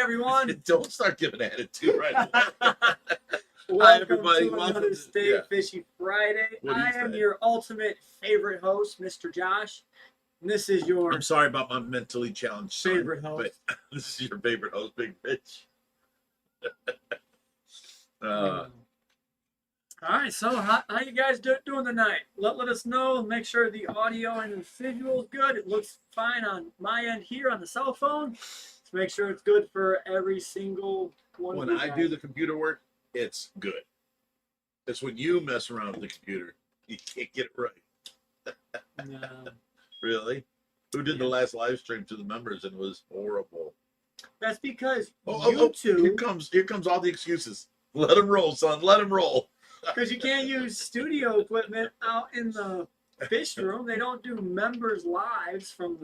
everyone. Don't start giving attitude right away. Welcome everybody. to Welcome another to- Stay yeah. Fishy Friday. What do you I am say? your ultimate favorite host, Mr. Josh. And this is your I'm sorry about my mentally challenged son, favorite host. but this is your favorite host, Big Rich. All right, so how you guys doing tonight? Let us know. Make sure the audio and the visual is good. It looks fine on my end here on the cell phone. Let's make sure it's good for every single one When of you I guys. do the computer work, it's good. It's when you mess around with the computer, you can't get it right. No. Really? Who did the last live stream to the members and it was horrible? That's because Here YouTube, comes all the excuses. Let him roll, son. Let him roll. because you can't use studio equipment out in the fish room. They don't do members lives from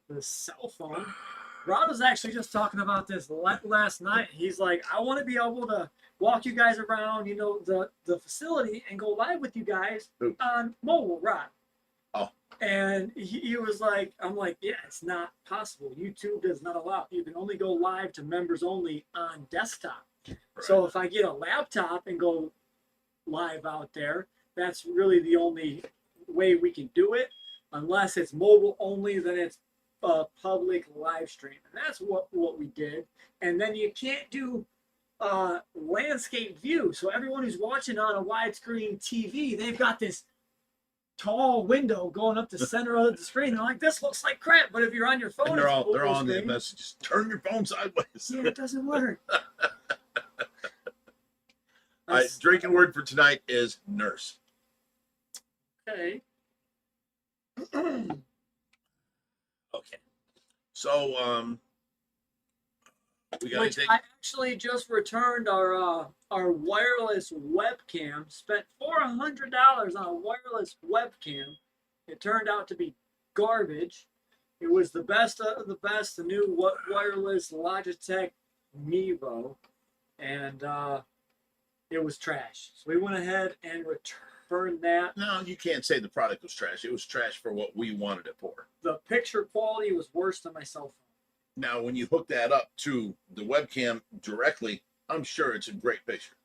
the cell phone. Rod was actually just talking about this last night. He's like, I want to be able to walk you guys around, the facility and go live with you guys on mobile, Rod. Oh. And he was like, I'm like, yeah, it's not possible. YouTube does not allow. You can only go live to members only on desktop. Right. So if I get a laptop and go live out there, that's really the only way we can do it. Unless it's mobile only, then it's a public live stream. And that's what we did. And then you can't do landscape view. So everyone who's watching on a widescreen TV, they've got this tall window going up the center of the screen. They're like, this looks like crap. But if you're on your phone, and they're all on the screen. messages. Turn your phone sideways. Yeah, it doesn't work. All right, drinking word for tonight is nurse. Okay. Okay. So we got Which anything? I actually just returned our wireless webcam. Spent $400 on a wireless webcam. It turned out to be garbage. It was the best of the best, the new wireless Logitech Mevo, and it was trash. So we went ahead and returned that. No, you can't say the product was trash. It was trash for what we wanted it for. The picture quality was worse than my cell phone. Now, when you hook that up to the webcam directly, I'm sure it's a great picture.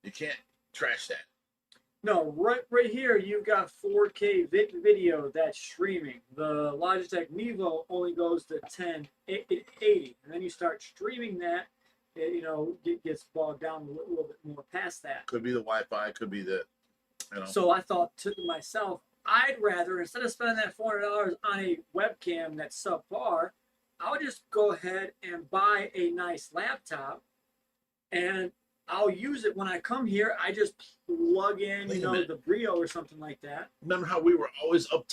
You can't trash that. No, right here, you've got 4K video that's streaming. The Logitech Mevo only goes to 1080. And then you start streaming that, it gets bogged down a little bit more past that. Could be the Wi-Fi, could be the, So I thought to myself, I'd rather, instead of spending that $400 on a webcam that's subpar, I'll just go ahead and buy a nice laptop, and I'll use it when I come here. I just plug in, the Brio or something like that. Remember how we were always on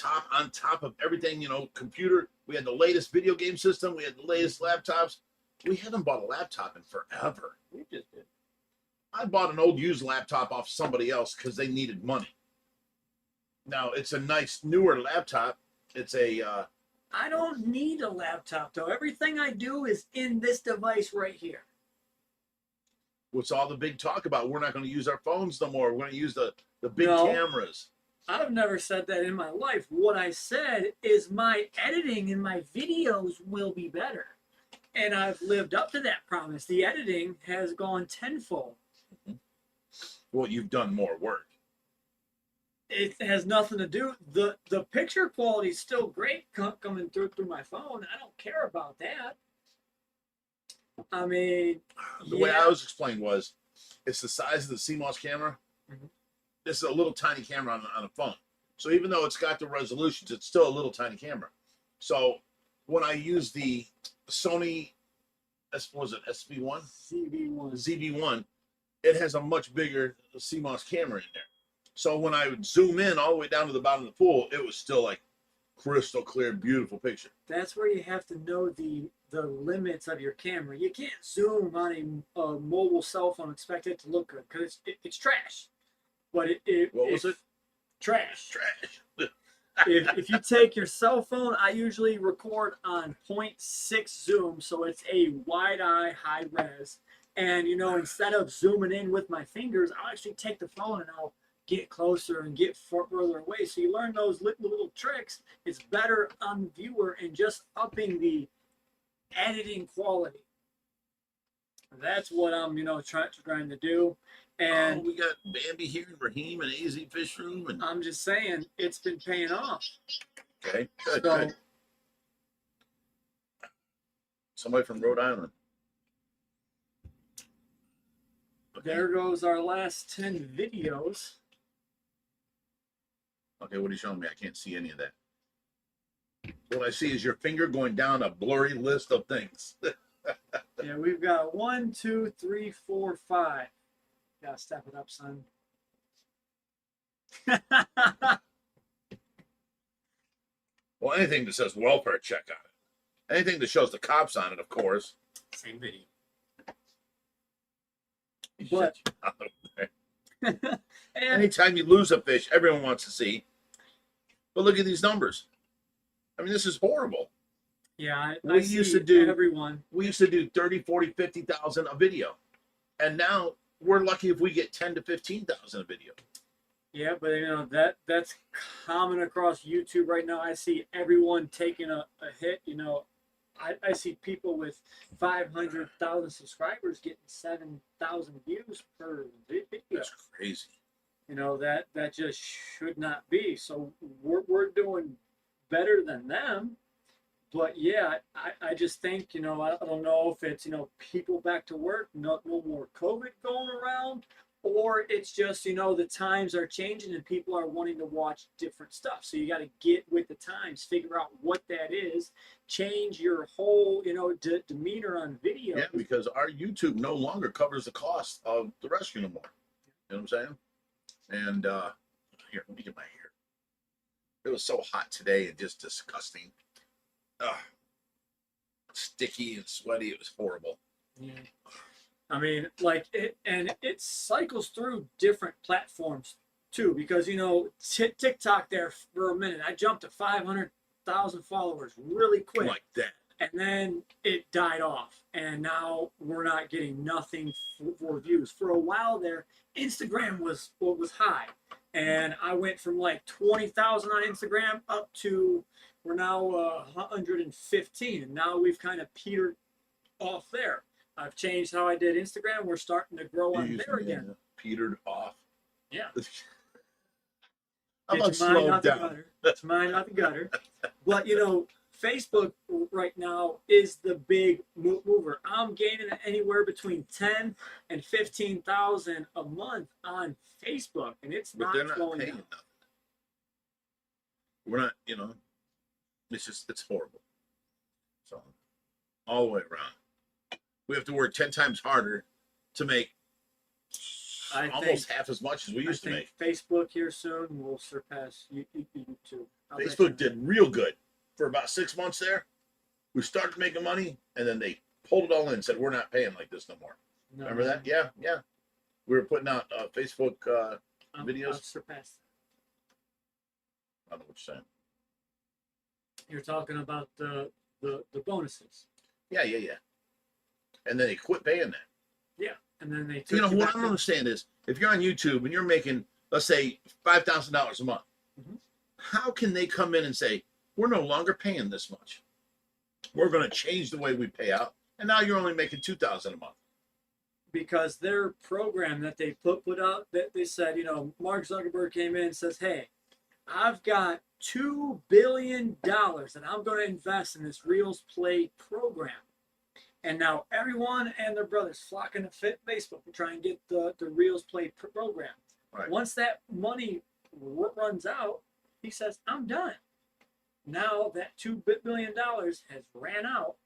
top of everything, computer? We had the latest video game system. We had the latest laptops. We haven't bought a laptop in forever. We just did. I bought an old used laptop off somebody else because they needed money. Now, it's a nice, newer laptop. It's a... I don't need a laptop, though. Everything I do is in this device right here. What's all the big talk about? We're not going to use our phones no more. We're going to use the big cameras. I've never said that in my life. What I said is my editing and my videos will be better. And I've lived up to that promise. The editing has gone tenfold. Well, you've done more work. It has nothing to do. The picture quality is still great coming through my phone. I don't care about that. I mean, the way I was explained was, it's the size of the CMOS camera. Mm-hmm. This is a little tiny camera on a phone. So even though it's got the resolutions, it's still a little tiny camera. So when I use the Sony, SB1? ZV1, it has a much bigger CMOS camera in there. So when I would zoom in all the way down to the bottom of the pool, it was still like crystal clear, beautiful picture. That's where you have to know the limits of your camera. You can't zoom on a mobile cell phone and expect it to look good because it's trash. But what was it? Trash. Trash. if you take your cell phone, I usually record on 0.6 zoom, so it's a wide-eye, high res. And instead of zooming in with my fingers, I'll actually take the phone and I'll get closer and get further away. So you learn those little tricks. It's better on the viewer and just upping the editing quality. That's what I'm, trying to do. And we got Bambi here in Raheem and AZ Fish Room, and I'm just saying it's been paying off. okay, good, So good. Somebody from Rhode Island. Okay. there goes our last 10 videos. Okay, what are you showing me? I can't see any of that. What I see is your finger going down a blurry list of things. Yeah, we've got 1, 2, 3, 4, 5. Gotta step it up, son. Well, anything that says welfare check on it. Anything that shows the cops on it, of course. Same video. But and anytime you lose a fish, everyone wants to see. But look at these numbers. I mean, this is horrible. yeah, We I used see to do- everyone. We used to do 30, 40, 50,000 a video. And now we're lucky if we get 10 to 15,000 a video. Yeah, but that's common across YouTube right now. I see everyone taking a hit. I see people with 500,000 subscribers getting 7,000 views per video. That's crazy. That just should not be. So we're doing better than them. But yeah, I just think, I don't know if it's, people back to work, no more COVID going around, or it's just, the times are changing and people are wanting to watch different stuff. So you got to get with the times, figure out what that is, change your whole, demeanor on video. Yeah, because our YouTube no longer covers the cost of the rescue no more. You know what I'm saying? And here, let me get my hair. It was so hot today and just disgusting. Sticky and sweaty. It was horrible. Yeah. I mean, it cycles through different platforms too, because TikTok there for a minute, I jumped to 500,000 followers really quick, Like that. and then it died off, and now we're not getting nothing for views. For a while there, Instagram was high, and I went from like 20,000 on Instagram up to we're now 115, and now we've kind of petered off there. I've changed how I did Instagram. We're starting to grow on there again. Petered off. Yeah. How about It's mine, slow not the down? gutter. It's mine, not the gutter. But Facebook right now is the big mover. I'm gaining anywhere between 10 and 15,000 a month on Facebook, and it's But not they're not slowing paying down. nothing. We're not, it's horrible. So, all the way around. We have to work 10 times harder to make almost half as much as we used to make. Facebook here soon will surpass YouTube. Facebook did real good for about 6 months there. We started making money, and then they pulled it all in and said, we're not paying like this no more. No, Remember that? Yeah. We were putting out Facebook videos. I've surpassed I don't know what you're saying. that. You're talking about the bonuses. Yeah. And then they quit paying that. Yeah, and then they took What back I don't in. understand is, if you're on YouTube and you're making, let's say, $5,000 a month, Mhm. how can they come in and say, we're no longer paying this much? We're going to change the way we pay out, and now you're only making $2,000 a month. Because their program that they put out, that they said, Mark Zuckerberg came in and says, hey, I've got $2 billion that I'm going to invest in this Reels Play program. And now everyone and their brothers flocking to Facebook to try and get the Reels Play program. Right. Once that money runs out, he says, I'm done. Now that $2 billion has ran out,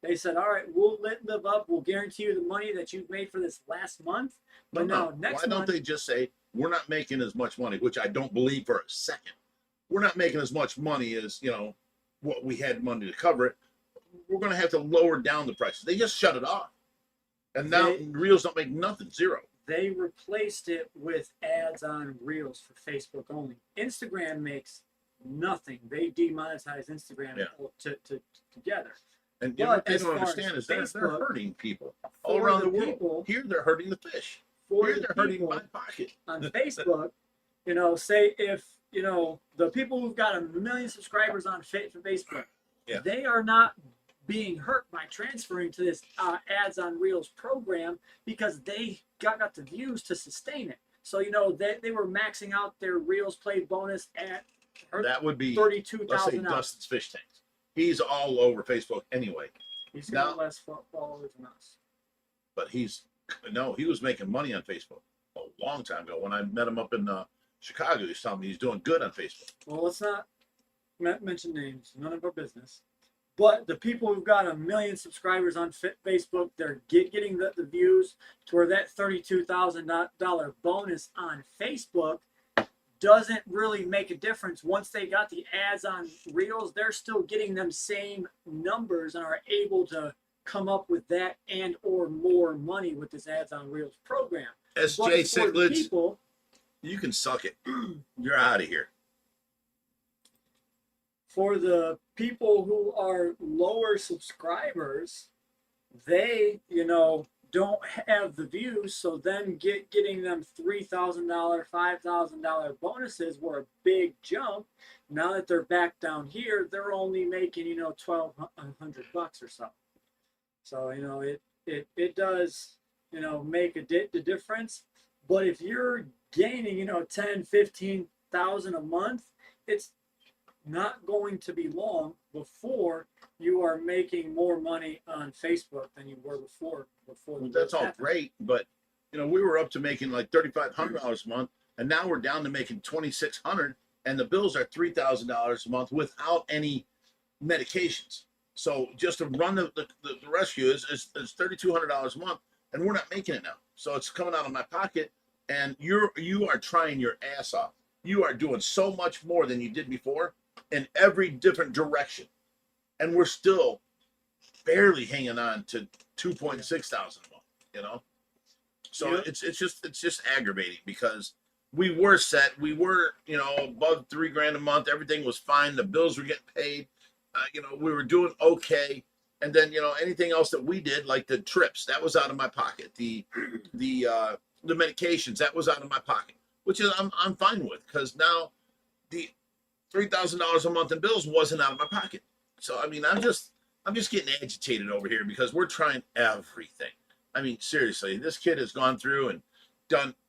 they said, all right, we'll live up. We'll guarantee you the money that you've made for this last month. But now next Why don't month, they just say, we're not making as much money, which I don't believe for a second. We're not making as much money as, what we had money to cover it. We're going to have to lower down the prices. They just shut it off. And now Reels don't make nothing, zero. they replaced it with ads on Reels for Facebook only. Instagram makes nothing. They demonetize Instagram together. And But what they as don't far as understand is they're Facebook, hurting people all for around the the world. people- Here they're hurting the fish. For Here the they're hurting people my pocket. on Facebook, say if the people who've got 1 million subscribers on Facebook, Yeah. they are not being hurt by transferring to this ads on reels program because they got the views to sustain it. So they were maxing out their reels played bonus at That would be, let's say, $32,000. Dustin's Fish Tanks. He's all over Facebook anyway. He's got less followers than us. But he was making money on Facebook a long time ago. When I met him up in Chicago, he was telling me he's doing good on Facebook. Well, let's not mention names. None of our business. But the people who've got 1 million subscribers on Facebook, they're getting the views to where that $32,000 bonus on Facebook doesn't really make a difference. Once they got the ads on Reels, they're still getting them same numbers and are able to come up with that and or more money with this ads on Reels program. SJ Cichlids, you can suck it. You're out of here. For the people who are lower subscribers, they, don't have the views, so them getting them $3,000, $5,000 bonuses were a big jump. Now that they're back down here, they're only making, $1,200 or so. So, it does, make the difference. But if you're gaining, 10, 15,000 a month, it's not going to be long before you are making more money on Facebook than you were before. That's all great, but we were up to making like $3,500 a month, and now we're down to making $2,600, and the bills are $3,000 a month without any medications. So just to run the rescue is $3,200 a month, and we're not making it now. So it's coming out of my pocket, and you are trying your ass off. You are doing so much more than you did before in every different direction, and we're still barely hanging on to 2.6 thousand a month. So it's just aggravating because we were set, we were above $3,000 a month, everything was fine, the bills were getting paid, we were doing okay, and then anything else that we did, like the trips, that was out of my pocket, the medications, that was out of my pocket, which is I'm fine with, because now the $3,000 a month in bills wasn't out of my pocket. So I'm just getting agitated over here because we're trying everything. Seriously, this kid has gone through and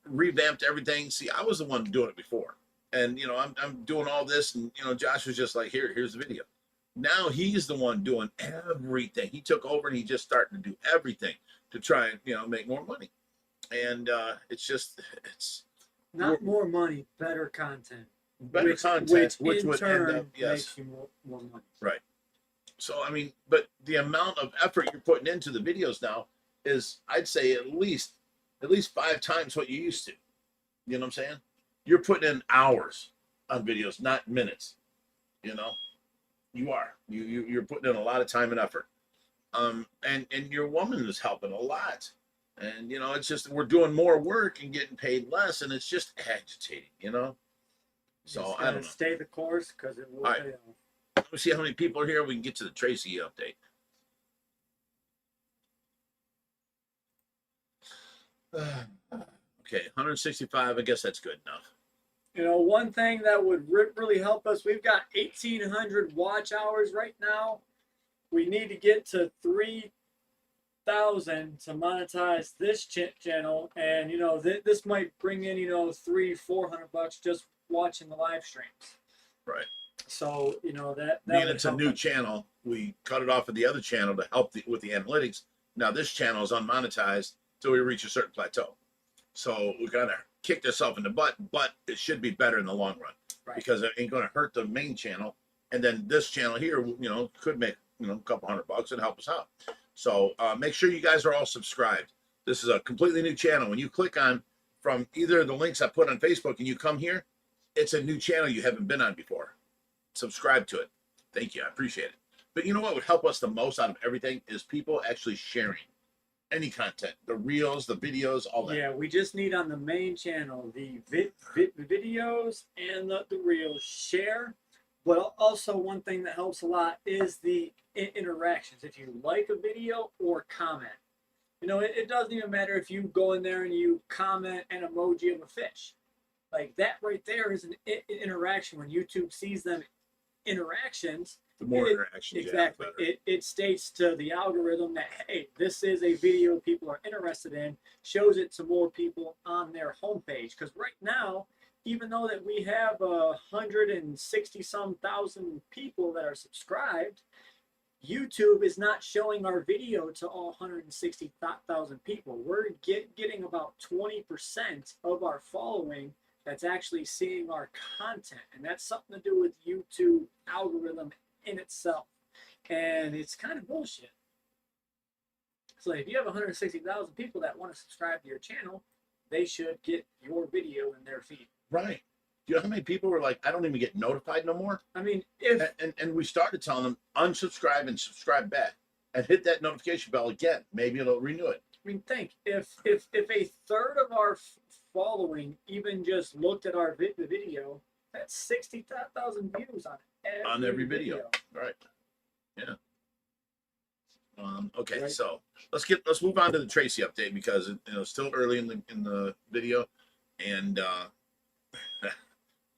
revamped everything. See, I was the one doing it before, and I'm doing all this, and Josh was just like, here's the video. Now he's the one doing everything. He took over and he just starting to do everything to try and make more money. And it's not more money, better content. Better content, which in would turn end up, yes, makes you more money. Right. So but the amount of effort you're putting into the videos now is, I'd say, at least 5 times what you used to. You know what I'm saying? You're putting in hours on videos, not minutes. You are. You're putting in a lot of time and effort. And your woman is helping a lot. And it's just we're doing more work and getting paid less, and it's just agitating. So I don't know. Stay the course because it will pay off. Let me see how many people are here. We can get to the Tracy update. Okay, 165. I guess that's good enough. One thing that would really help us, we've got 1,800 watch hours right now. We need to get to 3,000 to monetize this channel, and this might bring in $300-400 just watching the live streams. Right. So that being it's a new channel, we cut it off of the other channel to help with the analytics. Now this channel is unmonetized till we reach a certain plateau. So we kind of kicked ourselves in the butt, but it should be better in the long run, right? Because it ain't going to hurt the main channel, and then this channel here, could make a couple $100 and help us out. So make sure you guys are all subscribed. This is a completely new channel. When you click on from either of the links I put on Facebook and you come here, it's a new channel you haven't been on before. Subscribe to it. Thank you. I appreciate it. But what would help us the most out of everything is people actually sharing any content, the reels, the videos, all that. Yeah, we just need on the main channel the videos and the reels share. But also one thing that helps a lot is the interactions. If you like a video or comment, it doesn't even matter if you go in there and you comment an emoji of a fish. Like that right there is an interaction. When YouTube sees them interactions, The more it, interactions, exactly, yeah, the it states to the algorithm that, hey, this is a video people are interested in, shows it to more people on their homepage. Because right now, even though that we have 160 some thousand people that are subscribed, YouTube is not showing our video to all 160,000 people. We're getting about 20% of our following that's actually seeing our content. And that's something to do with YouTube algorithm in itself. And it's kind of bullshit. So if you have 160,000 people that want to subscribe to your channel, they should get your video in their feed. right. Do you know how many people were like, I don't even get notified no more? I mean, if And we started telling them unsubscribe and subscribe back and hit that notification bell again. Maybe it'll renew it. I mean, think if a third of our following even just looked at our video, that's 60,000 views on every video. Right. Yeah. Okay, Right. so let's move on to the Tracy update because it's still early in the video, and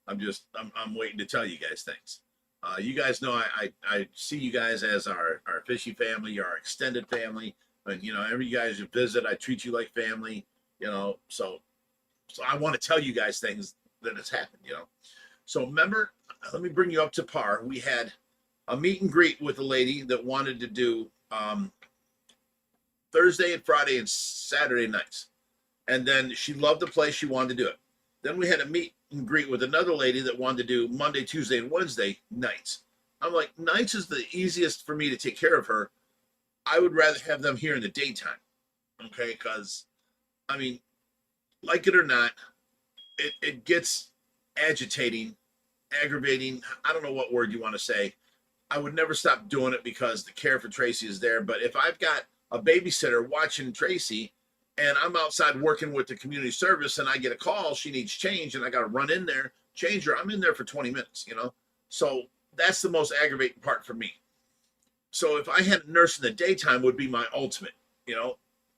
I'm waiting to tell you guys things. You guys know I see you guys as our fishy family, our extended family, and every you guys you visit, I treat you like family. So I want to tell you guys things that has happened. So remember, let me bring you up to par. We had a meet and greet with a lady that wanted to do Thursday and Friday and Saturday nights, and then she loved the place. She wanted to do it. Then we had a meet and greet with another lady that wanted to do Monday, Tuesday, and Wednesday nights. I'm like, nights is the easiest for me to take care of her. I would rather have them here in the daytime, okay? Because, I mean, like it or not, it gets agitating, aggravating. I don't know what word you want to say. I would never stop doing it because the care for Tracy is there. But if I've got a babysitter watching Tracy and I'm outside working with the community service and I get a call, she needs change and I got to run in there, change her, I'm in there for 20 minutes, So that's the most aggravating part for me. So if I had a nurse in the daytime would be my ultimate,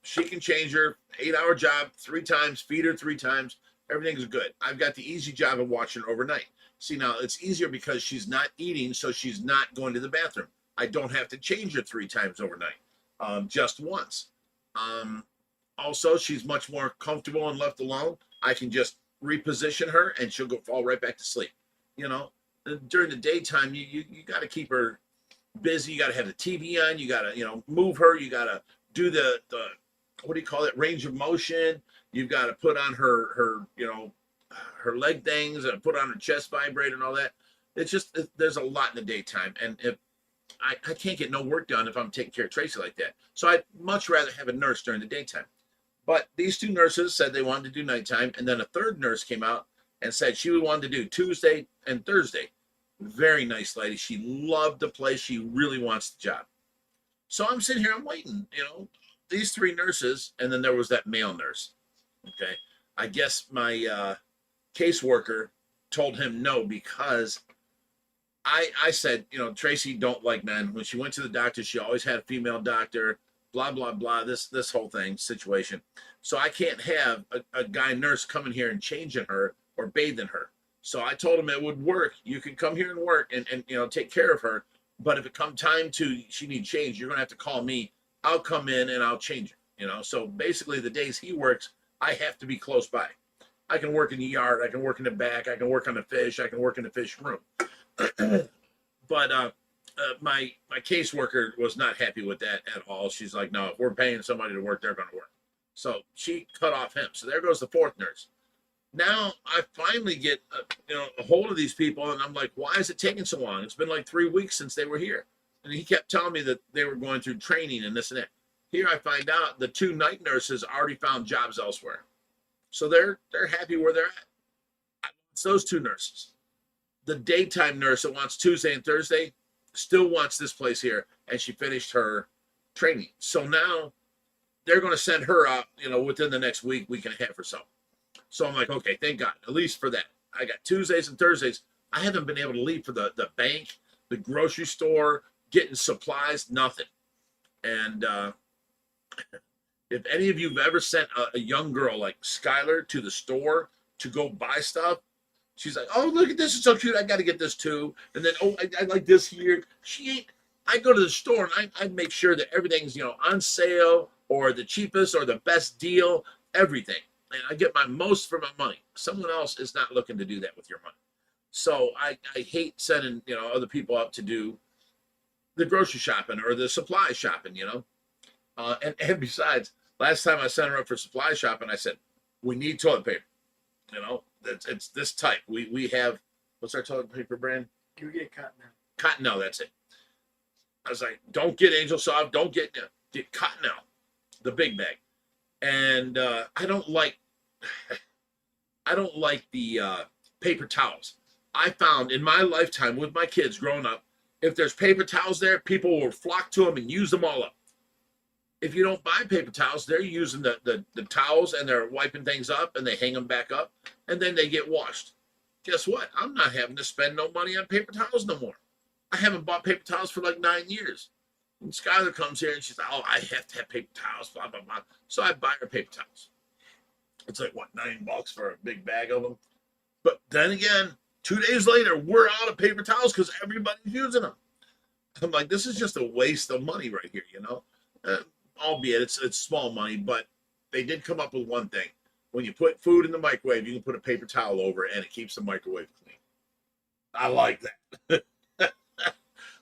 she can change her 8-hour job 3 times, feed her 3 times. Everything's good. I've got the easy job of watching her overnight. See, now it's easier because she's not eating, so she's not going to the bathroom. I don't have to change her 3 times overnight, just once. Also, she's much more comfortable and left alone. I can just reposition her and she'll fall right back to sleep. During the daytime, you got to keep her busy. You got to have the TV on. You got to, move her. You got to do the what do you call it? Range of motion. You've got to put on her leg things and put on her chest vibrator and all that. It's just, there's a lot in the daytime. And if I can't get no work done if I'm taking care of Tracy like that. So I'd much rather have a nurse during the daytime. But these 2 nurses said they wanted to do nighttime. And then a third nurse came out and said she would want to do Tuesday and Thursday. Very nice lady. She loved the place. She really wants the job. So I'm sitting here, I'm waiting, these 3 nurses. And then there was that male nurse. Okay. I guess my caseworker told him no because I said, Tracy don't like men. When she went to the doctor, she always had a female doctor, blah, blah, blah, this whole thing situation. So I can't have a guy nurse coming here and changing her or bathing her. So I told him it would work. You can come here and work and take care of her. But if it come time she needs change, you're going to have to call me. I'll come in and I'll change her, So basically the days he works, I have to be close by. I can work in the yard. I can work in the back. I can work on the fish. I can work in the fish room. But my caseworker was not happy with that at all. She's like, no, if we're paying somebody to work, they're going to work. So she cut off him. So there goes the 4th nurse. Now I finally get a hold of these people, and I'm like, why is it taking so long? It's been like 3 weeks since they were here, and he kept telling me that they were going through training and this and that. Here I find out the 2 night nurses already found jobs elsewhere, so they're happy where they're at. It's those 2 nurses. The daytime nurse that wants Tuesday and Thursday still wants this place here, and she finished her training. So now they're going to send her out, within the next week and a half or so. So I'm like, okay, thank God, at least for that. I got Tuesdays and Thursdays. I haven't been able to leave for the bank, the grocery store, getting supplies, nothing. And if any of you have ever sent a young girl like Skylar to the store to go buy stuff, She's like, oh, look at this. It's so cute. I got to get this too. And then, oh, I like this here. She ain't. I go to the store and I make sure that everything's, on sale or the cheapest or the best deal, everything. And I get my most for my money. Someone else is not looking to do that with your money. So I hate sending, other people up to do the grocery shopping or the supply shopping, and besides, last time I sent her up for supply shopping, I said, we need toilet paper. It's this type. We have, what's our toilet paper brand? You get Cottonelle. Cottonelle, that's it. I was like, don't get Angel Soft, don't get Cottonelle, the big bag. And I don't like the paper towels. I found in my lifetime with my kids growing up, if there's paper towels there, people will flock to them and use them all up. If you don't buy paper towels, they're using the towels and they're wiping things up and they hang them back up and then they get washed. Guess what? I'm not having to spend no money on paper towels no more. I haven't bought paper towels for like 9 years. And Skylar comes here and she's like, oh, I have to have paper towels, blah, blah, blah. So I buy her paper towels. It's like, what, $9 for a big bag of them? But then again, 2 days later, we're out of paper towels because everybody's using them. I'm like, this is just a waste of money right here, albeit it's small money, but they did come up with one thing. When you put food in the microwave, you can put a paper towel over it and it keeps the microwave clean. I like that.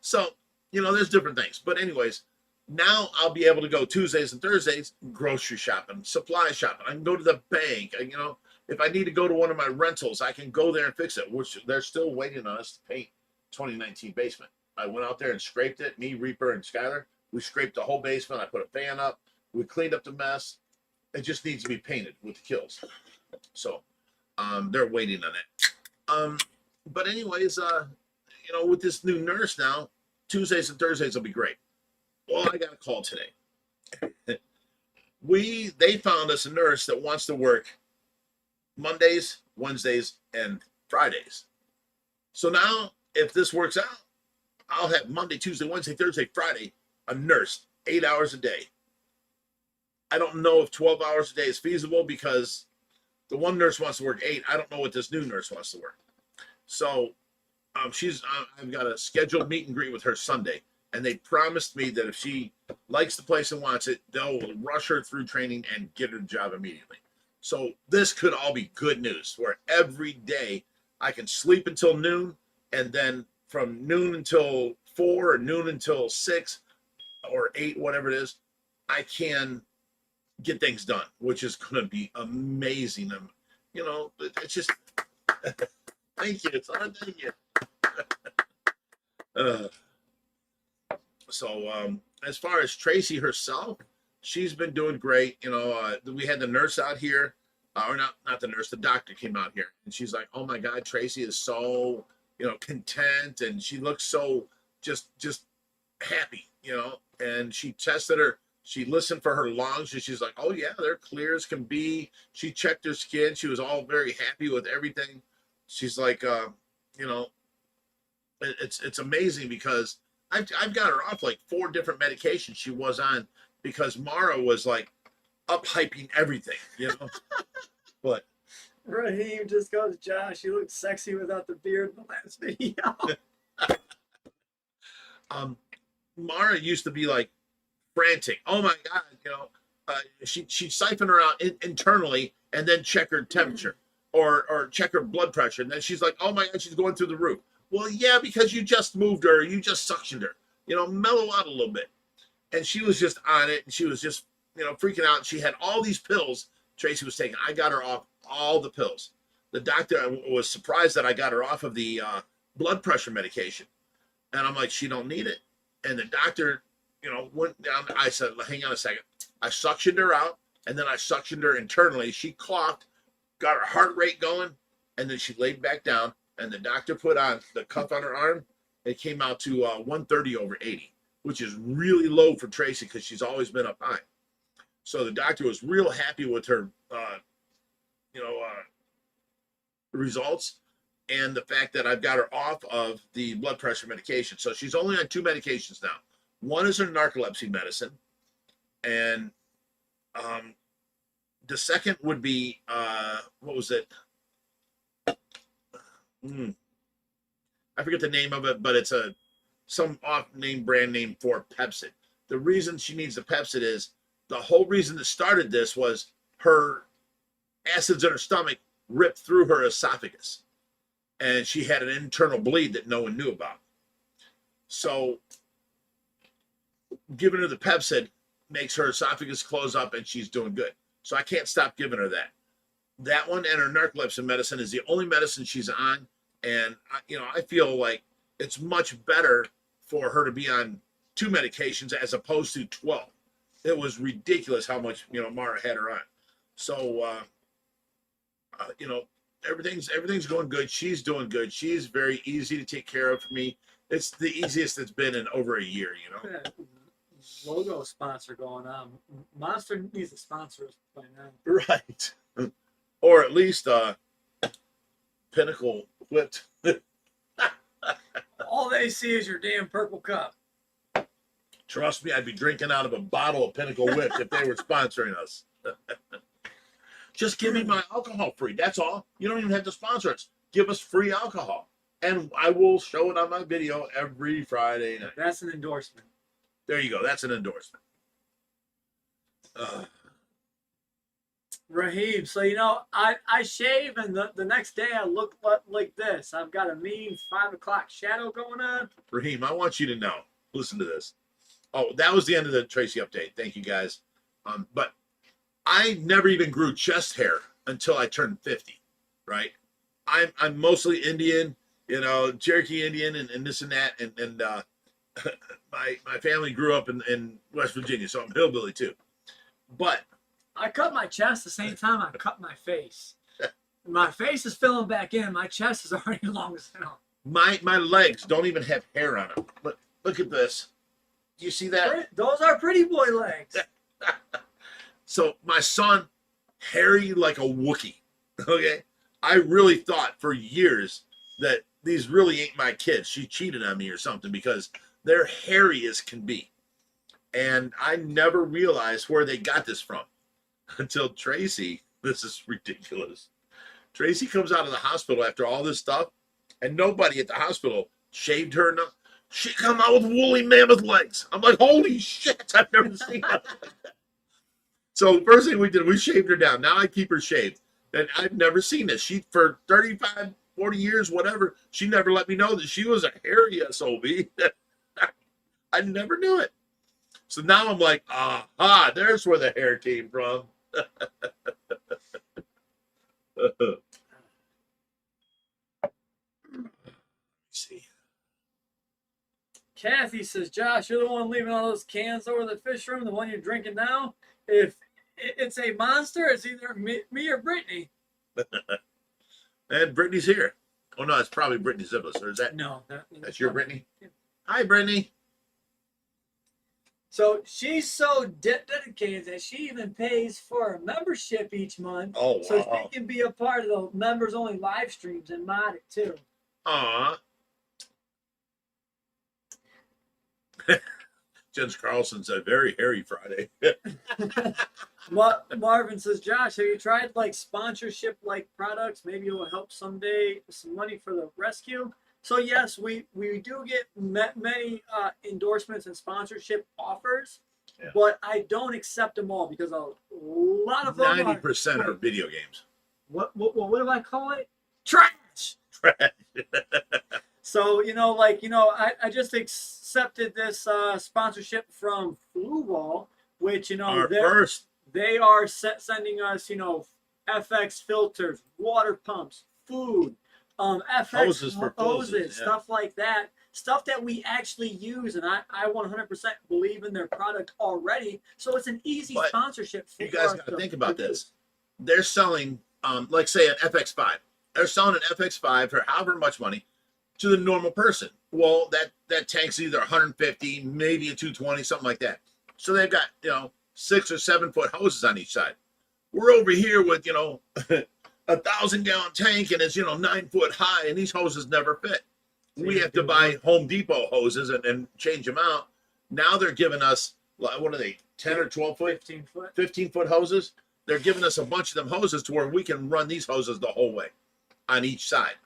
So, there's different things. But anyways, now I'll be able to go Tuesdays and Thursdays grocery shopping, supply shopping. I can go to the bank. If I need to go to one of my rentals, I can go there and fix it, which they're still waiting on us to paint 2019 basement. I went out there and scraped it, me, Reaper, and Skylar. We scraped the whole basement. I put a fan up. We cleaned up the mess. It just needs to be painted with the kills. So they're waiting on it. But anyways, with this new nurse now, Tuesdays and Thursdays will be great. Well, I got a call today. They found us a nurse that wants to work Mondays, Wednesdays, and Fridays. So now, if this works out, I'll have Monday, Tuesday, Wednesday, Thursday, Friday, a nurse, 8 hours a day. I don't know if 12 hours a day is feasible because the one nurse wants to work 8. I don't know what this new nurse wants to work. So I've got a scheduled meet and greet with her Sunday. And they promised me that if she likes the place and wants it, they'll rush her through training and get her the job immediately. So this could all be good news where every day I can sleep until noon and then from noon until 4 or noon until 6 or 8, whatever it is, I can get things done, which is going to be amazing. It's just, thank you. Son, thank you. So as far as Tracy herself, she's been doing great. We had the nurse out here, or not the nurse, the doctor came out here, and she's like, "Oh my God, Tracy is so, content, and she looks so just happy, And she tested her. She listened for her lungs, and she's like, "Oh yeah, they're clear as can be." She checked her skin. She was all very happy with everything. She's like, it's amazing because I've got her off like 4 different medications she was on because Mara was like up hyping everything, But Raheem just goes, Josh, you look sexy without the beard in the last video. Mara used to be like frantic. Oh my God, she'd siphon her out internally and then check her temperature or check her blood pressure. And then she's like, oh my God, she's going through the roof. Well, yeah, because you just moved her, you just suctioned her, mellow out a little bit. And she was just on it, and she was just, freaking out. She had all these pills Tracy was taking. I got her off all the pills. The doctor was surprised that I got her off of the blood pressure medication. And I'm like, she don't need it. And the doctor, went down. I said, hang on a second. I suctioned her out, and then I suctioned her internally. She coughed, got her heart rate going, and then she laid back down. And the doctor put on the cuff on her arm. It came out to 130/80, which is really low for Tracy because she's always been up high. So the doctor was real happy with her, results and the fact that I've got her off of the blood pressure medication. So she's only on 2 medications now. One is her narcolepsy medicine, and the second would be what was it? I forget the name of it, but it's some off-name brand name for Pepsid. The reason she needs the Pepsid is the whole reason that started this was her acids in her stomach ripped through her esophagus, and she had an internal bleed that no one knew about. So giving her the Pepsid makes her esophagus close up, and she's doing good. So I can't stop giving her that. That one and her narcolepsy medicine is the only medicine she's on, and I feel like it's much better for her to be on 2 medications as opposed to 12. It was ridiculous how much Mara had her on. So everything's going good. She's doing good. She's very easy to take care of for me. It's the easiest it's been in over a year. Logo sponsor going on. Monster needs a sponsor us by now. Right. Or at least Pinnacle whipped. All they see is your damn purple cup. Trust me, I'd be drinking out of a bottle of Pinnacle Whip if they were sponsoring us. Just give me my alcohol free. That's all. You don't even have to sponsor us. Give us free alcohol. And I will show it on my video every Friday night. That's an endorsement. There you go. That's an endorsement. Raheem, so I shave and the next day I look like this. I've got a mean 5 o'clock shadow going on. Raheem, I want you to know. Listen to this. Oh, that was the end of the Tracy update. Thank you guys. But I never even grew chest hair until I turned 50. Right? I'm mostly Indian, Cherokee Indian and this and that, and my family grew up in West Virginia, so I'm hillbilly too. But I cut my chest the same time I cut my face. My face is filling back in. My chest is already long as hell. My legs don't even have hair on them. But look at this. Do you see that? Those are pretty boy legs. So my son, hairy like a Wookiee. Okay? I really thought for years that these really ain't my kids. She cheated on me or something because they're hairy as can be. And I never realized where they got this from until Tracy. This is ridiculous. Tracy comes out of the hospital after all this stuff, and nobody at the hospital shaved her enough. She come out with woolly mammoth legs. I'm like, holy shit, I've never seen that. So the first thing we did, we shaved her down. Now I keep her shaved. And I've never seen this. She, for 35, 40 years, whatever, she never let me know that she was a hairy SOB. I never knew it. So now I'm like, aha, there's where the hair came from. Let's see. Kathy says, Josh, you're the one leaving all those cans over the fish room, the one you're drinking now. If it's a monster, it's either me or Brittany. And Brittany's here. Oh, no, it's probably Brittany Ziblis. Or is that? No. That's your Brittany? Yeah. Hi, Brittany. So she's so dedicated that she even pays for a membership each month. Oh, wow. So she can be a part of the members only live streams and mod it too. Aw. Jens Carlson's a very hairy Friday. Marvin says, Josh, have you tried like sponsorship like products? Maybe it will help someday, some money for the rescue. So yes, we do get many endorsements and sponsorship offers, yeah. But I don't accept them all because a lot of them 90% are video games. What do I call it? Trash. So I just accepted this sponsorship from Flu Wall, which they are sending us FX filters, water pumps, food. FX hoses, stuff like that, stuff that we actually use, and I 100% believe in their product already. So it's an easy sponsorship. You guys got to think about this. They're selling, like say an FX5. They're selling an FX5 for however much money to the normal person. Well, that tank's either 150, maybe a 220, something like that. So they've got 6 or 7 foot hoses on each side. We're over here with 1,000-gallon tank, and it's 9 foot high, and these hoses never fit. We have to buy Home Depot hoses and change them out. Now they're giving us, what are they, 10 or 12 foot? 15 foot hoses. They're giving us a bunch of them hoses to where we can run these hoses the whole way on each side.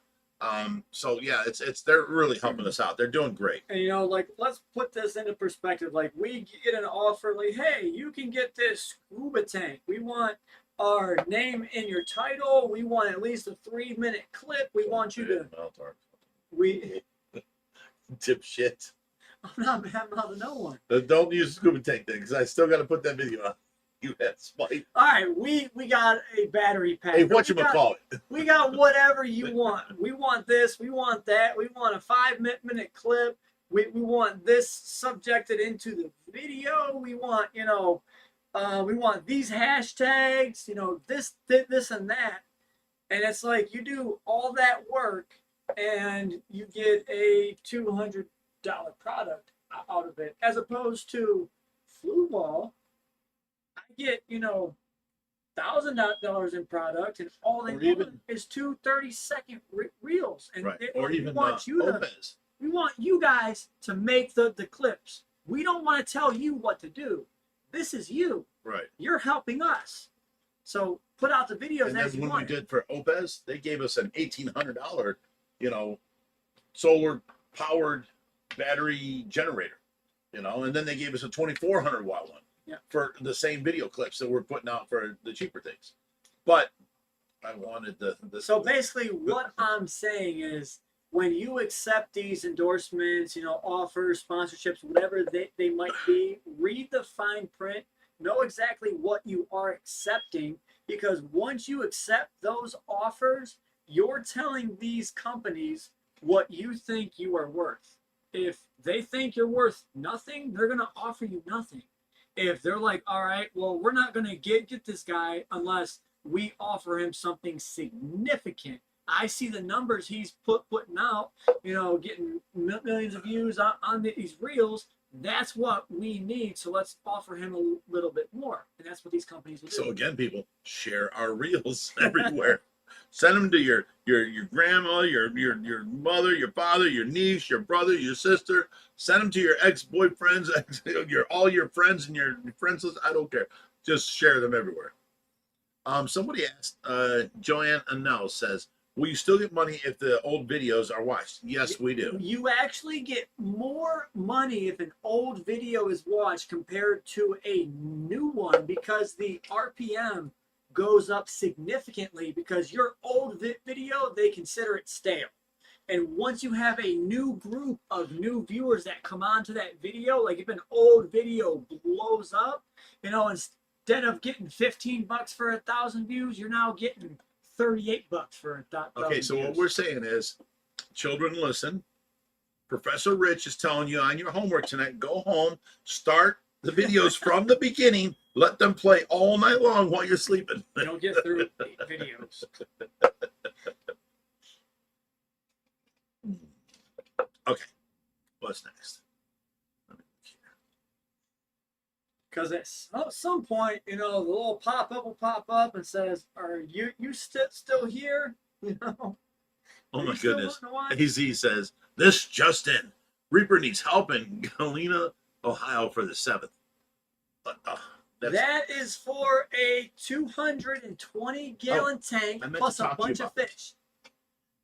So yeah, they're really helping us out. They're doing great. And like, let's put this into perspective. Like, we get an offer, like, hey, you can get this scuba tank. We want our name in your title. We want at least a 3-minute clip. We want you to. We. Dipshit. I'm not mad no one. Don't use scuba tank thing because I still got to put that video on. You had spite. All right, we got a battery pack. Hey, whatchamacallit? We got whatever you want. We want this. We want that. We want a 5-minute clip. We want this subjected into the video. We want we want these hashtags. This and that. And it's like, you do all that work and you get a $200 product out of it, as opposed to Flu Ball. I get $1,000 in product, and all they want is 2 30-second reels, and right. they or even want we want you guys to make the clips. We don't want to tell you what to do. This is you. Right. You're helping us. So put out the videos and as then you when want. we did for Opez, they gave us an $1,800, solar powered battery generator, and then they gave us a 2,400 watt one. Yeah. For the same video clips that we're putting out for the cheaper things. But I wanted the So basically what I'm saying is, when you accept these endorsements, offers, sponsorships, whatever they might be, read the fine print, know exactly what you are accepting, because once you accept those offers, you're telling these companies what you think you are worth. If they think you're worth nothing, they're going to offer you nothing. If they're like, all right, well, we're not going to get this guy unless we offer him something significant. I see the numbers he's putting out, getting millions of views on these reels. That's what we need. So let's offer him a little bit more. And that's what these companies will do. So again, people, share our reels everywhere. Send them to your grandma, your mother, your father, your niece, your brother, your sister. Send them to your ex-boyfriends, all your friends and your friends list. I don't care. Just share them everywhere. Somebody asked, Joanne Annell says, will you still get money if the old videos are watched? Yes, we do. You actually get more money if an old video is watched compared to a new one, because the RPM goes up significantly, because your old video, they consider it stale. And once you have a new group of new viewers that come onto that video, like if an old video blows up, instead of getting $15 for 1,000 views, you're now getting $38 for 1,000 Okay, so views. what we're saying is, children, listen. Professor Rich is telling you on your homework tonight, go home, start the videos from the beginning, let them play all night long while you're sleeping. You don't get through 8 videos. Okay, what's next? Because at some point, the little pop-up will pop up and says, are you still here? Oh my goodness. AZ says, this just in. Reaper needs help in Galena, Ohio for the 7th. That is for a 220-gallon tank plus a bunch of fish.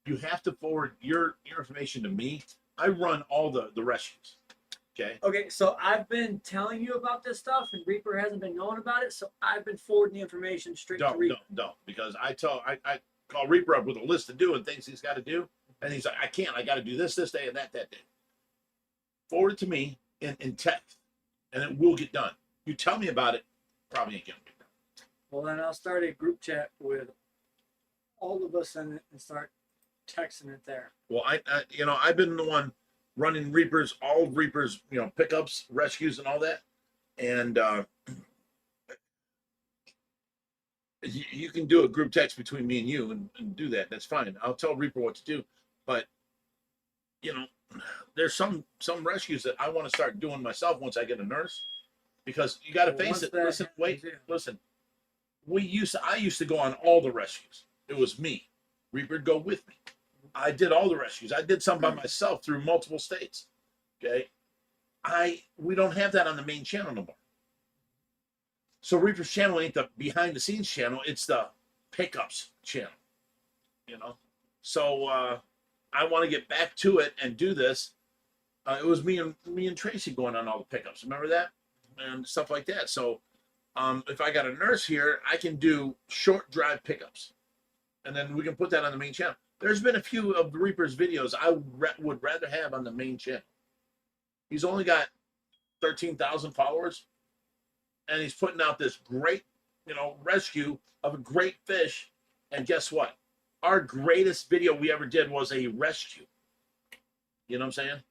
You have to forward your information to me. I run all the rescues. Okay, so I've been telling you about this stuff, and Reaper hasn't been knowing about it, so I've been forwarding the information straight to Reaper. Don't, because I call Reaper up with a list of doing things he's got to do, and he's like, I can't, I got to do this day and that day. Forward it to me in text, and it will get done. You tell me about it, probably ain't gonna get done. Well, then I'll start a group chat with all of us in it and start texting it there. Well, I've been the one running all Reapers, pickups, rescues, and all that. And you can do a group text between me and you and do that. That's fine. I'll tell Reaper what to do. But, there's some rescues that I want to start doing myself once I get a nurse. Because you got to face it. Listen. I used to go on all the rescues. It was me. Reaper'd go with me. I did all the rescues. I did some by myself through multiple states. Okay. We don't have that on the main channel no more. So Reaper's channel ain't the behind the scenes channel. It's the pickups channel. So I want to get back to it and do this. It was me and Tracy going on all the pickups. Remember that? And stuff like that. So if I got a nurse here, I can do short drive pickups. And then we can put that on the main channel. There's been a few of Reaper's videos I would rather have on the main channel. He's only got 13,000 followers. And he's putting out this great, rescue of a great fish. And guess what? Our greatest video we ever did was a rescue. You know what I'm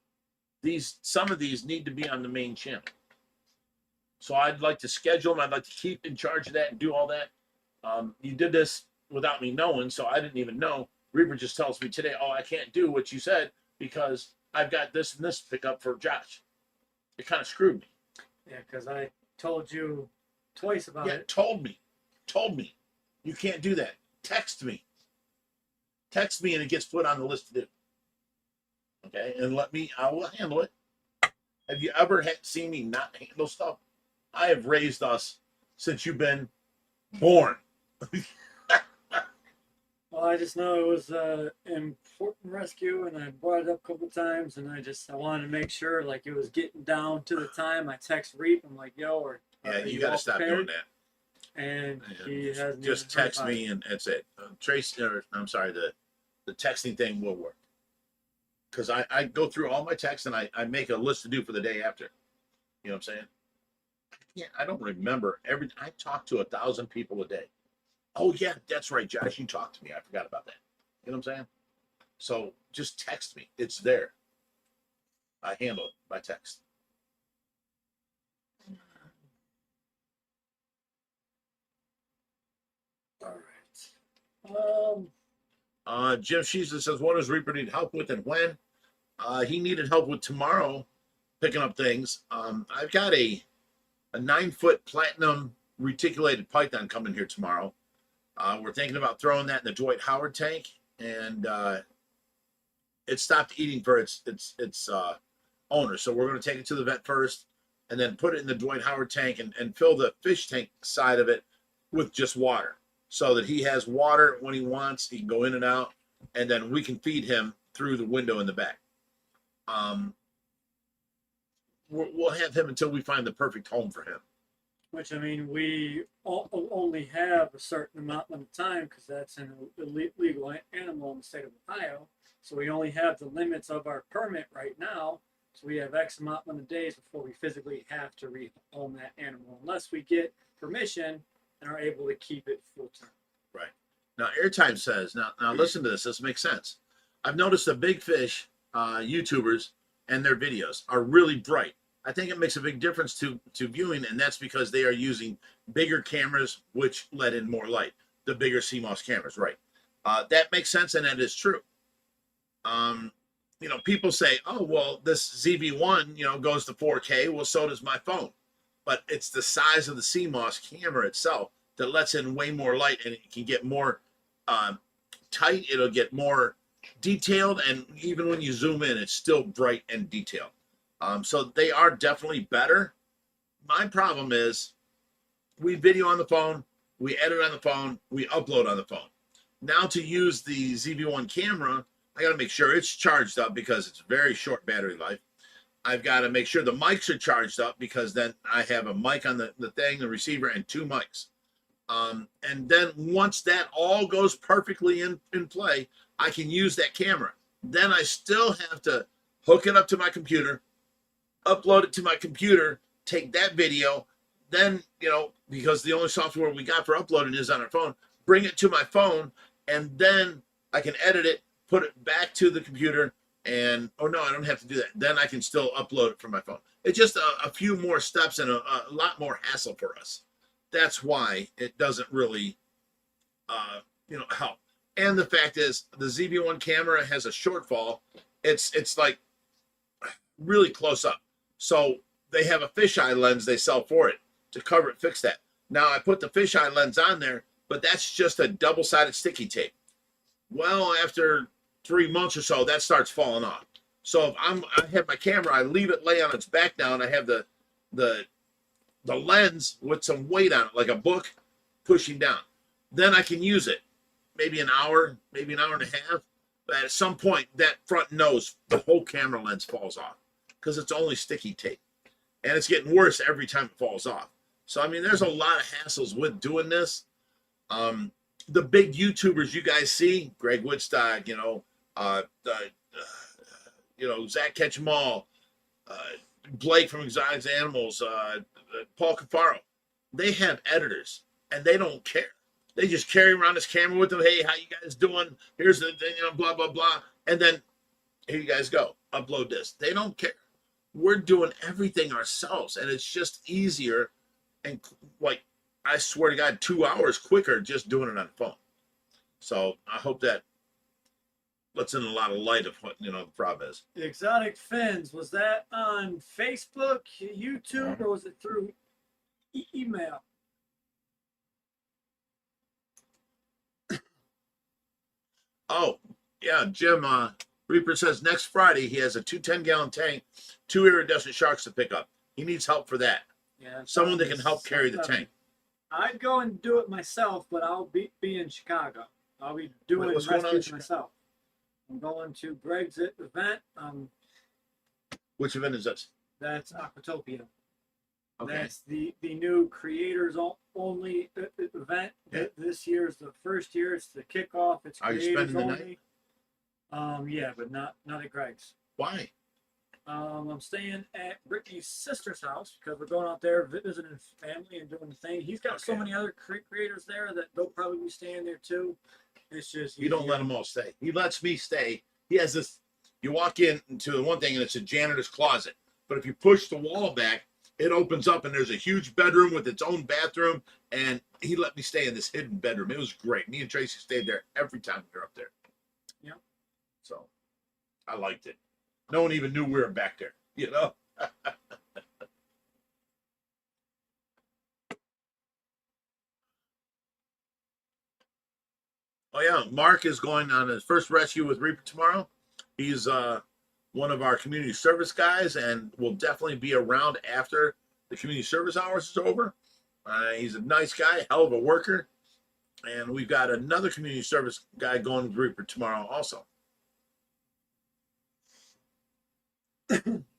saying? Some of these need to be on the main channel. So I'd like to schedule them. I'd like to keep in charge of that and do all that. You did this without me knowing, so I didn't even know. Reaper just tells me today, oh, I can't do what you said because I've got this and this pickup for Josh. It kind of screwed me. Yeah, because I told you twice about it. Told me. You can't do that. Text me and it gets put on the list to do. Okay, and I will handle it. Have you ever seen me not handle stuff? I have raised us since you've been born. Well, I just know it was an important rescue, and I brought it up a couple times, and I wanted to make sure, like, it was getting down to the time. I text Reap, I'm like, yo, you got to stop doing that. And he hasn't just text me, and that's it. Tracy, I'm sorry, the texting thing will work. Because I go through all my texts, and I make a list to do for the day after. You know what I'm saying? Yeah, I don't remember I talk to 1,000 people a day. Oh yeah, that's right, Josh. You talked to me. I forgot about that. You know what I'm saying? So just text me. It's there. I handle it by text. All right. Jim Sheesley says, what does Reaper need help with and when? He needed help with tomorrow picking up things. I've got a 9-foot platinum reticulated python coming here tomorrow. We're thinking about throwing that in the Dwight Howard tank, and it stopped eating for its owner. So we're going to take it to the vet first, and then put it in the Dwight Howard tank and fill the fish tank side of it with just water, so that he has water when he wants. He can go in and out, and then we can feed him through the window in the back. We'll have him until we find the perfect home for him. Which, I mean, we only have a certain amount of time because that's an illegal animal in the state of Ohio. So we only have the limits of our permit right now. So we have X amount of days before we physically have to rehome that animal, unless we get permission and are able to keep it full time. Right. Now, Airtime says, now listen to this. This makes sense. I've noticed the big fish YouTubers and their videos are really bright. I think it makes a big difference to viewing, and that's because they are using bigger cameras, which let in more light. The bigger CMOS cameras, right? That makes sense, and that is true. People say, oh, well, this ZV-1, goes to 4K. Well, so does my phone. But it's the size of the CMOS camera itself that lets in way more light, and it can get more tight. It'll get more detailed, and even when you zoom in, it's still bright and detailed. So they are definitely better. My problem is we video on the phone, we edit on the phone, we upload on the phone. Now to use the ZV-1 camera, I got to make sure it's charged up because it's very short battery life. I've got to make sure the mics are charged up because then I have a mic on the thing, the receiver, and 2 mics. And then once that all goes perfectly in play, I can use that camera. Then I still have to hook it up to my computer, upload it to my computer, take that video, then, because the only software we got for uploading is on our phone, bring it to my phone, and then I can edit it, put it back to the computer, and, oh no, I don't have to do that. Then I can still upload it from my phone. It's just a few more steps and a lot more hassle for us. That's why it doesn't really, help. And the fact is, the ZV-1 camera has a shortfall. It's like really close up. So they have a fisheye lens they sell for it to cover it, fix that. Now I put the fisheye lens on there, but that's just a double-sided sticky tape. Well, after 3 months or so, that starts falling off. So if I have my camera, I leave it lay on its back now, and I have the lens with some weight on it, like a book pushing down. Then I can use it maybe an hour, maybe an hour and a half. But at some point, that front nose, the whole camera lens falls off because it's only sticky tape. And it's getting worse every time it falls off. So, I mean, there's a lot of hassles with doing this. The big YouTubers you guys see, Greg Woodstock, Zach Ketchumall, Blake from Exotic Animals, Paul Cafaro, they have editors and they don't care. They just carry around this camera with them. Hey, how you guys doing? Here's the thing, blah, blah, blah. And then here you guys go. Upload this. They don't care. We're doing everything ourselves, and it's just easier. And like, I swear to God, 2 hours quicker just doing it on the phone. So I hope that lets in a lot of light of what, the problem is. The Exotic Fins, was that on Facebook, YouTube, or was it through email? Oh, yeah, Jim Reaper says next Friday he has a 210-gallon tank, 2 iridescent sharks to pick up. He needs help for that. Yeah, someone that can help carry the tank. I'd go and do it myself, but I'll be in Chicago. I'll be doing rescues myself. I'm going to Greg's event. Which event is this? That's Aquatopia. Okay. That's the new creators only event. Yeah. This year is the first year. It's the kickoff. It's Are you creators spending the only. Yeah, but not at Greg's. Why? I'm staying at Brittany's sister's house because we're going out there visiting family and doing the thing. He's got so many other creators there that they'll probably be staying there too. It's just you don't let them all stay. He lets me stay. He has this. You walk into the one thing and it's a janitor's closet, but if you push the wall back, it opens up and there's a huge bedroom with its own bathroom. And he let me stay in this hidden bedroom. It was great. Me and Tracy stayed there every time we were up there. Yeah. So I liked it. No one even knew we were back there, Oh yeah, Mark is going on his first rescue with Reaper tomorrow. He's one of our community service guys and will definitely be around after the community service hours is over. He's a nice guy, hell of a worker. And we've got another community service guy going with Reaper tomorrow also.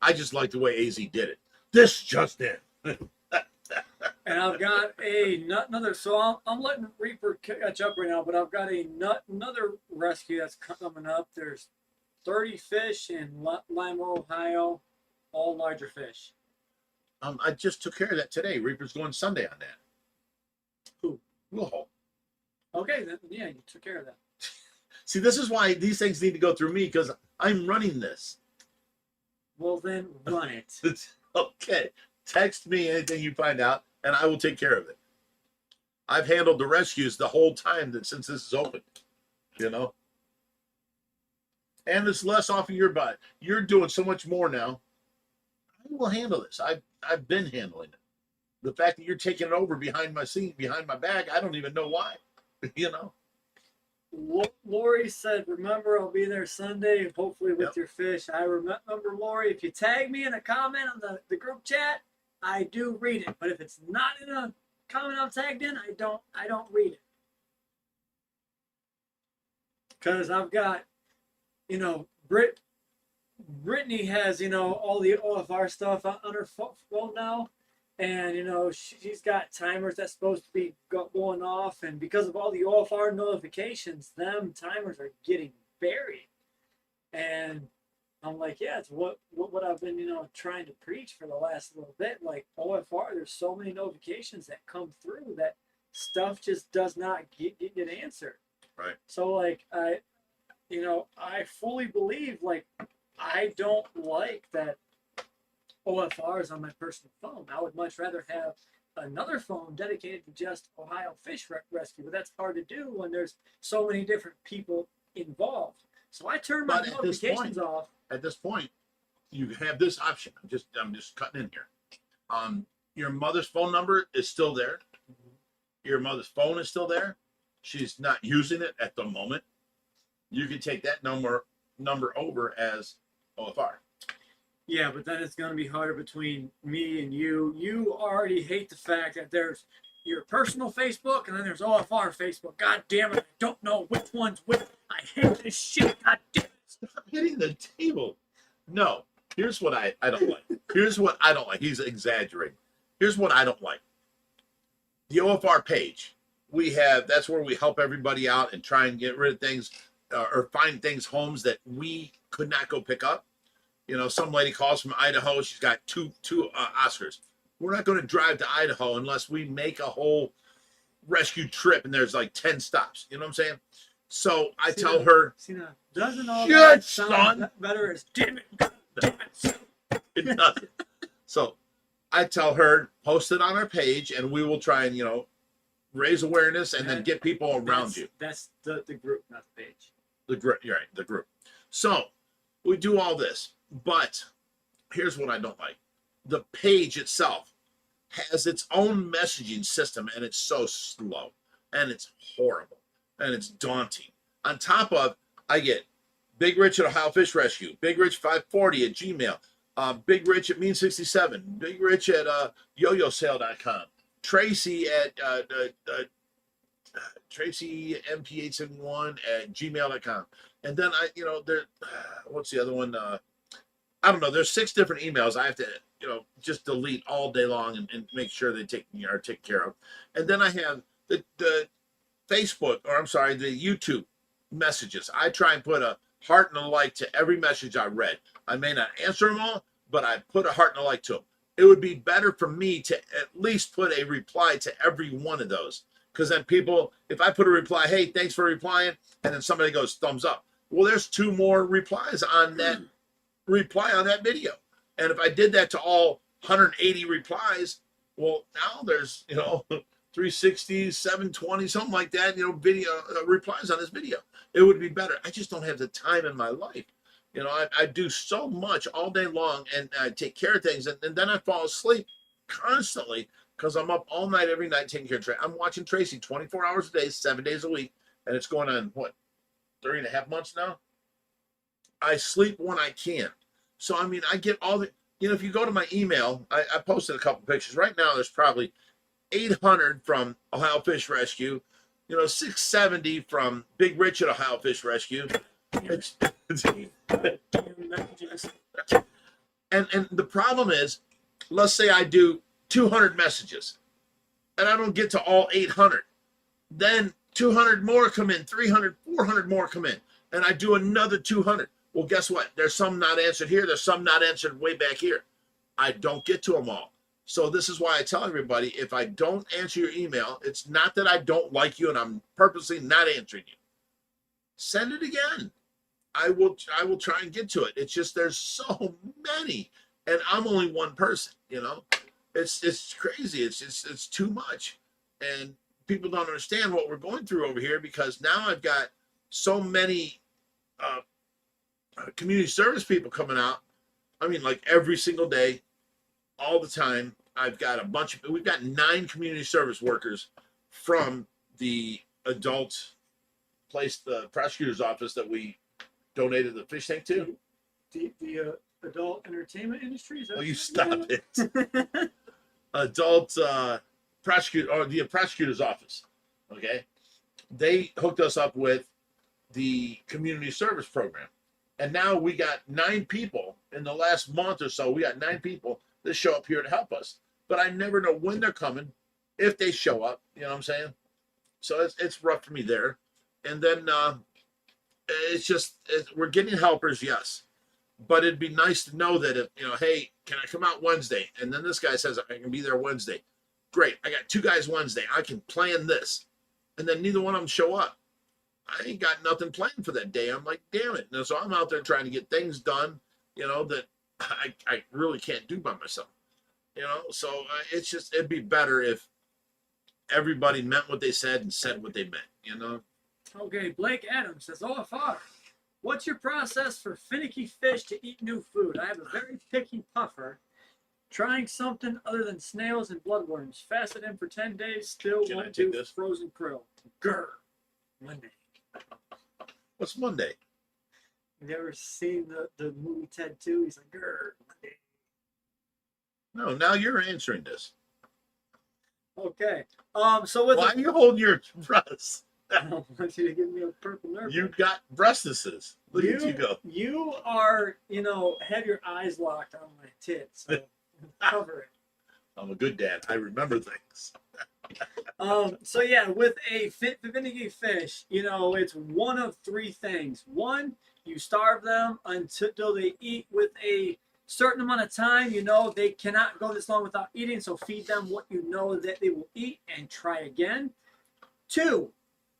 I just like the way AZ did it. This just in. And I've got another. So I'm letting Reaper catch up right now, but I've got another rescue that's coming up. There's 30 fish in Lima, Ohio, all larger fish. I just took care of that today. Reaper's going Sunday on that. Who? Wilhole. Okay, then yeah, you took care of that. See, this is why these things need to go through me because I'm running this. Well, then run it. Okay. Text me anything you find out, and I will take care of it. I've handled the rescues the whole time since this is open, And it's less off of your butt. You're doing so much more now. I will handle this. I've been handling it. The fact that you're taking it over behind my seat, behind my back, I don't even know why. Lori said, remember, I'll be there Sunday, hopefully with your fish. I remember, Lori, if you tag me in a comment on the group chat, I do read it. But if it's not in a comment I'm tagged in, I don't read it. Because I've got, Brittany has, all the OFR stuff on her phone now. And, she's got timers that's supposed to be going off. And because of all the OFR notifications, them timers are getting buried. And I'm like, yeah, it's what I've been, trying to preach for the last little bit. Like OFR, there's so many notifications that come through that stuff just does not get answered. Right. So, like, I fully believe, like, I don't like that OFRs on my personal phone. I would much rather have another phone dedicated to just Ohio fish rescue, but that's hard to do when there's so many different people involved. So I turn my notifications off. At this point, you have this option. I'm just cutting in here. Your mother's phone number is still there. Your mother's phone is still there. She's not using it at the moment. You can take that number over as OFR. Yeah, but then it's going to be harder between me and you. You already hate the fact that there's, your personal Facebook, and then there's OFR Facebook. God damn it, I don't know which one's which. I hate this shit. God damn it. Stop hitting the table. No, here's what I don't like. Here's what I don't like. He's exaggerating. Here's what I don't like. The OFR page. That's where we help everybody out and try and get rid of things or find things, homes that we could not go pick up. You know, some lady calls from Idaho. She's got two Oscars. We're not going to drive to Idaho unless we make a whole rescue trip and there's like 10 stops. You know what I'm saying? So I tell her, doesn't all shit, that son. sound better as damn it, damn it. It doesn't. So I tell her, post it on our page and we will try and, you know, raise awareness and then get people around you. That's the group, not the page. The group, you're right, the group. So we do all this, but here's what I don't like. The page itself has its own messaging system and it's so slow and it's horrible and it's daunting. On top of, I get Big Rich at Ohio Fish Rescue, Big Rich 540 at Gmail, Big Rich at Mean67, Big Rich at YoYoSale.com, Tracy at Tracy MP871 at gmail.com. And then what's the other one? I don't know. There's 6 different emails I have to, just delete all day long and make sure they are taken care of. And then I have the Facebook, the YouTube messages. I try and put a heart and a like to every message I read. I may not answer them all, but I put a heart and a like to them. It would be better for me to at least put a reply to every one of those. Because then people, if I put a reply, hey, thanks for replying, and then somebody goes thumbs up. Well, there's 2 more replies on that reply on that video. And if I did that to all 180 replies, well, now there's, 360, 720, something like that, video replies on this video. It would be better. I just don't have the time in my life. I do so much all day long and I take care of things. And then I fall asleep constantly because I'm up all night, every night taking care of Tracy. I'm watching Tracy 24 hours a day, 7 days a week. And it's going on, 3.5 months now? I sleep when I can. So, I get all the, if you go to my email, I posted a couple pictures. Right now, there's probably 800 from Ohio Fish Rescue, 670 from Big Rich at Ohio Fish Rescue. And the problem is, let's say I do 200 messages and I don't get to all 800. Then 200 more come in, 300, 400 more come in, and I do another 200. Well, guess what? There's some not answered here. There's some not answered way back here. I don't get to them all. So this is why I tell everybody, if I don't answer your email, it's not that I don't like you and I'm purposely not answering you. Send it again. I will try and get to it. It's just there's so many, and I'm only one person. It's crazy. It's too much, and people don't understand what we're going through over here because now I've got so many community service people coming out. Like every single day, all the time. I've got we've got 9 community service workers from the adult place, the prosecutor's office that we donated the fish tank to. The adult entertainment industry? Is that you stop it. Adult prosecutor, or the prosecutor's office. Okay. They hooked us up with the community service program. And now we got 9 people in the last month or so. We got 9 people that show up here to help us. But I never know when they're coming, if they show up. You know what I'm saying? So it's rough for me there. And then we're getting helpers, yes. But it'd be nice to know that if, hey, can I come out Wednesday? And then this guy says I can be there Wednesday. Great. I got 2 guys Wednesday. I can plan this. And then neither one of them show up. I ain't got nothing planned for that day. I'm like, damn it. And so I'm out there trying to get things done, that I really can't do by myself. So it'd be better if everybody meant what they said and said what they meant, Okay, Blake Adams says, OFR, what's your process for finicky fish to eat new food? I have a very picky puffer. Trying something other than snails and bloodworms. Fasted in for 10 days, still won't do frozen krill. Grr. Monday. What's Monday? Have you ever seen the movie Ted 2? He's like, grr, Monday. No, now you're answering this. Okay. So with Why are you holding your breasts? I don't want you to give me a purple nerve. You got breastises. Look at you go. You are, have your eyes locked on my tits. So cover it. I'm a good dad. I remember things. So yeah, with a finicky fish, it's one of three things. One, you starve them until they eat with a certain amount of time. They cannot go this long without eating, so feed them what you know that they will eat and try again. Two,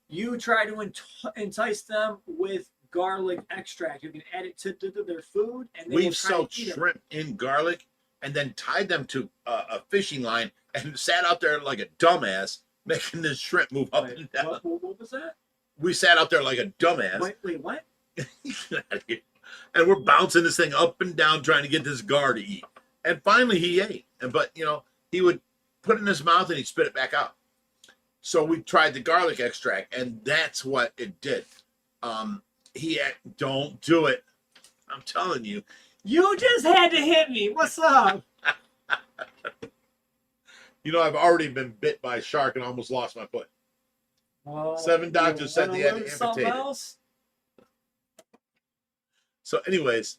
you try to entice them with garlic extract. You can add it to their food, and We've sold shrimp in garlic and then tied them to a fishing line and sat out there like a dumbass making this shrimp move up and down. What was that? We sat out there like a dumbass. Wait, what? And we're bouncing this thing up and down trying to get this gar to eat. And finally he ate. But he would put it in his mouth and he'd spit it back out. So we tried the garlic extract, and that's what it did. Don't do it. I'm telling you. You just had to hit me. What's up? I've already been bit by a shark and almost lost my foot. Well, 7 doctors said they had to something amputate it. else? So, anyways,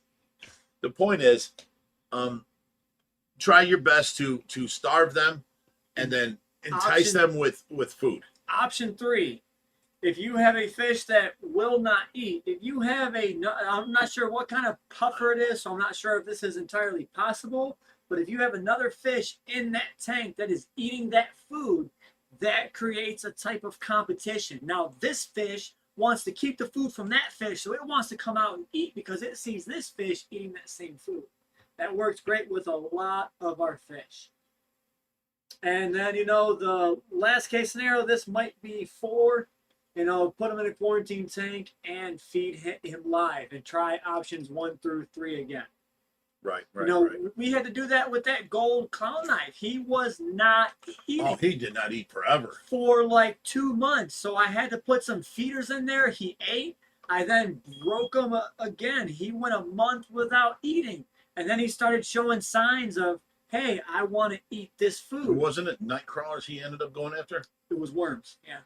the point is, try your best to starve them, and then entice them with food. Option 3, if you have a fish that will not eat, if you have I'm not sure what kind of puffer it is, so I'm not sure if this is entirely possible, but if you have another fish in that tank that is eating that food, that creates a type of competition. Now, this fish wants to keep the food from that fish, so it wants to come out and eat because it sees this fish eating that same food. That works great with a lot of our fish. And then, the last case scenario, this might be 4, put him in a quarantine tank and feed him live and try options 1 through 3 again. Right. We had to do that with that gold clown knife. He was not eating. Oh, he did not eat forever. For like 2 months. So I had to put some feeders in there. He ate. I then broke him again. He went a month without eating. And then he started showing signs of, hey, I want to eat this food. Wasn't it night crawlers he ended up going after? It was worms, yeah.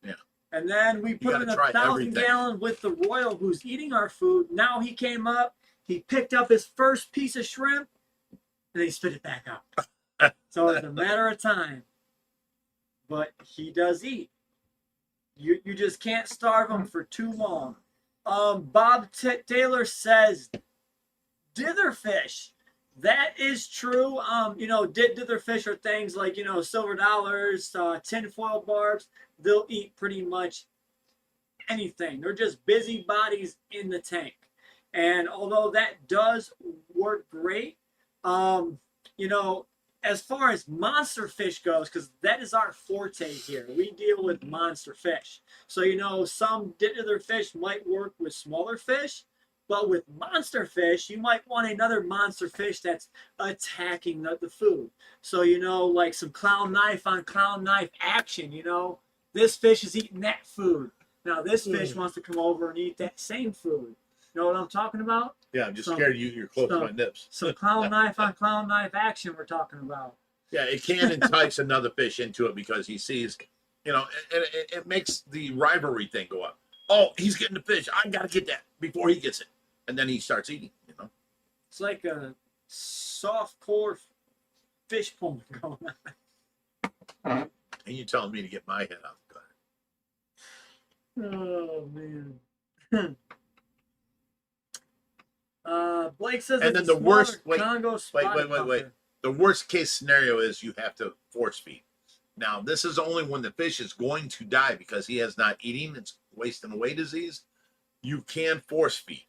Yeah. And then we put him in a 1,000-gallon with the Royal who's eating our food. Now he came up, he picked up his first piece of shrimp, and he spit it back out. So it's a matter of time. But he does eat. You just can't starve him for too long. Bob Taylor says, ditherfish. That is true. Ditherfish are things like, silver dollars, tinfoil barbs. They'll eat pretty much anything. They're just busybodies in the tank. And although that does work great, as far as monster fish goes, because that is our forte here, we deal with monster fish. So, some ditherfish might work with smaller fish. But with monster fish, you might want another monster fish that's attacking the food. So, like some clown knife on clown knife action, this fish is eating that food. Now, this fish wants to come over and eat that same food. You know what I'm talking about? Yeah, I'm just scared you're close to my nips. Some clown knife on clown knife action we're talking about. Yeah, it can entice another fish into it because he sees, and it makes the rivalry thing go up. Oh, he's getting the fish. I got to get that before he gets it. And then he starts eating, It's like a soft core fish pond going on. And you're telling me to get my head out of the gutter. Oh, man. Blake says, and then the worst, Congo wait. The worst case scenario is you have to force feed. Now, this is only when the fish is going to die because he has not eating. It's waste and away disease. You can force feed.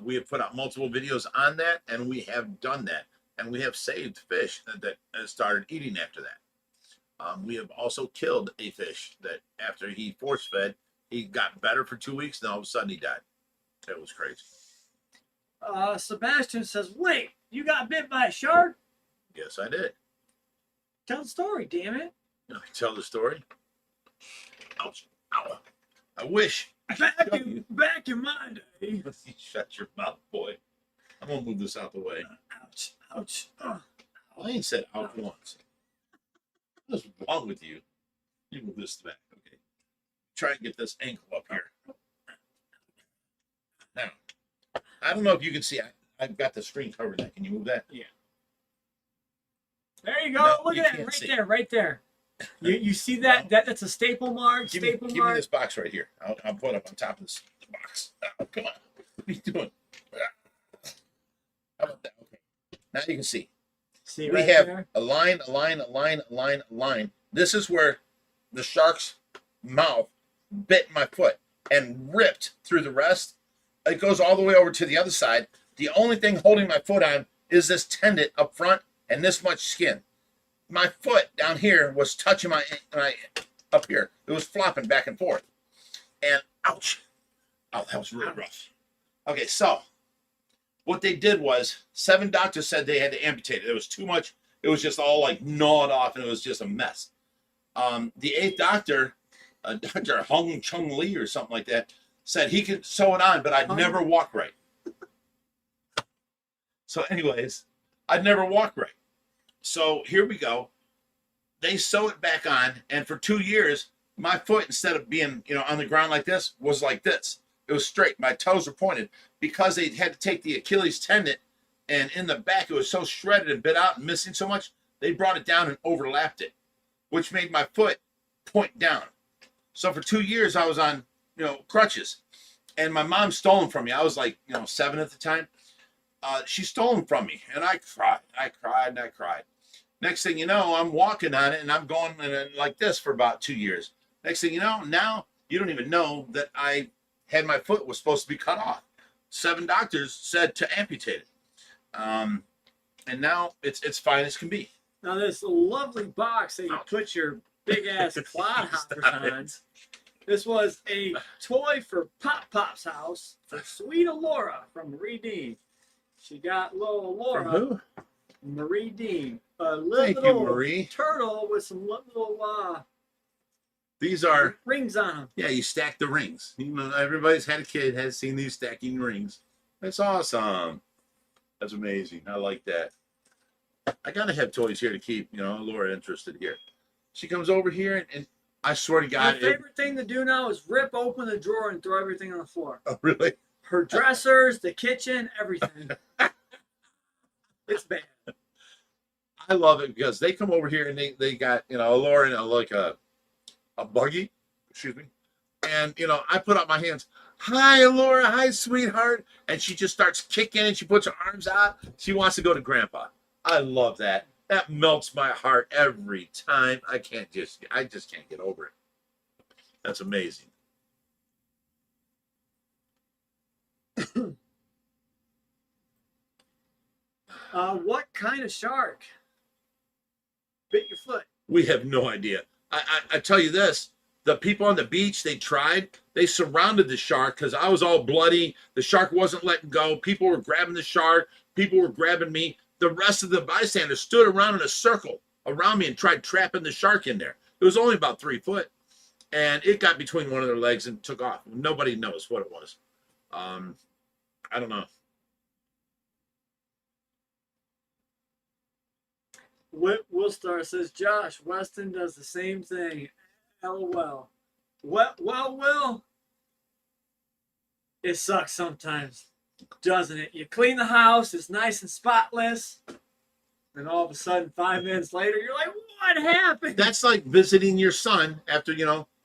We have put out multiple videos on that, and we have done that. And we have saved fish that started eating after that. We have also killed a fish that after he force fed, he got better for 2 weeks, and all of a sudden he died. It was crazy. Sebastian says, wait, you got bit by a shark? Yes, I did. Tell the story, damn it. Tell the story. Ouch. Ow. I wish. Back in my day. Shut your mouth, boy. I'm going to move this out the way. Ouch. I ain't said ouch once. What's wrong with you? You move this back, okay? Try and get this ankle up here. Now, I don't know if you can see. I've got the screen covered. Now, can you move that? Yeah. There you go. No, Look you at that can't right see. there, right there. You see that? That's a staple mark. Give Staple me mark. this box right here. I'll put it up on top of this box. Oh, come on. What are you doing? How about that? Okay. Now you can see. See We right have there? a line, a line, a line, a line, a line. This is where the shark's mouth bit my foot and ripped through the rest. It goes all the way over to the other side. The only thing holding my foot on is this tendon up front and this much skin. My foot down here was touching my up here. It was flopping back and forth. And ouch. Oh, that was really rough. Okay, so what they did was 7 doctors said they had to amputate it. It was too much. It was just all like gnawed off and it was just a mess. The 8th doctor, Dr. Hung Chung Lee or something like that, said he could sew it on, but I'd never walk right. So anyways, I'd never walk right. So here we go. They sew it back on, and for 2 years, my foot, instead of being, on the ground like this, was like this. It was straight. My toes were pointed because they had to take the Achilles tendon, and in the back, it was so shredded and bit out and missing so much, they brought it down and overlapped it, which made my foot point down. So for 2 years, I was on, crutches, and my mom stole them from me. I was like, 7 at the time. She stole them from me, and I cried. I cried and I cried. Next thing you know, I'm walking on it, and I'm going like this for about 2 years. Next thing you know, now you don't even know that I had my foot was supposed to be cut off. 7 doctors said to amputate it, and now it's fine as can be. Now this lovely box that you put your big ass clod hoppers on. This was a toy for Pop Pop's house for sweet Alora from Marie Dean. She got little Alora. From who? Marie Dean. A Thank little you, Marie. turtle with some little These are, rings on them. yeah, you stack the rings. Everybody's had a kid, has seen these stacking rings. That's awesome. That's amazing. I like that. I gotta have toys here to keep, Laura interested here. She comes over here and I swear to God. My favorite thing to do now is rip open the drawer and throw everything on the floor. Oh, really? Her dressers, the kitchen, everything. It's bad. I love it because they come over here and they got, Laura in like a buggy, excuse me. And, I put up my hands. Hi, Laura. Hi, sweetheart. And she just starts kicking and she puts her arms out. She wants to go to Grandpa. I love that. That melts my heart every time. I just can't get over it. That's amazing. What kind of shark bit your foot? We have no idea. I tell you this, the people on the beach, they surrounded the shark because I was all bloody. The shark wasn't letting go. People were grabbing the shark. People were grabbing me. The rest of the bystanders stood around in a circle around me and tried trapping the shark in there. It was only about 3 foot. And it got between one of their legs and took off. Nobody knows what it was. I don't know. Willstar says, Josh, Weston does the same thing. LOL. Will, it sucks sometimes, doesn't it? You clean the house, it's nice and spotless, and all of a sudden, 5 minutes later, you're like, what happened? That's like visiting your son after,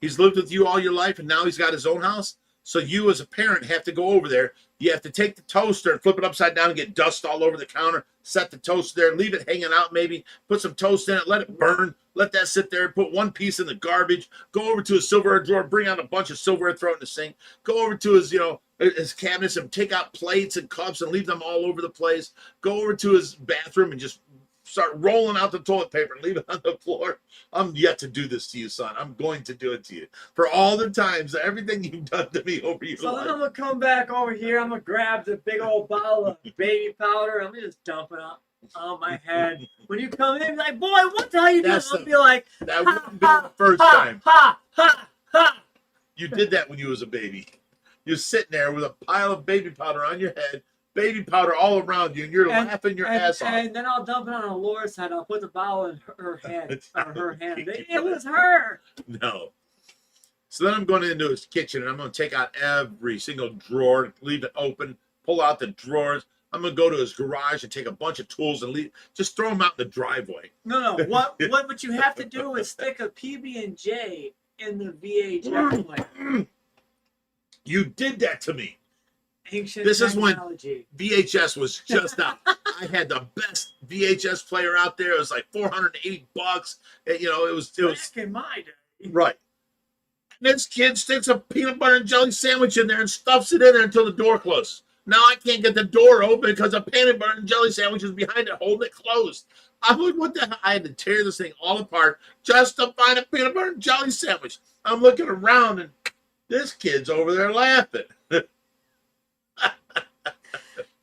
he's lived with you all your life and now he's got his own house. So you as a parent have to go over there. You have to take the toaster and flip it upside down and get dust all over the counter. Set the toaster there, leave it hanging out maybe. Put some toast in it, let it burn. Let that sit there. Put one piece in the garbage. Go over to his silverware drawer, bring out a bunch of silverware, throw it in the sink. Go over to his, his cabinets and take out plates and cups and leave them all over the place. Go over to his bathroom and just start rolling out the toilet paper and leave it on the floor. I'm yet to do this to you, son. I'm going to do it to you. For all the times, everything you've done to me over your So life. then I'm going to come back over here. I'm going to grab the big old bottle of baby powder. I'm going to just dump it up on my head. When you come in, be like, boy, what the hell you doing? I'll be like, that wouldn't be the first time. You did that when you was a baby. You're sitting there with a pile of baby powder on your head, baby powder all around you, and you're And- laughing your ass off. And then I'll dump it on Laura's head. I'll put the bottle in her hand, or her hand. Keep It was her. No. So then I'm going into his kitchen, and I'm going to take out every single drawer, leave it open, pull out the drawers. I'm going to go to his garage and take a bunch of tools and just throw them out in the driveway. No. What you have to do is stick a PB&J in the VHS player. You did that to me. Ancient This is when technology. VHS was just out. I had the best VHS player out there. It was like $480. It was Back in my day. right. And this kid sticks a peanut butter and jelly sandwich in there and stuffs it in there until the door closes. Now I can't get the door open because a peanut butter and jelly sandwich is behind it, holding it closed. I'm like, what the hell? I had to tear this thing all apart just to find a peanut butter and jelly sandwich. I'm looking around and this kid's over there laughing.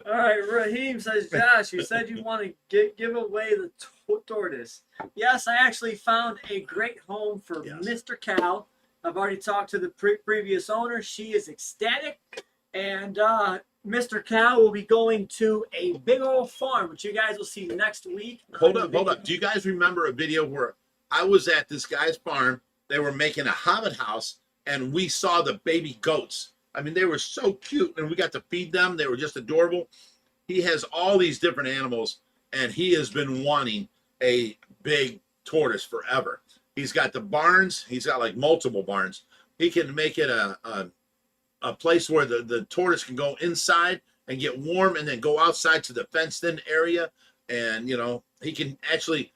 All right, Raheem says, Josh, you said you want to give away the tortoise. Yes, I actually found a great home for Mr. Cal. I've already talked to the previous owner. She is ecstatic. And Mr. Cal will be going to a big old farm, which you guys will see next week. Hold up. Do you guys remember a video where I was at this guy's farm? They were making a hobbit house, and we saw the baby goats. I mean, they were so cute, and we got to feed them. They were just adorable. He has all these different animals, and he has been wanting a big tortoise forever. He's got the barns. He's got like multiple barns. He can make it a place where the tortoise can go inside and get warm and then go outside to the fenced-in area. And, he can actually,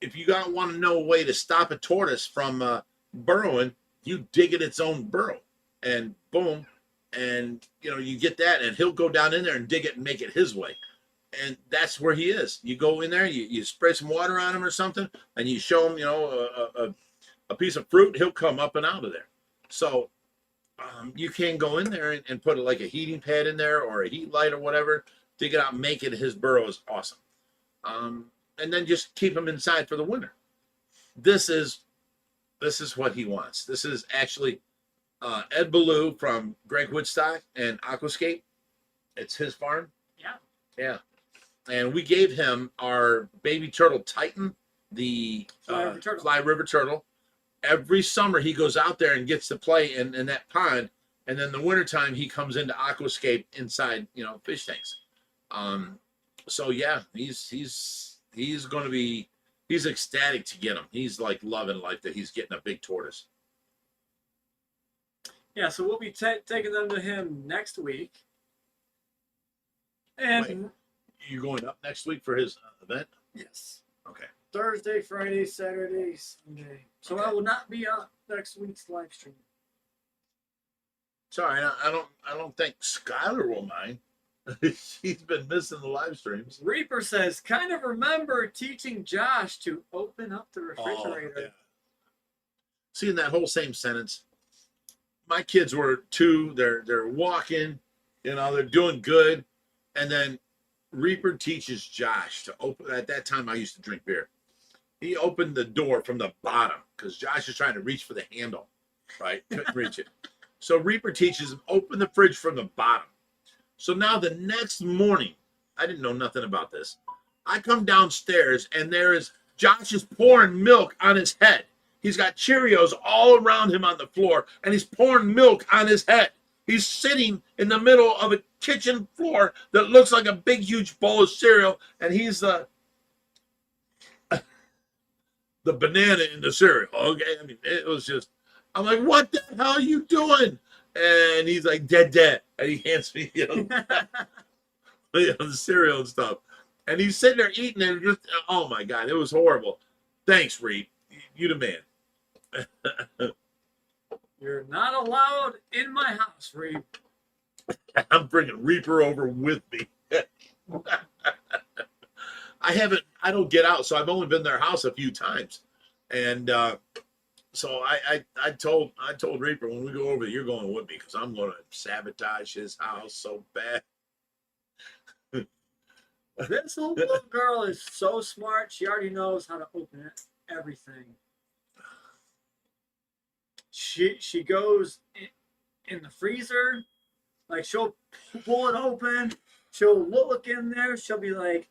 if you want to know a way to stop a tortoise from burrowing, you dig it its own burrow. And boom, and you get that, and he'll go down in there and dig it and make it his way. And that's where he is. You go in there, you spray some water on him or something, and you show him, a piece of fruit, he'll come up and out of there. So you can go in there and put like a heating pad in there or a heat light or whatever, dig it out, make it his burrow is awesome. And then just keep him inside for the winter. This is what he wants. This is actually Ed Ballou from Greg Woodstock and Aquascape. It's his farm. Yeah. And we gave him our baby turtle Titan, the Fly River turtle. Every summer he goes out there and gets to play in that pond. And then the wintertime he comes into Aquascape inside, fish tanks. So yeah, he's going to be, he's ecstatic to get him. He's like loving life that he's getting a big tortoise. Yeah, so we'll be taking them to him next week. And Wait, you going up next week for his event? yes, Okay. Thursday, Friday, Saturday, Sunday. So Okay. I will not be on next week's live stream. Sorry, I don't think Skylar will mind. She's been missing the live streams. Reaper says, kind of remember teaching Josh to open up the refrigerator. Oh, yeah. See, in that whole same sentence, my kids were 2. They're walking, they're doing good, and then Reaper teaches Josh to open. At that time, I used to drink beer. He opened the door from the bottom because Josh is trying to reach for the handle, right? Couldn't reach it. So Reaper teaches him open the fridge from the bottom. So now the next morning, I didn't know nothing about this. I come downstairs and Josh is pouring milk on his head. He's got Cheerios all around him on the floor, and he's pouring milk on his head. He's sitting in the middle of a kitchen floor that looks like a big, huge bowl of cereal, and he's the banana in the cereal. Okay, I mean, it was just, I'm like, what the hell are you doing? And he's like, dead. And he hands me the cereal and stuff. And he's sitting there eating and just, oh my God, it was horrible. Thanks, Reed. You the man. You're not allowed in my house, Reed. I'm bringing Reaper over with me. I don't get out, so I've only been to their house a few times. And so I told Reaper, when we go over, you're going with me because I'm going to sabotage his house so bad. This little girl is so smart. She already knows how to open everything. She goes in the freezer, like she'll pull it open, she'll look in there. She'll be like,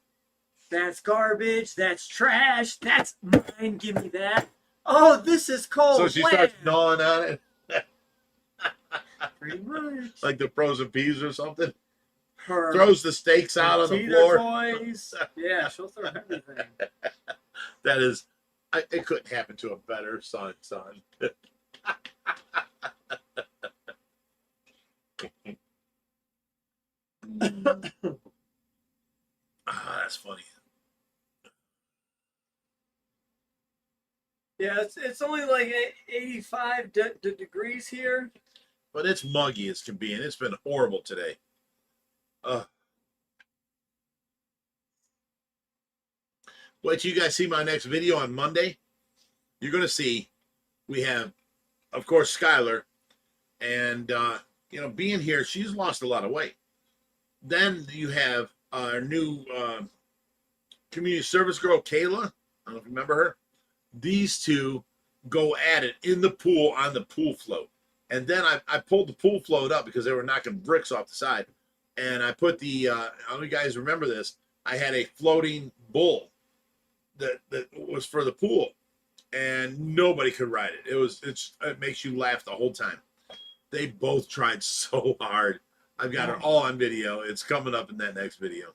"That's garbage. That's trash. That's mine. Give me that." Oh, this is cold. So she starts gnawing on it. Pretty much. Like the frozen peas or something. Her Throws the steaks out on the teeter floor. toys. Yeah, she'll throw everything. That is, it couldn't happen to a better son. That's funny. Yeah, it's only like 85 degrees here. But it's muggy as can be, and it's been horrible today. Wait till you guys see my next video on Monday. You're going to see we have, of course, Skylar. And, you know, being here, she's lost a lot of weight. Then you have our new community service girl, Kayla. I don't know if you remember her. These two go at it in the pool on the pool float. And then I pulled the pool float up because they were knocking bricks off the side. And I put the, I don't know if you guys remember this, I had a floating bull that was for the pool. And nobody could ride it. It makes you laugh the whole time. They both tried so hard. I've got it all on video. It's coming up in that next video.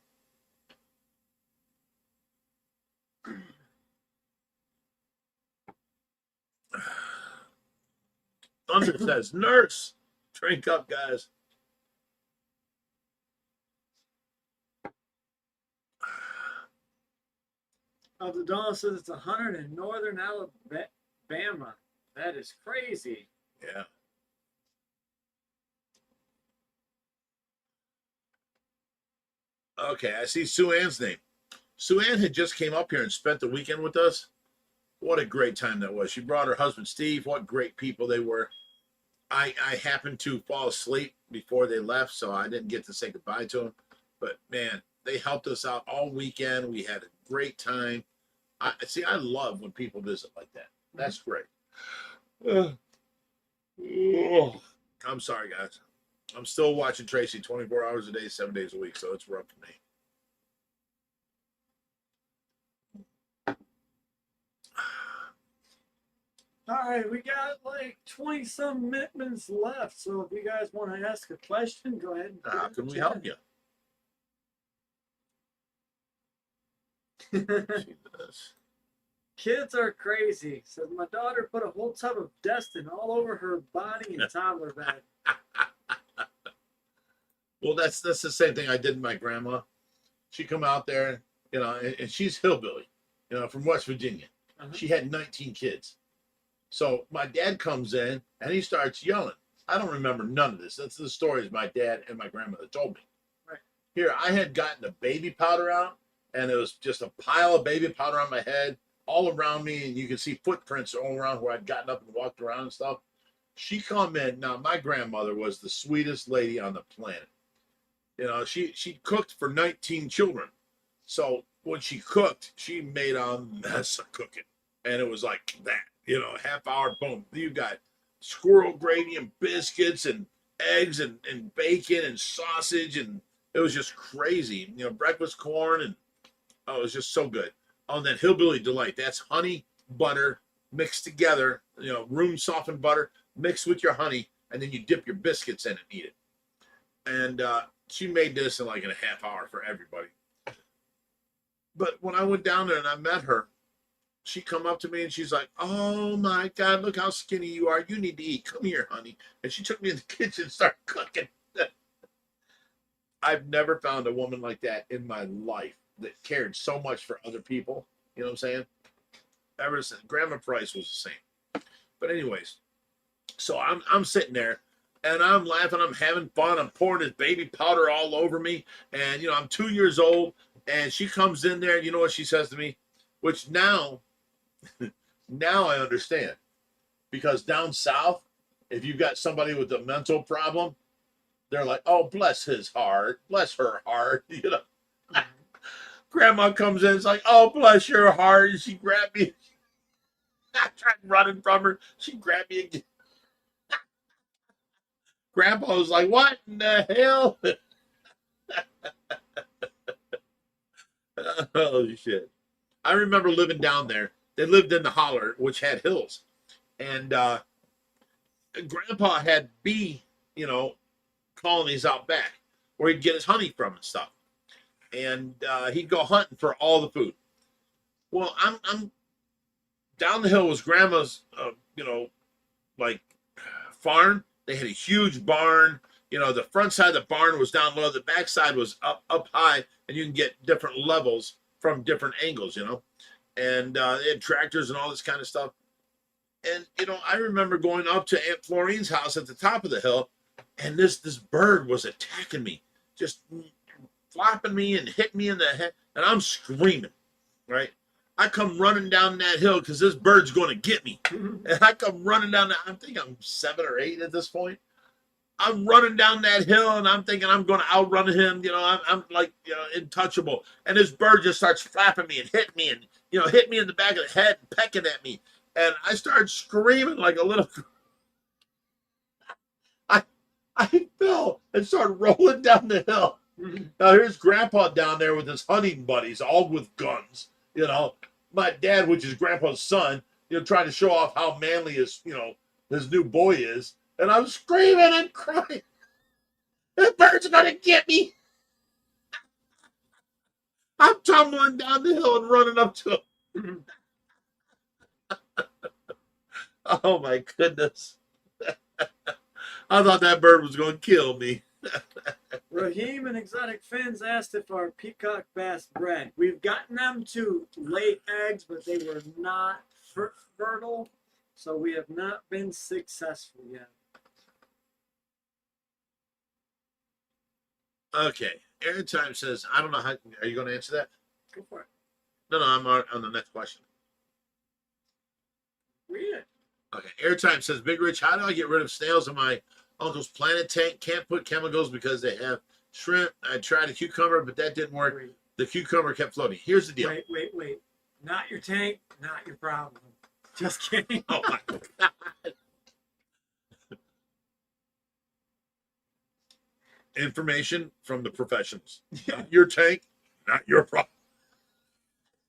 Thunder says, "Nurse, drink up, guys." The Dawn says it's 100 in northern Alabama. That is crazy. Yeah. Okay, I see Sue Ann's name. Sue Ann had just came up here and spent the weekend with us. What a great time that was. She brought her husband, Steve. What great people they were. I happened to fall asleep before they left, so I didn't get to say goodbye to them. But, man, they helped us out all weekend. We had a great time. I love when people visit like that. That's great. I'm sorry, guys. I'm still watching Tracy 24 hours a day, 7 days a week, so it's rough for me. All right, we got like 20-some minutes left, so if you guys want to ask a question, go ahead. How can we help you? She does. Kids are crazy. Says my daughter put a whole tub of Destin all over her body and toddler bag. Well, that's the same thing I did with my grandma. She come out there, you know, and she's hillbilly, you know, from West Virginia. She had 19 kids. So my dad comes in and he starts yelling. I don't remember none of this. That's the stories my dad and my grandmother told me. Right. Here, I had gotten the baby powder out, and it was just a pile of baby powder on my head, all around me, and you could see footprints all around where I'd gotten up and walked around and stuff. She come in. Now, my grandmother was the sweetest lady on the planet. You know, she cooked for 19 children. So when she cooked, she made a mess of cooking. And it was like that, you know, half hour, boom. You got squirrel gravy and biscuits and eggs and bacon and sausage. And it was just crazy. You know, breakfast corn. And it was just so good. On that Hillbilly Delight, that's honey, butter, mixed together, you know, room softened butter, mixed with your honey. And then you dip your biscuits in and eat it. And she made this in like in a half hour for everybody. But when I went down there and I met her, she come up to me and she's like, "Oh my God, look how skinny you are. You need to eat. Come here, honey." And she took me in the kitchen and started cooking. I've never found a woman like that in my life that cared so much for other people. You know what I'm saying? Ever since Grandma Price was the same. But anyways, so I'm sitting there and I'm laughing. I'm having fun. I'm pouring this baby powder all over me. And, you know, I'm 2 years old. And she comes in there. And you know what she says to me? Which now I understand. Because down south, if you've got somebody with a mental problem, they're like, "Oh, bless his heart. Bless her heart." You know? Grandma comes in. It's like, "Oh, bless your heart." And she grabbed me. I tried running from her. She grabbed me again. Grandpa was like, "What in the hell?" Oh shit! I remember living down there. They lived in the holler, which had hills, and Grandpa had bee, colonies out back where he'd get his honey from and stuff. And he'd go hunting for all the food. Well, I'm down the hill was Grandma's, like farm. They had a huge barn. The front side of the barn was down low. The back side was up high, and you can get different levels from different angles. And they had tractors and all this kind of stuff. And I remember going up to Aunt Florine's house at the top of the hill, and this bird was attacking me, just flopping me and hitting me in the head, and I'm screaming, right? I come running down that hill because this bird's going to get me. And I come running down that, I think I'm 7 or 8 at this point. I'm running down that hill, and I'm thinking I'm going to outrun him. I'm like, untouchable. And this bird just starts flapping me and hitting me and, hit me in the back of the head and pecking at me. And I started screaming like a little. I fell and started rolling down the hill. Now here's Grandpa down there with his hunting buddies, all with guns. My dad, which is Grandpa's son, trying to show off how manly his new boy is. And I'm screaming and crying. The bird's gonna get me. I'm tumbling down the hill and running up to him. Oh my goodness. I thought that bird was going to kill me. Raheem and Exotic Fins asked if our peacock bass bred. We've gotten them to lay eggs, but they were not fertile, so we have not been successful yet. Okay. Airtime says, I don't know how. Are you going to answer that? Go for it. No, I'm on the next question. Read it. Okay. Airtime says, Big Rich, how do I get rid of snails in my uncle's planet tank? Can't put chemicals because they have shrimp. I tried a cucumber, but that didn't work. Wait. The cucumber kept floating. Here's the deal. Wait. Not your tank, not your problem. Just kidding. Oh my God. Information from the professionals. Not your tank, not your problem.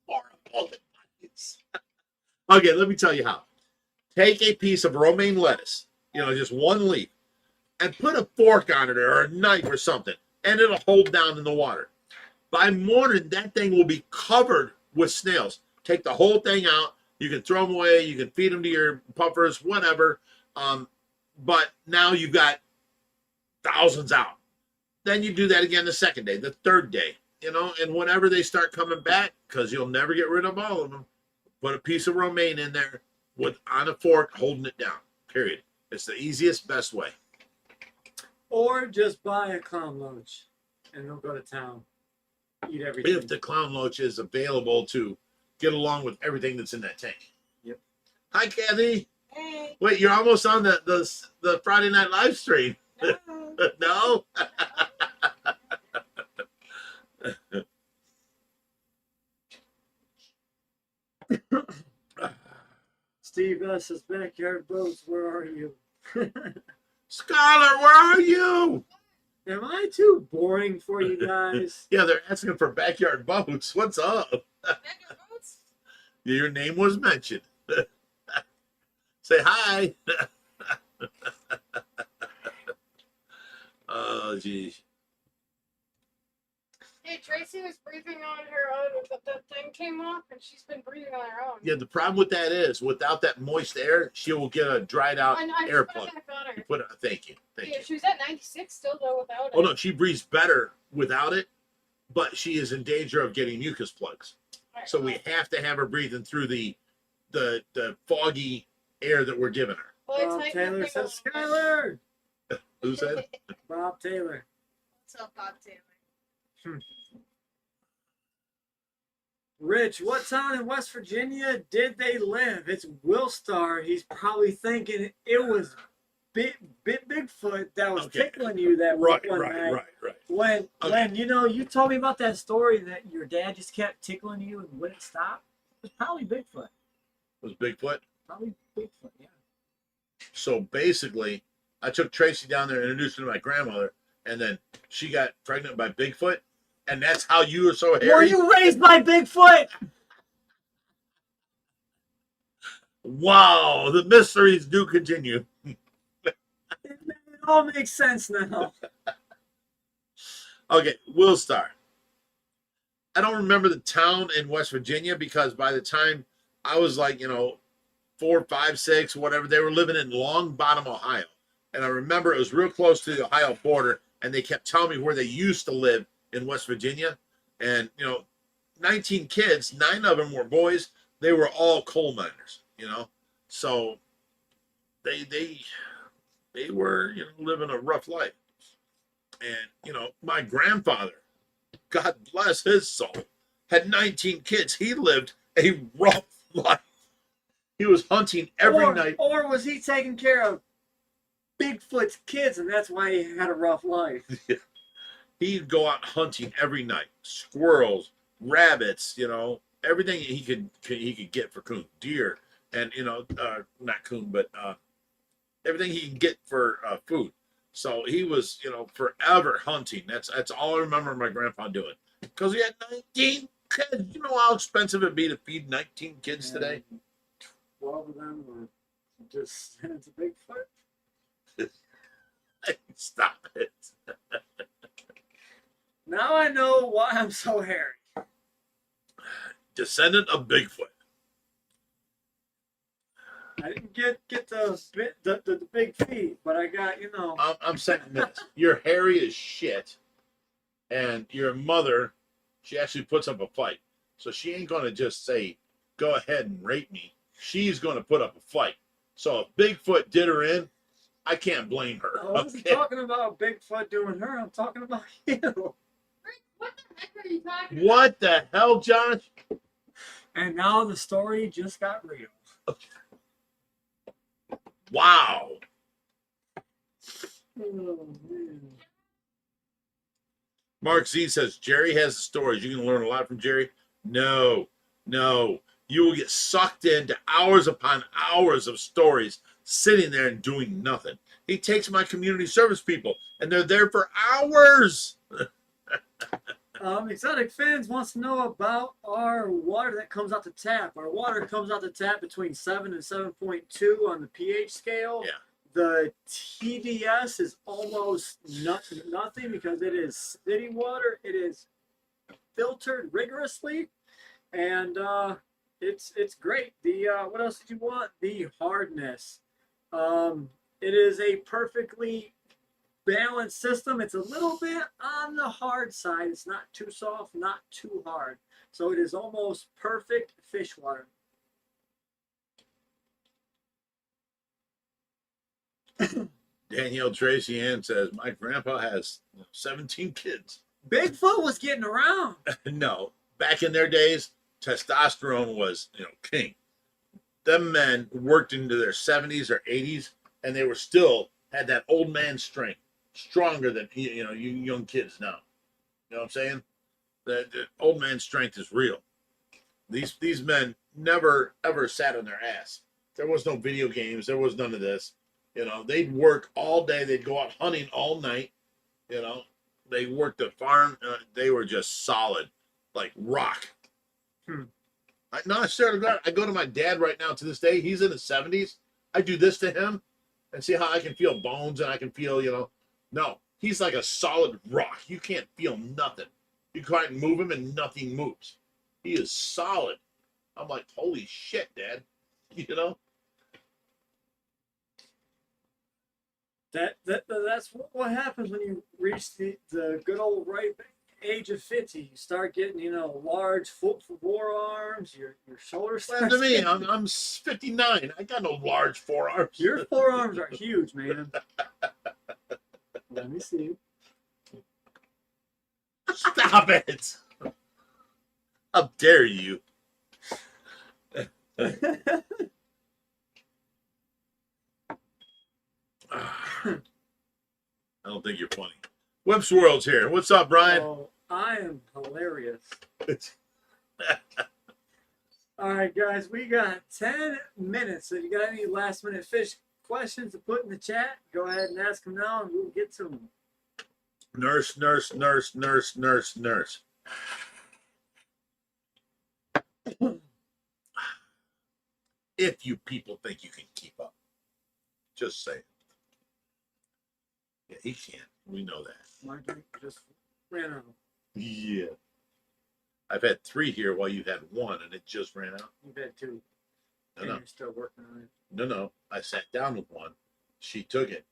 Horrible advice. Okay, let me tell you how. Take a piece of romaine lettuce, just one leaf, and put a fork on it or a knife or something, and it'll hold down in the water. By morning, that thing will be covered with snails. Take the whole thing out. You can throw them away. You can feed them to your puffers, whatever. But now you've got thousands out. Then you do that again the second day, the third day, and whenever they start coming back, because you'll never get rid of all of them, put a piece of romaine in there on a fork, holding it down, period. It's the easiest, best way. Or just buy a clown loach and they'll go to town. Eat everything. If the clown loach is available to get along with everything that's in that tank. Yep. Hi, Kathy. Hey. Wait, you're almost on the Friday night live stream. No? Steve says, backyard boats, where are you? Skylar, where are you? Am I too boring for you guys? Yeah, they're asking for backyard boats. What's up? Backyard boats? Your name was mentioned. Say hi. Oh, geez. Hey, Tracy was breathing on her own, but that thing came off, and she's been breathing on her own. Yeah, the problem with that is, without that moist air, she will get a dried out air plug. Thank you. Thank you. She was at 96 still, though, without it. Oh, no, she breathes better without it, but she is in danger of getting mucus plugs. Right, So we have to have her breathing through the foggy air that we're giving her. Well, Bob Taylor says, Skylar! Who said? Bob Taylor. What's up, Bob Taylor? Rich, what town in West Virginia did they live? It's Willstar. He's probably thinking it was Bigfoot that was tickling you that one night. Right. When you told me about that story that your dad just kept tickling you and wouldn't stop. It was probably Bigfoot. It was Bigfoot? Probably Bigfoot, yeah. So basically, I took Tracy down there and introduced her to my grandmother, and then she got pregnant by Bigfoot. And that's how you are so Were hairy? you raised by Bigfoot? Wow, the mysteries do continue. It all makes sense now. Okay, we'll start. I don't remember the town in West Virginia because by the time I was like, 4, 5, 6, whatever, they were living in Long Bottom, Ohio. And I remember it was real close to the Ohio border, and they kept telling me where they used to live in West Virginia. And, 19 kids, 9 of them were boys. They were all coal miners, So they were, living a rough life. And, my grandfather, God bless his soul, had 19 kids. He lived a rough life. He was hunting every night. Or was he taking care of Bigfoot's kids and that's why he had a rough life? He'd go out hunting every night. Squirrels, rabbits, everything he could get for coon, deer, and not coon, but everything he can get for food. So he was, forever hunting. That's all I remember my grandpa doing. Because he had 19 kids. You know how expensive it'd be to feed 19 kids today? 12 of them were just sent to Bigfoot. Stop it. Now I know why I'm so hairy. Descendant of Bigfoot. I didn't get the big feet, but I got, I'm saying this. You're hairy as shit, and your mother, she actually puts up a fight. So she ain't going to just say, go ahead and rape me. She's going to put up a fight. So if Bigfoot did her in, I can't blame her. I wasn't talking about Bigfoot doing her. I'm talking about you. What the heck are you talking about? What the hell, Josh? And now the story just got real. Wow. Oh, man. Mark Z says, Jerry has the stories. You can learn a lot from Jerry. No. You will get sucked into hours upon hours of stories sitting there and doing nothing. He takes my community service people, and they're there for hours. Exotic Fans wants to know about our water that comes out the tap. Our water comes out the tap between 7 and 7.2 on the pH scale. Yeah. The TDS is almost nothing because it is city water. It is filtered rigorously, and it's great. The what else did you want? The hardness. It is a perfectly balanced system. It's a little bit on the hard side. It's not too soft, not too hard. So it is almost perfect fish water. Danielle Tracy Ann says, my grandpa has 17 kids. Bigfoot was getting around. No, back in their days, testosterone was, king. Them men worked into their 70s or 80s, and they were still had that old man strength, stronger than you young kids now. You know what I'm saying? The old man strength is real. These men never ever sat on their ass. There was no video games. There was none of this. They'd work all day. They'd go out hunting all night. They worked the farm. They were just solid, like rock. I swear to God, I go to my dad right now to this day. He's in his 70s. I do this to him and see how I can feel bones and I can feel, no, he's like a solid rock. You can't feel nothing. You can't move him and nothing moves. He is solid. I'm like, holy shit, Dad. That's what happens when you reach the good old ripe age of 50. You start getting, large forearms, your shoulders. Well, to me, I'm 59. I got no large forearms. Your forearms are huge, man. Let me see. Stop it. How dare you? I don't think you're funny. Whips World's here. What's up, Brian? Oh, I am hilarious. All right, guys, we got 10 minutes. So if you got any last minute fish questions to put in the chat, go ahead and ask them now and we'll get to them. Nurse, nurse, nurse, nurse, nurse, nurse. If you people think you can keep up, just say it. Yeah, he can. We know that. My drink just ran out. Yeah. I've had 3 here while you had 1, and it just ran out. You've had 2. No, And no, you're still working on it. no. I sat down with 1. She took it.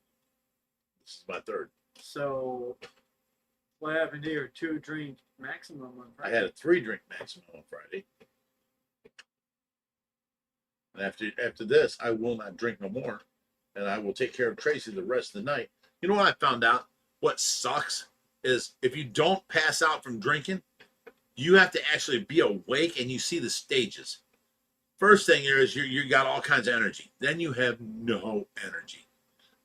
This is my 3rd. So, what happened to your 2-drink maximum on I Friday? had a 3-drink maximum on Friday. And after this, I will not drink no more, and I will take care of Tracy the rest of the night. You know what I found out? What sucks is if you don't pass out from drinking, you have to actually be awake and you see the stages. First thing is you got all kinds of energy. Then you have no energy.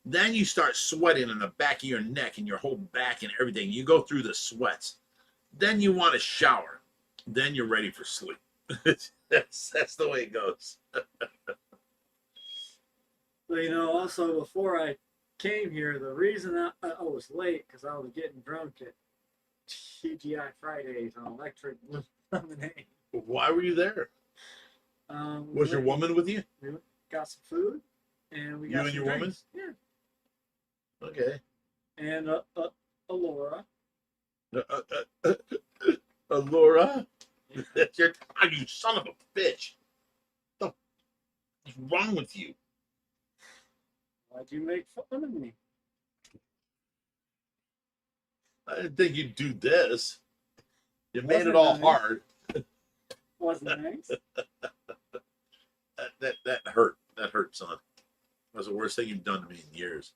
Then you start sweating in the back of your neck and your whole back and everything. You go through the sweats. Then you want to shower. Then you're ready for sleep. that's the way it goes. Well, you know, also before I came here, the reason I was late because I was getting drunk at TGI Fridays on Electric Lemonade. Why were you there? We Was your went- woman with you? We got some food, and we You got and some your woman? drinks. Yeah, Okay. and Alora. Laura? Yeah. That's your time, you son of a bitch. What the fuck's wrong with you? Why'd you make fun of me? I didn't think you'd do this. You made Wasn't it all nice. hard. Wasn't nice. That hurt. That hurt, son. That was the worst thing you've done to me in years.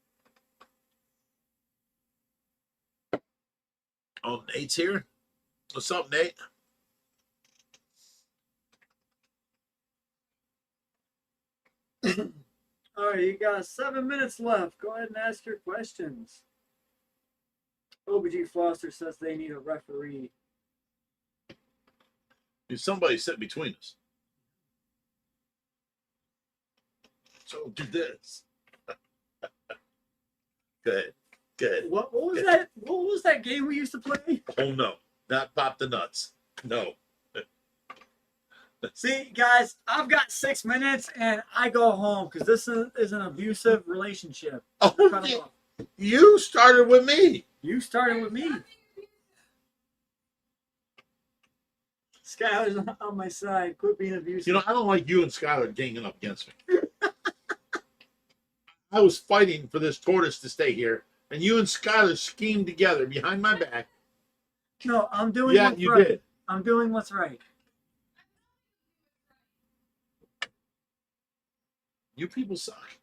Oh, Nate's here? What's up, Nate? All right, you got 7 minutes left. Go ahead and ask your questions. OBG Foster says they need a referee. Somebody sit between us. So do this. Go ahead. Go ahead. What was that? What was that game we used to play? Oh no, not pop the nuts. No. See, guys, I've got 6 minutes and I go home because this is an abusive relationship. Cut Oh, 'em off. you started with me. You started with me. Skylar's on my side. Quit being abusive. You know, I don't like you and Skylar ganging up against me. I was fighting for this tortoise to stay here, and you and Skylar schemed together behind my back. No, I'm doing Yeah, what's you right. did. I'm doing what's right. You people suck.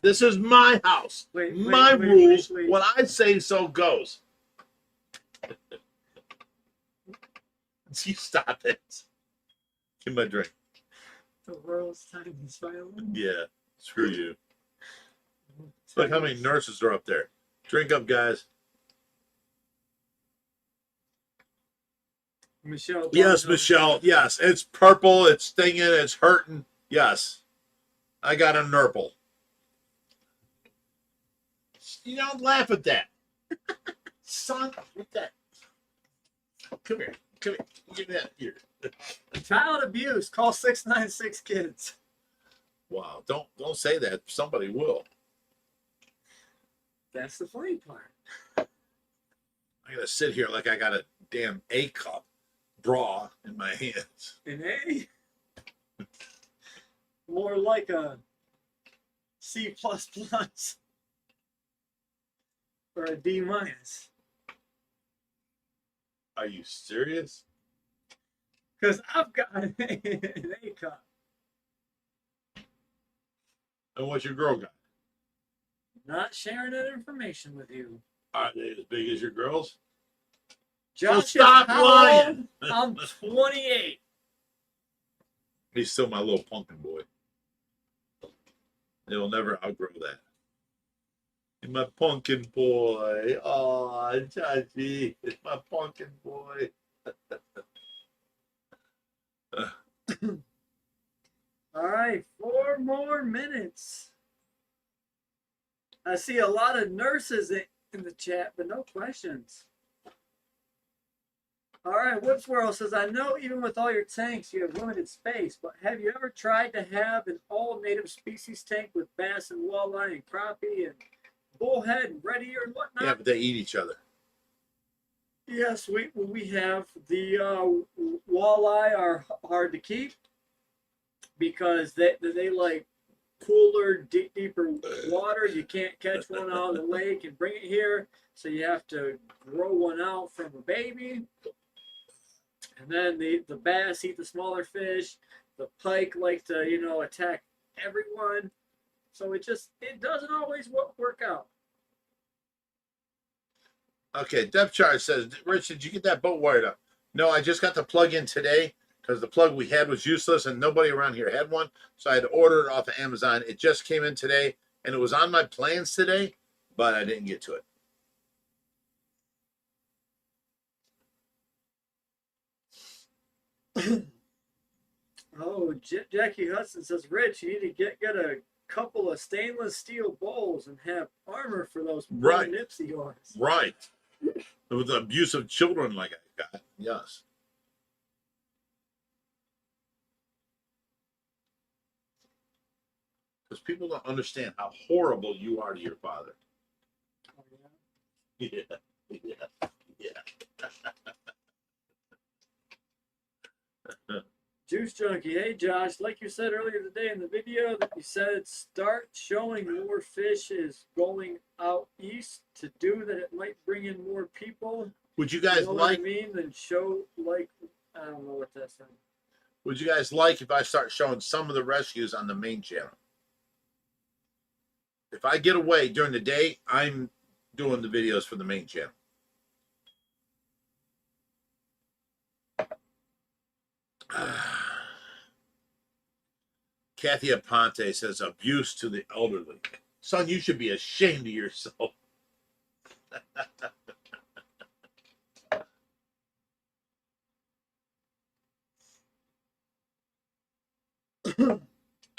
This is my house. Wait, My wait, rules. wait. What I say so goes. You stop it. Give me a drink. The world's tiniest violin. Yeah, screw you. Look how many nurses are up there. Drink up, guys. Michelle. Yes, Bonner. Michelle. Yes, it's purple. It's stinging. It's hurting. Yes, I got a nurple. You don't laugh at that, son. What that? Come here. Come here. Give me that here. Child abuse. Call 696 kids. Wow. Don't say that. Somebody will. That's the funny part. I gotta sit here like I got a damn A cup bra in my hands. An A. More like a C++ or a D-. Are you serious? Because I've got an A cup. And what's your girl got? Not sharing that information with you. Are they as big as your girls? Josh, stop how lying. old? I'm 28. He's still my little pumpkin boy. He'll never outgrow that. He's my pumpkin boy. Oh, Chachi, it's my pumpkin boy. All right, 4 more minutes. I see a lot of nurses in the the chat, but no questions. All right, Wood Swirl says, I know even with all your tanks, you have limited space, but have you ever tried to have an all-native species tank with bass and walleye and crappie and bullhead and red ear and whatnot? Yeah, but they eat each other. Yes, we have the walleye are hard to keep because they like cooler, deeper water. You can't catch one out of the lake and bring it here, so you have to grow one out from a baby. And then the bass eat the smaller fish. The pike like to attack everyone. So it doesn't always work out. Okay, depth charge says, Rich, did you get that boat wired up? No, I just got the plug in today because the plug we had was useless and nobody around here had one. So I had to order it off of Amazon. It just came in today and it was on my plans today, but I didn't get to it. Oh, Jackie Hudson says, Rich, you need to get a couple of stainless steel bowls and have armor for those Right. nips of yours. Right. With abusive children like I got. Yes. Because people don't understand how horrible you are to your father. Oh, yeah. Yeah. Yeah. Yeah. Juice Junkie, hey Josh, like you said earlier today in the video that you said start showing more fish is going out east to do that it might bring in more people. Would you guys You know what I mean? Then show like I don't know what that's saying. Would you guys like if I start showing some of the rescues on the main channel? If I get away during the day, I'm doing the videos for the main channel. Kathy Aponte says abuse to the elderly. Son, you should be ashamed of yourself.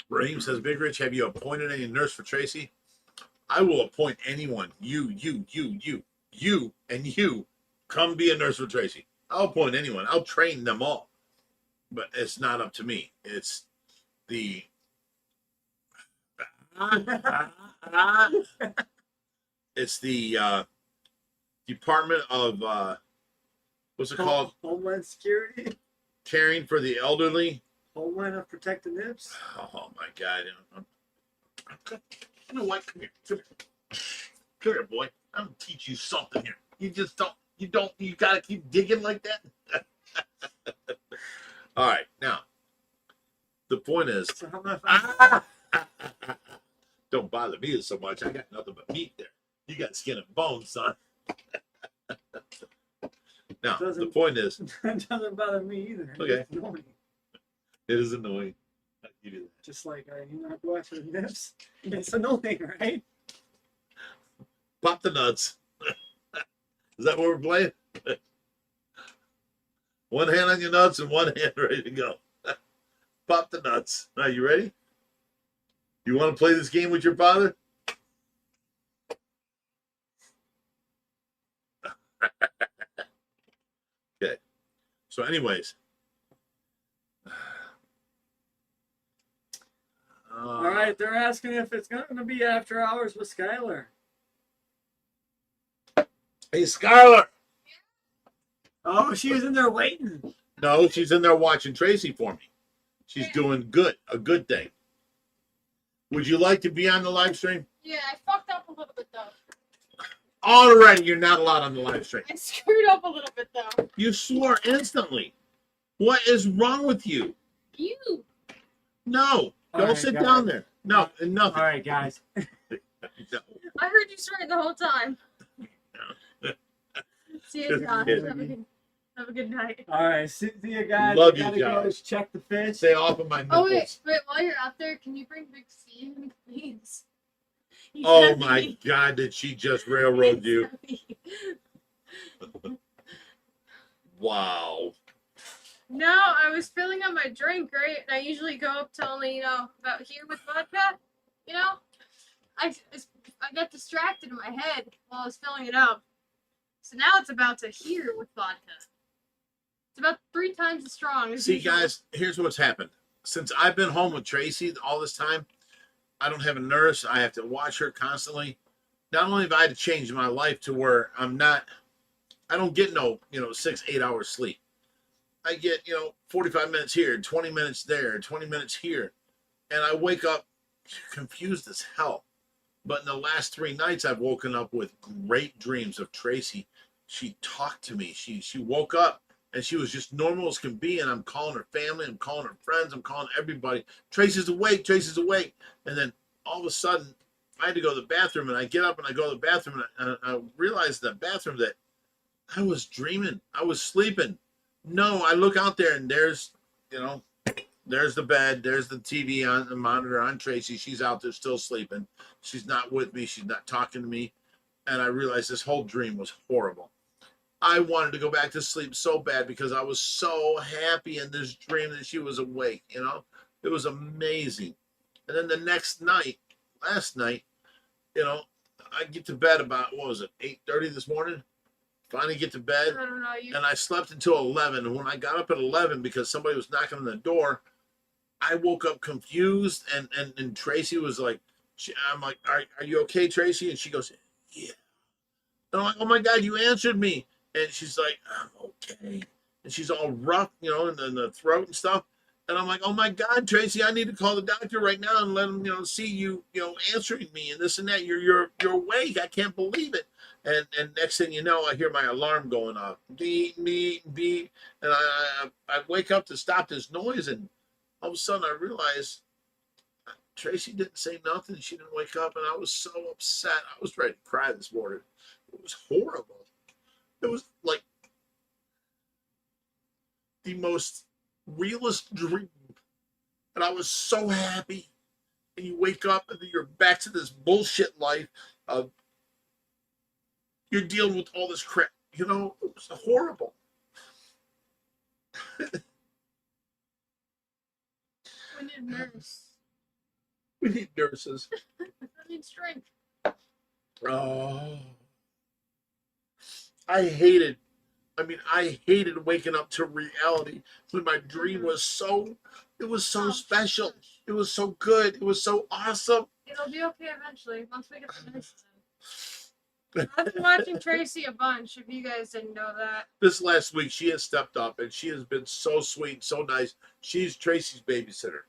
Raheem says, Big Rich, have you appointed any nurse for Tracy? I will appoint anyone. You, and you. Come be a nurse for Tracy. I'll appoint anyone. I'll train them all. But it's not up to me. It's the it's the Department of what's it called? Homeland Security. Caring for the elderly. Homeland of Protect the Nips. Oh my God! You know what? Come here. Come here, boy. I'm gonna teach you something here. You just don't. You don't. You gotta keep digging like that. All right, now the point is, So how about don't bother me so much. I got nothing but meat there. You got skin and bones, son. Now the point is, it doesn't bother me either. Okay. It's annoying. it is annoying. You do that. Just like you not go after the nips. It's annoying, right? Pop the nuts. Is that what we're playing? One hand on your nuts and one hand ready to go. Pop the nuts. Are you ready? You want to play this game with your father? Okay. So anyways. All right, they're asking if it's going to be after hours with Skylar. Hey, Skylar. Oh, she was in there waiting. No, she's in there watching Tracy for me. She's doing good, a good thing. Would you like to be on the live stream? Yeah, I fucked up a little bit though. Already, you're not allowed on the live stream. I screwed up a little bit though. You swore instantly. What is wrong with you? You. No, All don't right, sit guys. down there. No, nothing. All right, guys. No. I heard you swearing the whole time. See you, Josh. kidding. Have a good night. All right, see you guys. Love I you, gotta go Josh. check the fish. Stay off of my Oh nipples. wait, while you're out there, can you bring Big C in, please? He's Oh heavy. my God, did she just railroad He's you? heavy. Wow. No, I was filling up my drink, right? And I usually go up to only, about here with vodka. You know, I I got distracted in my head while I was filling it up. So now it's about to hear with vodka. It's about 3 times as strong as See, usual. guys, here's what's happened. Since I've been home with Tracy all this time, I don't have a nurse. I have to watch her constantly. Not only have I had to change my life to where I don't get no, 6, 8 hours sleep. I get, 45 minutes here, 20 minutes there, 20 minutes here. And I wake up confused as hell. But in the last 3 nights, I've woken up with great dreams of Tracy. She talked to me. She woke up and she was just normal as can be. And I'm calling her family. I'm calling her friends. I'm calling everybody. Tracy's awake. Tracy's awake. And then all of a sudden, I had to go to the bathroom. And I get up and I go to the bathroom. And I realized in the bathroom that I was dreaming. I was sleeping. No, I look out there and there's the bed. There's the TV on the monitor on Tracy. She's out there still sleeping. She's not with me. She's not talking to me. And I realized this whole dream was horrible. I wanted to go back to sleep so bad because I was so happy in this dream that she was awake. It was amazing. And then the next night, last night, I get to bed about, 8:30 this morning? Finally get to bed. I don't know, And I slept until 11. And when I got up at 11 because somebody was knocking on the door, I woke up confused. And Tracy was like, I'm like, are you okay, Tracy? And she goes, yeah. And I'm like, oh my God, you answered me. And she's like, I'm okay. And she's all rough, in the throat and stuff. And I'm like, oh my God, Tracy, I need to call the doctor right now and let him, see you, answering me and this and that. You're awake. I can't believe it. And next thing you know, I hear my alarm going off. Beep, beep, beep. And I wake up to stop this noise. And all of a sudden I realize Tracy didn't say nothing. She didn't wake up. And I was so upset. I was ready to cry this morning. It was horrible. It was like the most realest dream. And I was so happy. And you wake up and you're back to this bullshit life of you're dealing with all this crap. It was horrible. We need a nurse. We need nurses. I need strength. Oh. I hated waking up to reality when my dream was so special. It was so good. It was so awesome. It'll be okay eventually once we get the nurses in. I've been watching Tracy a bunch, if you guys didn't know that. This last week, she has stepped up, and she has been so sweet, so nice. She's Tracy's babysitter.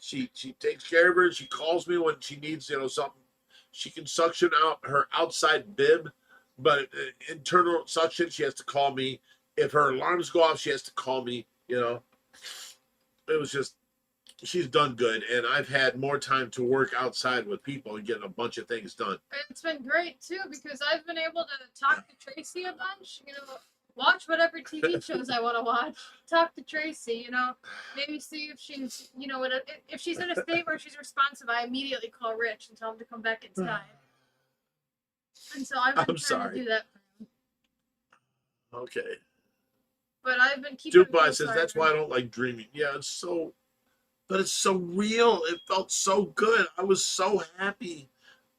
She takes care of her. She calls me when she needs, something. She can suction out her outside bib, but internal suction, she has to call me. If her alarms go off, she has to call me. It was just, she's done good, and I've had more time to work outside with people and getting a bunch of things done. It's been great too because I've been able to talk to Tracy a bunch. Watch whatever TV shows I want to watch. Talk to Tracy. Maybe see if she's if she's in a state where she's responsive. I immediately call Rich and tell him to come back inside. And so I've been trying to do that for him. Okay. But I've been keeping. Dubai says that's why I don't like dreaming. Yeah, but it's so real. It felt so good. I was so happy.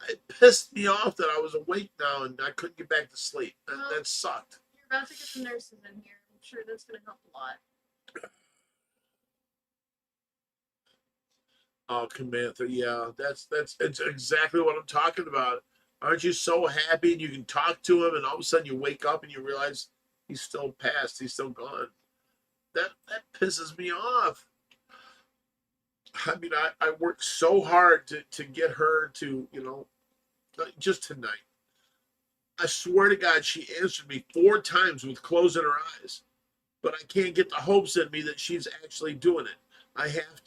It pissed me off that I was awake now and I couldn't get back to sleep. That sucked. You're about to get the nurses in here. I'm sure that's going to help a lot. Oh, Samantha, yeah, it's exactly what I'm talking about. Aren't you so happy and you can talk to him and all of a sudden you wake up and you realize he's still passed, he's still gone. That pisses me off. I mean, I worked so hard to get her to, just tonight. I swear to God, she answered me 4 times with closing her eyes. But I can't get the hopes in me that she's actually doing it. I have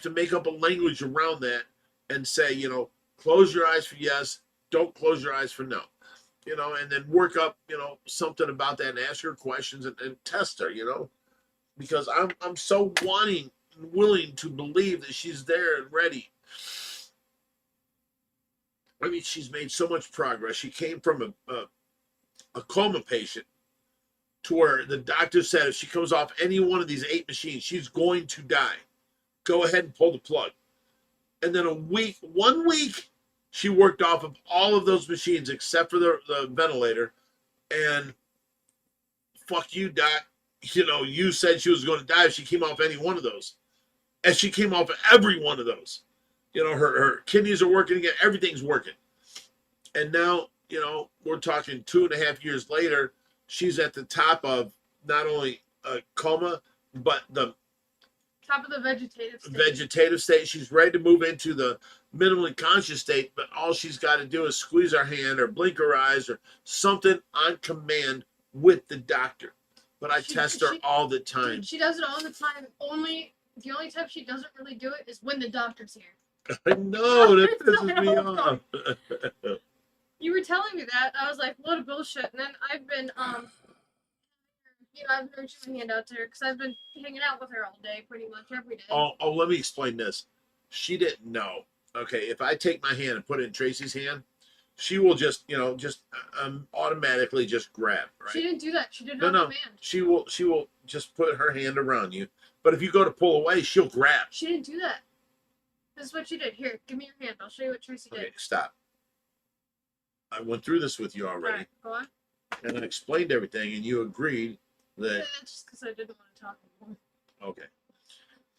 to make up a language around that and say, close your eyes for yes, don't close your eyes for no. And then work up, something about that and ask her questions and test her, because I'm so wanting and willing to believe that she's there and ready. I mean, she's made so much progress. She came from a coma patient to where the doctor said if she comes off any one of these 8 machines, she's going to die. Go ahead and pull the plug. And then 1 week, She worked off of all of those machines except for the ventilator. And fuck you, Doc. You know, you said she was going to die if she came off any one of those. And she came off of every one of those. You know, her kidneys are working again. Everything's working. And now, you know, we're talking 2.5 years later. She's at the top of not only a coma, but the Top of the vegetative state. She's ready to move into the minimally conscious state, but all she's got to do is squeeze her hand or blink her eyes or something on command with the doctor. But I test her all the time. Dude, she does it all the time. The only time she doesn't really do it is when the doctor's here. I know, that pisses me off. You were telling me that. I was like, what a bullshit. And then I've been, I've been reaching my hand out to her because I've been hanging out with her all day, pretty much every day. Oh, let me explain this. She didn't know. Okay, if I take my hand and put it in Tracy's hand, she will just automatically just grab. Right? She didn't do that. She did No. not command. She will just put her hand around you. But if you go to pull away, she'll grab. She didn't do that. This is what she did. Here, give me your hand. I'll show you what Tracy did. Okay, stop. I went through this with you already. All right, go on. And I explained everything, and you agreed that. Yeah, that's just because I didn't want to talk anymore. Okay.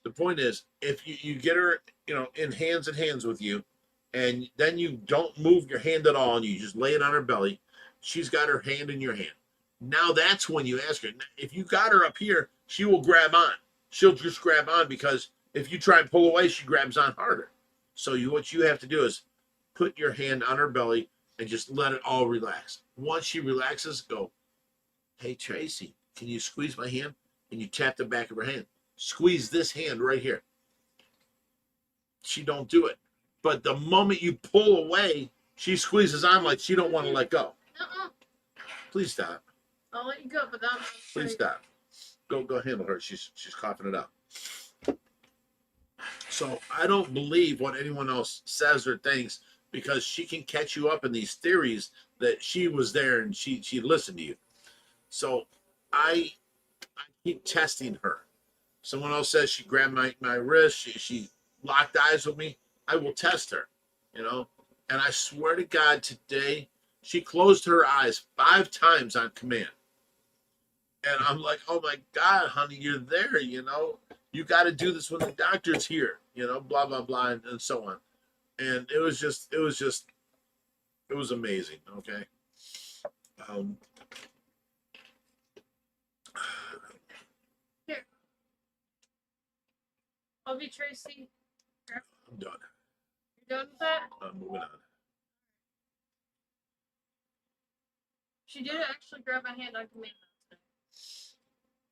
The point is, if you get her, in hands with you, and then you don't move your hand at all, and you just lay it on her belly, she's got her hand in your hand. Now that's when you ask her. If you got her up here, she will grab on. She'll just grab on because if you try and pull away, she grabs on harder. So what you have to do is put your hand on her belly and just let it all relax. Once she relaxes, go, hey, Tracy, can you squeeze my hand? And you tap the back of her hand. Squeeze this hand right here. She don't do it. But the moment you pull away, she squeezes on like she don't want to let go. Uh-uh. Please stop. I'll let you go, but that Please stop. Go handle her. She's coughing it up. So I don't believe what anyone else says or thinks because she can catch you up in these theories that she was there and she listened to you. So I keep testing her. Someone else says she grabbed my wrist. She locked eyes with me. I will test her, And I swear to God, today she closed her eyes 5 times on command. And I'm like, oh my God, honey, you're there, You got to do this when the doctor's here, blah, blah, blah, and so on. And it was amazing, okay? Here. I'll be Tracy. I'm done. You done with that? I'm moving on. She did actually grab my hand on command.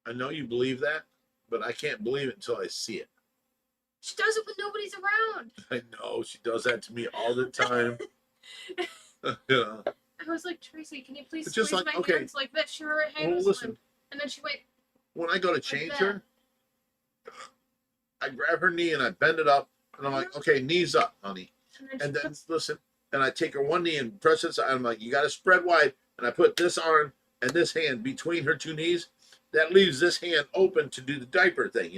I know you believe that, but I can't believe it until I see it. She does it when nobody's around. I know she does that to me all the time. I was like, Tracy, can you please squeeze my hands like this? Her hand was limp. And then she went. When I go to change her, I grab her knee and I bend it up, and I'm like, okay, knees up, honey. And then listen, and I take her one knee and press it. I'm like, you got to spread wide, and I put this arm and this hand between her 2 knees. That leaves this hand open to do the diaper thing,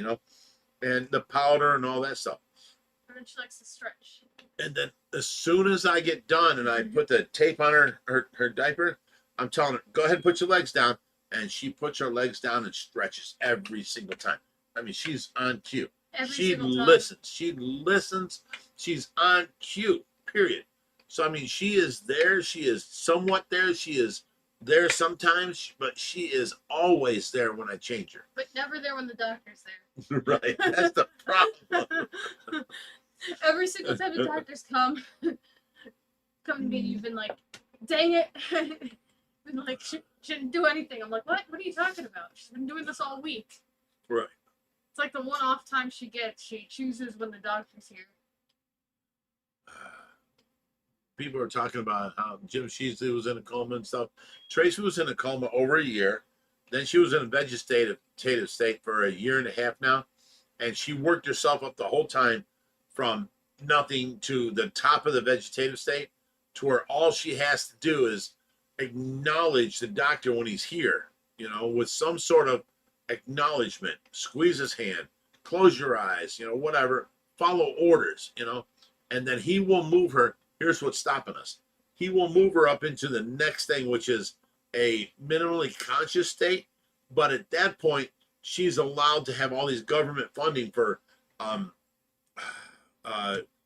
and the powder and all that stuff. And then she likes to stretch. And then as soon as I get done and I put the tape on her diaper, I'm telling her, go ahead and put your legs down. And she puts her legs down and stretches every single time. I mean, she's on cue. She listens. She listens. She's on cue, period. So, I mean, she is there. She is somewhat there. She is there sometimes, but she is always there when I change her. But never there when the doctor's there. Right. That's the problem. Every single time the doctors come to me, you've been like, dang it. Been like, she didn't do anything. I'm like, what? What are you talking about? She's been doing this all week. Right. It's like the one-off time she gets. She chooses when the doctor's here. People are talking about how Jim Sheasley was in a coma and stuff. Tracy was in a coma over a year. Then she was in a vegetative state for 1.5 years now. And she worked herself up the whole time from nothing to the top of the vegetative state to where all she has to do is acknowledge the doctor when he's here, with some sort of acknowledgement. Squeeze his hand, close your eyes, whatever. Follow orders, and then he will move her Here's what's stopping us. He will move her up into the next thing, which is a minimally conscious state. But at that point, she's allowed to have all these government funding for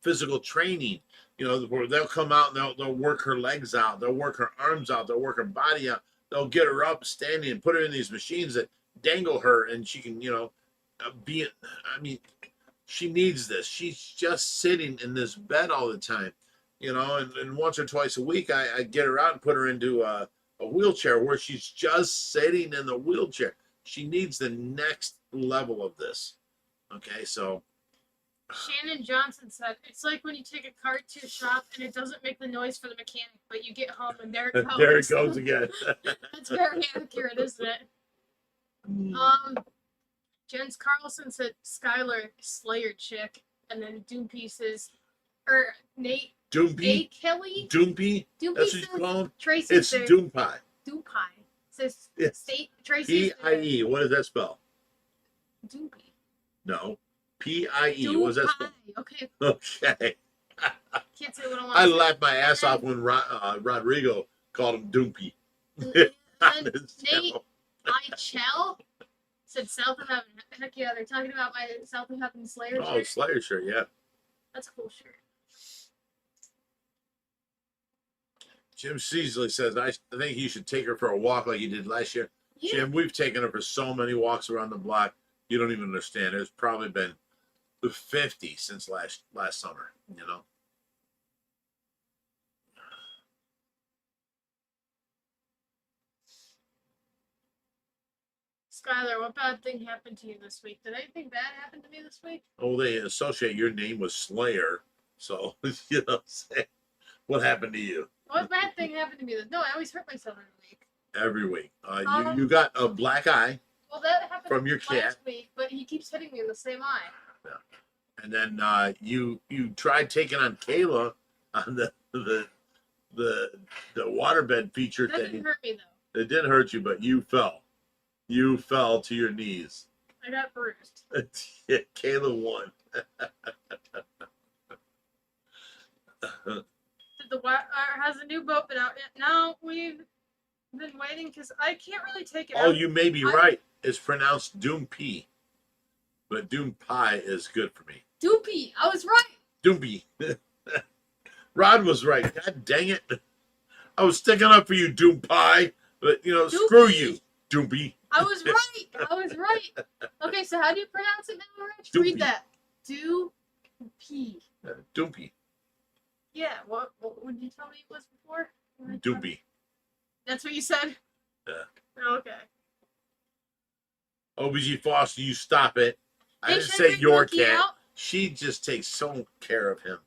physical training. You know, where they'll come out and they'll work her legs out, they'll work her arms out, they'll work her body out, they'll get her up standing and put her in these machines that dangle her, and she can, you know, be. I mean, she needs this. She's just sitting in this bed all the time, you know, and once or twice a week I get her out and put her into a wheelchair where she's just sitting in the wheelchair. She needs the next level of this. Okay, so Shannon Johnson said, it's like when you take a cart to a shop and it doesn't make the noise for the mechanic, but you get home and there it goes. there it goes again. That's very accurate, isn't it? Jens Carlson said Skylar Slayer chick, and then Doom Pieces, or Nate Doompy? Kelly. Doompy? Doom That's what Pieces. you call him? Tracy It's said Doom Pie. Doom Pie. Says Yes. State Tracy. P-I-E. What does that spell? Doopy. No. P-I-E. What does that spell? Okay, Okay. can't say what I want. I laughed my ass off when Rodrigo called him Doompy. And On then his Nate channel. Ichel said South of Heaven. Heck yeah, they're talking about my South of Heaven Slayer Oh, shirt. Slayer shirt, yeah. That's a cool shirt. Jim Seasley says, I think you should take her for a walk like you did last year. Yeah. Jim, we've taken her for so many walks around the block. You don't even understand. There's probably been 50 since last summer, you know? Skylar, what bad thing happened to you this week? Did anything bad happen to me this week? Oh, they associate your name with Slayer. So, you know what I'm saying? What happened to you? What bad thing happened to me? No, I always hurt myself every week. Every week. You got a black eye. Well, that happened From your last cat. week, but he keeps hitting me in the same eye. And then you tried taking on Kayla on the waterbed feature That thing. didn't hurt me though. It didn't hurt you, but you fell. You fell to your knees. I got bruised. Yeah, Kayla won. Has the new boat been out yet? No, we've been waiting because I can't really take it Oh, out. you may be right. It's pronounced Doom P, but Doom Pie is good for me. Doopy, I was right. Doompy. Rod was right. God dang it. I was sticking up for you, Doom Pie, but you know, screw Doopy. you, Doompy. I was right. I was right. Okay, so how do you pronounce it now, Rich? Doopy. Read that. Doopy. Doompy. Yeah, what did you tell me it was before? Doompy. That's what you said? Yeah. Okay. OBG Foster, you stop it. I Hey, didn't should say bring your Monkey cat. out? She just takes so care of him.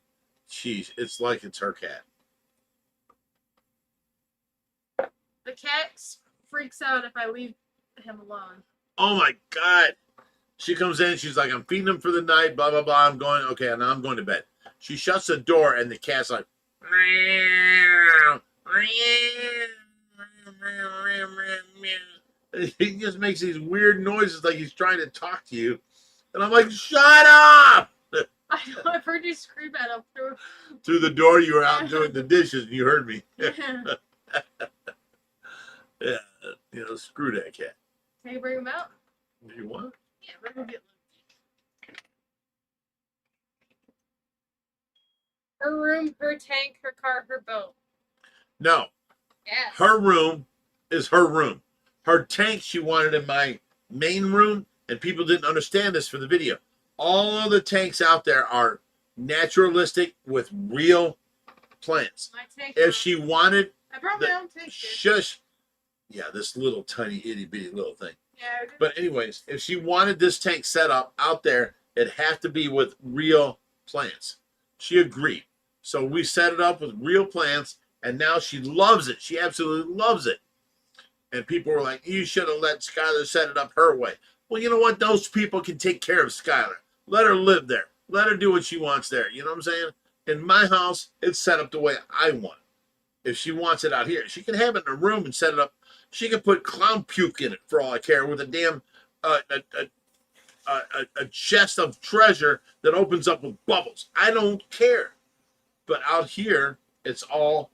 It's like it's her cat. The cat freaks out if I leave him alone. Oh my God. She comes in, she's like, I'm feeding him for the night, blah, blah, blah. I'm going, okay, now I'm going to bed. She shuts the door and the cat's like, meow, meow. He just makes these weird noises like he's trying to talk to you. And I'm like, shut up! I know, I've heard you scream at him through. Through the door, you were out doing the dishes and you heard me. Yeah, you know, screw that cat. Can you bring him out? Do you want? Yeah, we're gonna get Luke. Her room, her tank, her car, her boat. No. Yes. Her room is her room. Her tank she wanted in my main room, and people didn't understand this for the video. All of the tanks out there are naturalistic with real plants. My tank. If she wanted, I brought my own tank. Dude. shush. Yeah, this little tiny itty bitty little thing. Yeah. But anyways, if she wanted this tank set up out there, it'd have to be with real plants. She agreed. So we set it up with real plants, and now she loves it. She absolutely loves it. And people were like, you should have let Skylar set it up her way. Well, you know what? Those people can take care of Skylar. Let her live there. Let her do what she wants there. You know what I'm saying? In my house, it's set up the way I want. If she wants it out here, she can have it in her room and set it up. She can put clown puke in it for all I care with a damn a chest of treasure that opens up with bubbles. I don't care. But out here, it's all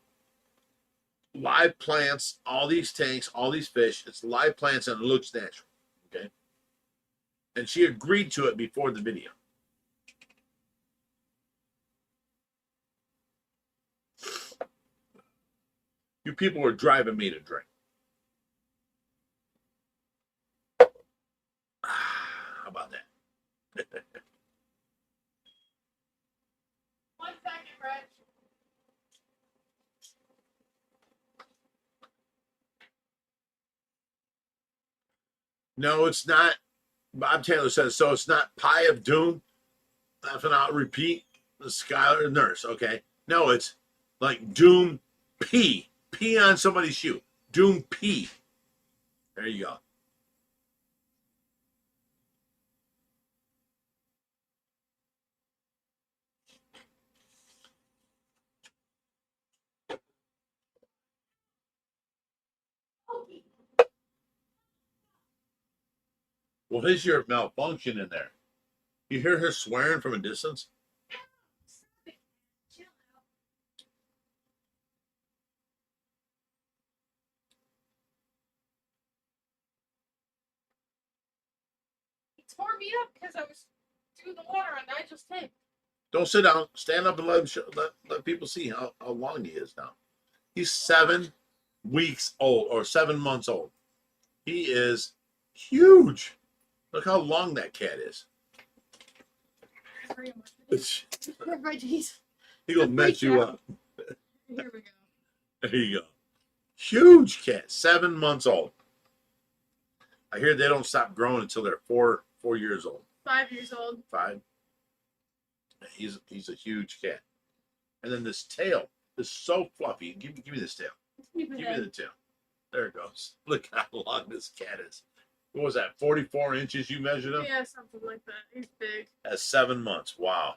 live plants, all these tanks, all these fish. It's live plants and it looks natural. Okay. And she agreed to it before the video. You people were driving me to drink. How about that? 1 second, Reg. No, it's not. Bob Taylor says so. It's not Pie of Doom. Laughing out, repeat. The Skylar nurse. Okay. No, it's like Doom P. P on somebody's shoe. Doom P. There you go. Well, is your malfunction in there? You hear her swearing from a distance? Chill out. He tore me up because I was doing the water on Nigel's tank. Don't sit down. Stand up and let him let people see how long he is now. He's 7 weeks old or 7 months old. He is huge. Look how long that cat is. Reggie's. He gonna mess you up. Here we go. There you go. Huge cat, 7 months old. I hear they don't stop growing until they're 4 years old. 5 years old. 5. He's a huge cat. And then this tail is so fluffy. Give me this tail. Give me the tail. There it goes. Look how long this cat is. What was that? 44 inches you measured him? Yeah, something like that. He's big. At 7 months. Wow.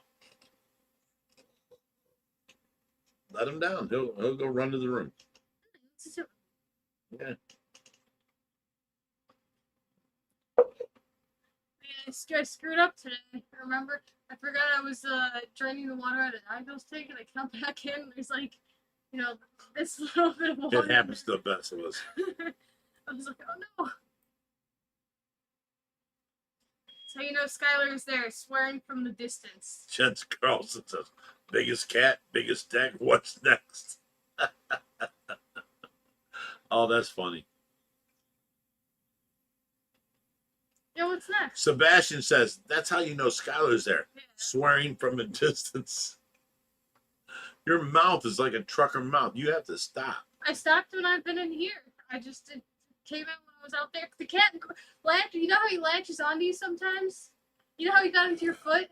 Let him down. He'll go run to the room. Okay. I screwed up today. Remember? I forgot I was draining the water out of Nigel's tank, and I come back in. And there's like, this little bit of water. It happens to the best of us. I was like, oh no. So Skylar is there, swearing from the distance. Jen's Carlson says, biggest cat, biggest deck, what's next? Oh, that's funny. Yeah, what's next? Sebastian says, that's how you know Skylar's there. Yeah. Swearing from a distance. Your mouth is like a trucker mouth. You have to stop. I stopped when I've been in here. It came in when I was out there. The cat latch. You know how he latches onto you sometimes? You know how he got into your foot?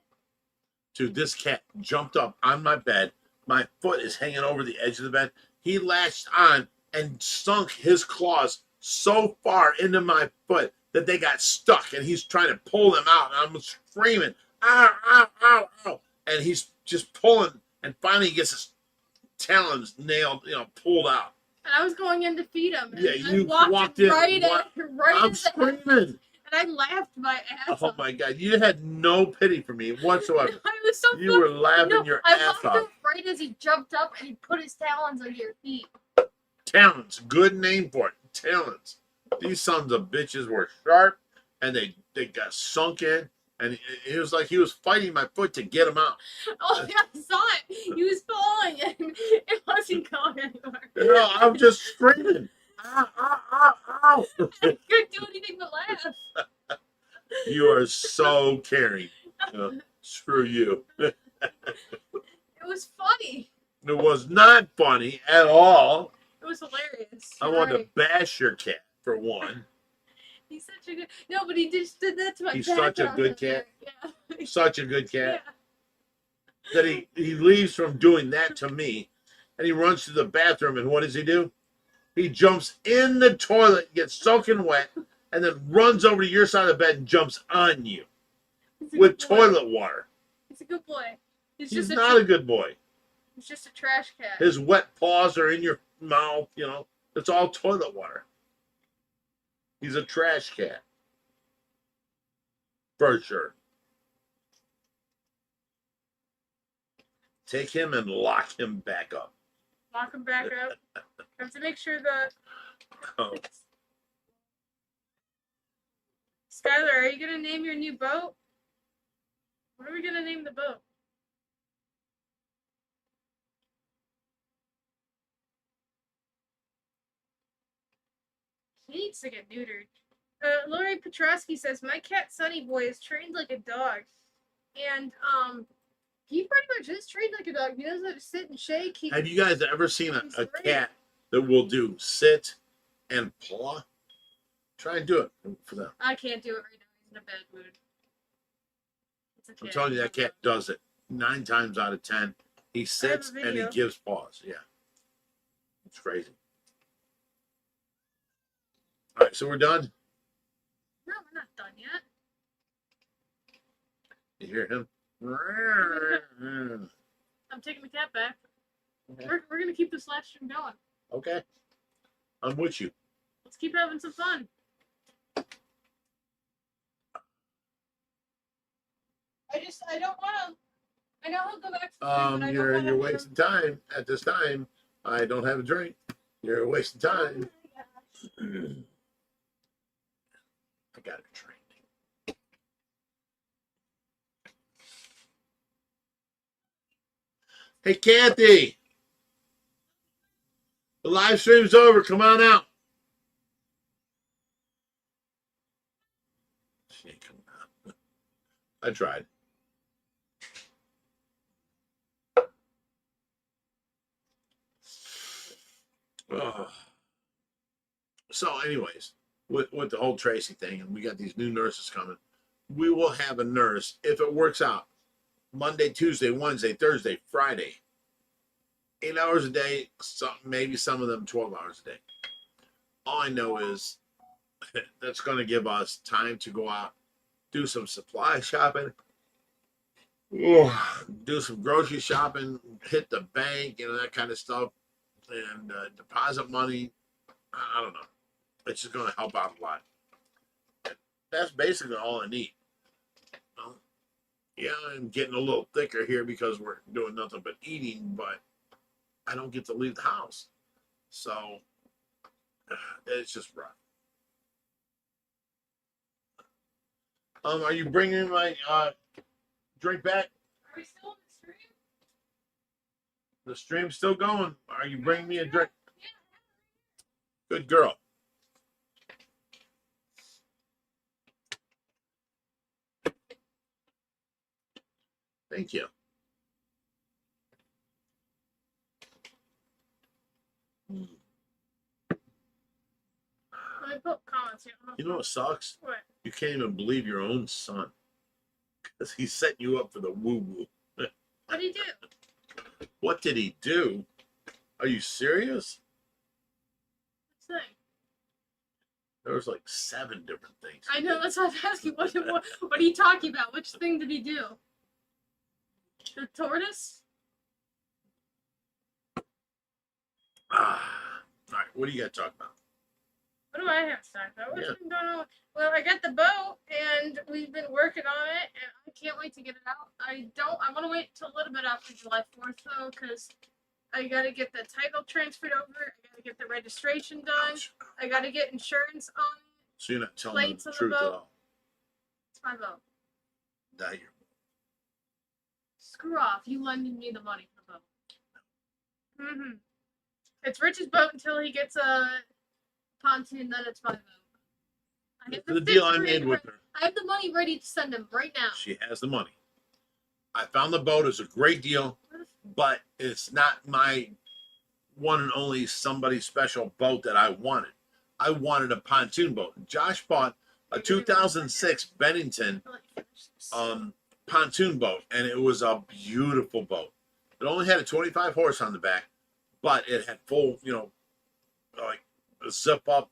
Dude, this cat jumped up on my bed. My foot is hanging over the edge of the bed. He latched on and sunk his claws so far into my foot that they got stuck, and he's trying to pull them out. And I'm screaming, ow, ow, ow, ow. And he's just pulling, and finally he gets his talons nailed, pulled out. And I was going in to feed him. And Yeah, you I walked in. right I'm at screaming. And I laughed my ass Oh off. my God, you had no pity for me whatsoever. I was so You were laughing your I ass walked off. up right as he jumped up and he put his talons under your feet. Talons, good name for it. Talons. These sons of bitches were sharp, and they got sunk in, and it was like he was fighting my foot to get him out. Oh yeah, I saw it. He was falling and it wasn't going anywhere. I'm just screaming. Ow, ow, ow, ow. I couldn't do anything but laugh. You are so caring. Screw you. It was funny. It was not funny at all. It was hilarious. I wanted to bash your cat, for one. He's such a good. No, but he just did that to my cat. He's such a good cat. Yeah. Such a good Yeah. cat. That he leaves from doing that to me, and he runs to the bathroom, and what does he do? He jumps in the toilet, gets soaking wet, and then runs over to your side of the bed and jumps on you with toilet water. He's a good boy. He's not a good boy. He's just a trash cat. His wet paws are in your mouth, It's all toilet water. He's a trash cat. For sure. Take him and lock him back up. Lock him back up. Have to make sure that. Oh. Skylar, are you gonna name your new boat? What are we gonna name the boat? He needs to get neutered. Lori Petrosky says, my cat Sunny Boy is trained like a dog. And he pretty much is trained like a dog. He doesn't have to sit and shake. Have you guys ever seen he's a great. cat that will do sit and paw? Try and do it for them. I can't do it right now. He's in a bad mood. It's a I'm cat. telling you, that cat does it 9 times out of 10. He sits and he video. gives paws. Yeah, it's crazy. All right, so we're done. No, we're not done yet. You hear him? I'm taking the cat back. Okay. We're gonna keep this live stream going. Okay, I'm with you. Let's keep having some fun. I don't want to. I know he'll go back to the room, but I don't You're wanna wasting time at this time. I don't have a drink. You're wasting time. I got a drink. Hey, Kathy. The live stream's over. Come on out. She ain't coming out. I tried. Ugh. So, anyways, with the whole Tracy thing, and we got these new nurses coming, we will have a nurse if it works out. Monday, Tuesday, Wednesday, Thursday, Friday. 8 hours a day, maybe some of them 12 hours a day. All I know is that's going to give us time to go out, do some supply shopping, do some grocery shopping, hit the bank, that kind of stuff, and deposit money. I don't know. It's just going to help out a lot. That's basically all I need. Yeah, I'm getting a little thicker here because we're doing nothing but eating, but I don't get to leave the house. So it's just rough. Are you bringing my drink back? Are we still on the stream? The stream's still going. Are you bringing me a drink? Yeah. Good girl. Thank you. Let me put comments here. You know what sucks? What? You can't even believe your own son. Because he's setting you up for the woo-woo. What do you do? What did he do? Are you serious? What's the thing? There was like 7 different things. I know, that's what I'm asking. What are you talking about? Which thing did he do? The tortoise? All right, what do you got to talk about? What do I have to talk about? What's Yeah. been going on? Well, I got the boat, and we've been working on it, and I can't wait to get it out. I want to wait till a little bit after July 4th, though, because I got to get the title transferred over. I got to get the registration done. I got to get insurance on it. So you're not telling me Plates the on the truth at boat. all. It's my boat. That you're Screw off. You lending me the money for the boat. Mm-hmm. It's Rich's boat until he gets a pontoon, then it's my boat. I have the deal I fix made ready with to- her. I have the money ready to send him right now. She has the money. I found the boat. It's a great deal, but it's not my one and only somebody special boat that I wanted. I wanted a pontoon boat. Josh bought a 2006 Bennington pontoon boat, and it was a beautiful boat. It only had a 25 horse on the back, but it had full, like a zip up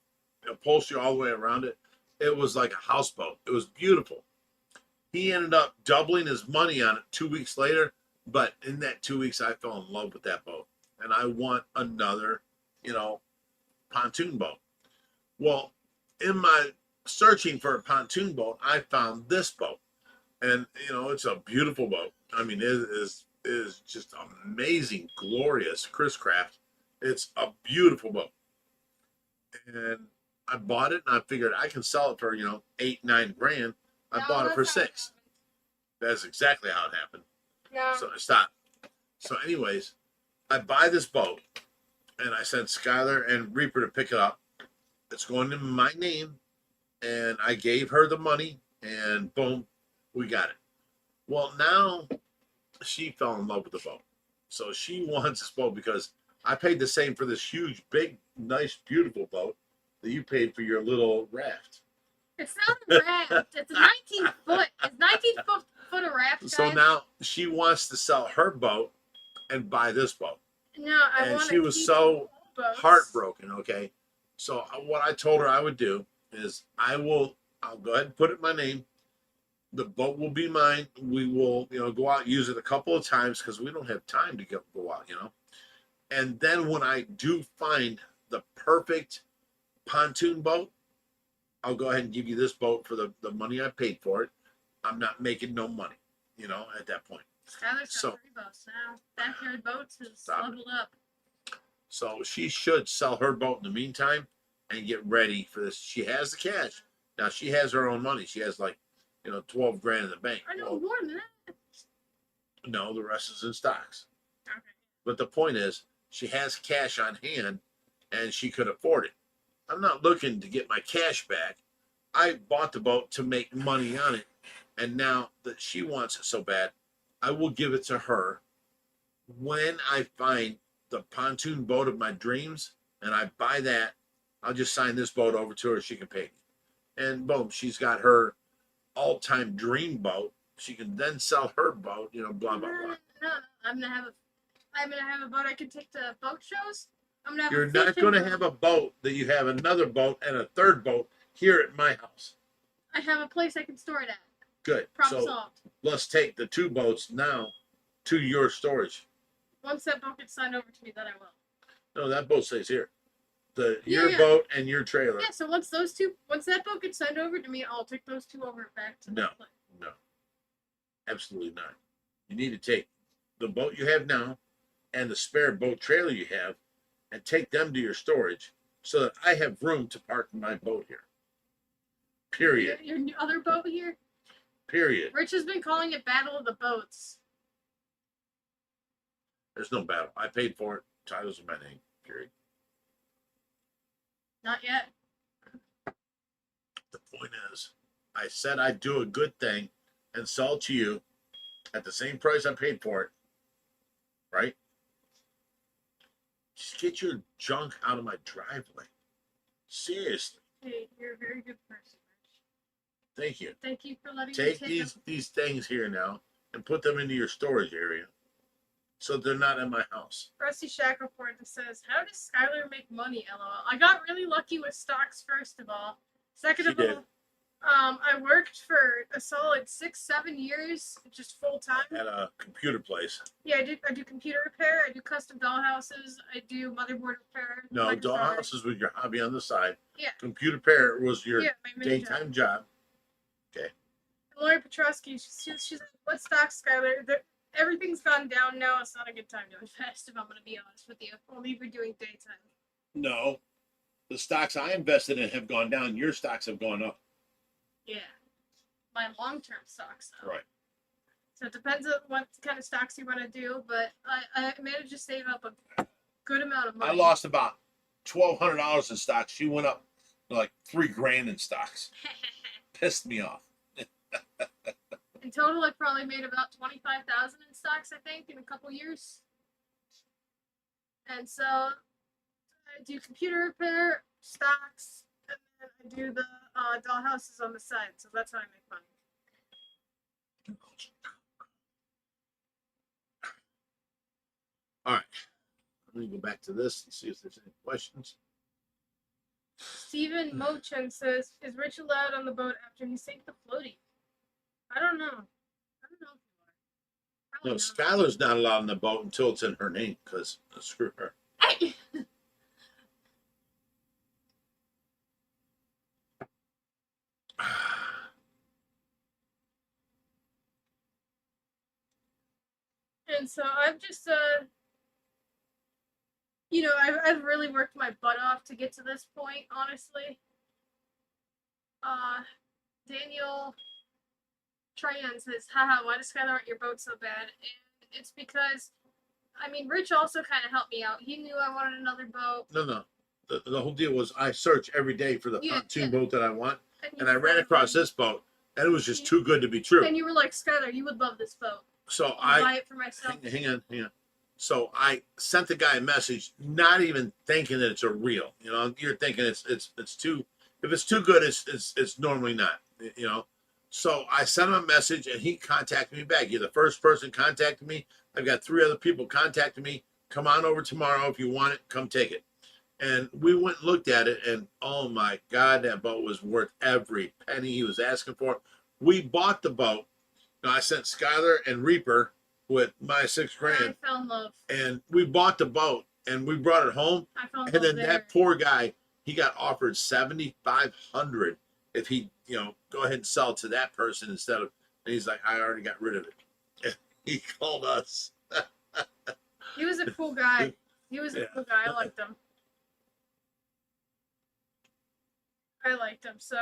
upholstery all the way around it. It was like a houseboat. It was beautiful. He ended up doubling his money on it 2 weeks later, but in that 2 weeks, I fell in love with that boat, and I want another, pontoon boat. Well, in my searching for a pontoon boat, I found this boat, and it's a beautiful boat. I mean, it is is just amazing, glorious. Chris Craft. It's a beautiful boat. And I bought it and I figured I can sell it for, 8-9 grand. I No, bought it for that's how it 6. That's exactly how it happened. happened. So I stopped. So, anyways, I buy this boat and I sent Skylar and Reaper to pick it up. It's going in my name, and I gave her the money, and boom, we got it. Well, now she fell in love with the boat. So she wants this boat because I paid the same for this huge, big, nice, beautiful boat that you paid for your little raft. It's not a raft. It's a 19 foot. It's 19 foot of raft, guys. So now she wants to sell her boat and buy this boat. No, I And want to she was keep so boats. heartbroken. Okay, so what I told her I would do is I'll go ahead and put it in my name. The boat will be mine. We will go out, use it a couple of times because we don't have time to go out, and then when I do find the perfect pontoon boat, I'll go ahead and give you this boat for the money I paid for it. I'm not making no money, at that point. Skylar's So- got 3 boats now. Backyard boats has Stop leveled up. So she should sell her boat in the meantime and get ready for this. She has the cash. Now she has her own money. She has 12 grand in the bank. I know Well, more than that. no, the rest is in stocks. Okay. But the point is, she has cash on hand and she could afford it. I'm not looking to get my cash back. I bought the boat to make money on it. And now that she wants it so bad, I will give it to her when I find the pontoon boat of my dreams and I buy that. I'll just sign this boat over to her. She can pay me. And boom, she's got her all-time dream boat. She can then sell her boat, blah, blah, blah. No. I'm gonna have a boat I can take to boat shows. I'm gonna have You're a not fishing going to boat. have a boat that you have another boat and a third boat here at my house. I have a place I can store it at. Good. Problem So solved. let's take the 2 boats now to your storage. Once that boat gets signed over to me, then I will. No, that boat stays here. Yeah, Your yeah. boat and your trailer. Yeah, so once that boat gets signed over to me, I'll take those 2 over back to No. the place. No, absolutely not. You need to take the boat you have now and the spare boat trailer you have and take them to your storage so that I have room to park my boat here. Period. Your new other boat here? Period. Rich has been calling it Battle of the Boats. There's no battle. I paid for it. Titles in my name. Period. Not yet. The point is, I said I'd do a good thing and sell it to you at the same price I paid for it. Right? Just get your junk out of my driveway. Seriously. Hey, you're a very good person, Rich. Thank you. Thank you for letting Take me take these things here now and put them into your storage area so they're not in my house. Rusty Shack report that says, "How does Skylar make money?" LOL. I got really lucky with stocks. First of all, second She of all, did. I worked for a solid 6-7 years, just full time. At a computer place. Yeah, I do computer repair. I do custom dollhouses. I do motherboard repair. No, Microsoft. dollhouses was your hobby on the side. Yeah. Computer repair was your Yeah, my main job. daytime job. Lori Petrosky, she's like, "What stocks, Skylar? Everything's gone down now. It's not a good time to invest. If I'm going to be honest with you, only if you're doing daytime." No. The stocks I invested in have gone down. Your stocks have gone up. Yeah, my long-term stocks though. Right. So it depends on what kind of stocks you want to do, but I managed to save up a good amount of money. I lost about $1,200 in stocks. She went up like $3 grand in stocks. Pissed me off. In total, I probably made about 25,000 in stocks. I think in a couple years. And so I do computer repair, stocks, and then I do the dollhouses on the side. So that's how I make money. All right. Let me go back to this and see if there's any questions. Steven Mochen says, "Is Rich allowed on the boat after he sank the floaty?" I don't know. I don't know if you are. Probably No, not. Skylar's not allowed on the boat until it's in her name because screw her. And so I've just, you know, I've really worked my butt off to get to this point, honestly. Daniel Tran says, haha, why does Skylar want your boat so bad? And it's because, I mean, Rich also kind of helped me out. He knew I wanted another boat. No. The whole deal was I search every day for the pontoon boat that I want, and I ran across this boat, and it was just too good to be true. And you were like, Skylar, you would love this boat. So I'll buy it for myself. Hang on. So I sent the guy a message, not even thinking that it's a reel. You know, you're thinking it's too. If it's too good, it's normally not. You know. So I sent him a message, and he contacted me back. You're the first person contacted me. I've got 3 other people contacting me. Come on over tomorrow if you want it. Come take it. And we went and looked at it, and oh my God, that boat was worth every penny he was asking for. We bought the boat. Now, I sent Skylar and Reaper with my $6 grand. I fell in love. And we bought the boat, and we brought it home. I fell in And love then there. that poor guy, he got offered $7,500 if he, go ahead and sell it to that person instead of. And he's like, I already got rid of it. And he called us. He was a cool guy. He was a cool guy. I liked him. So,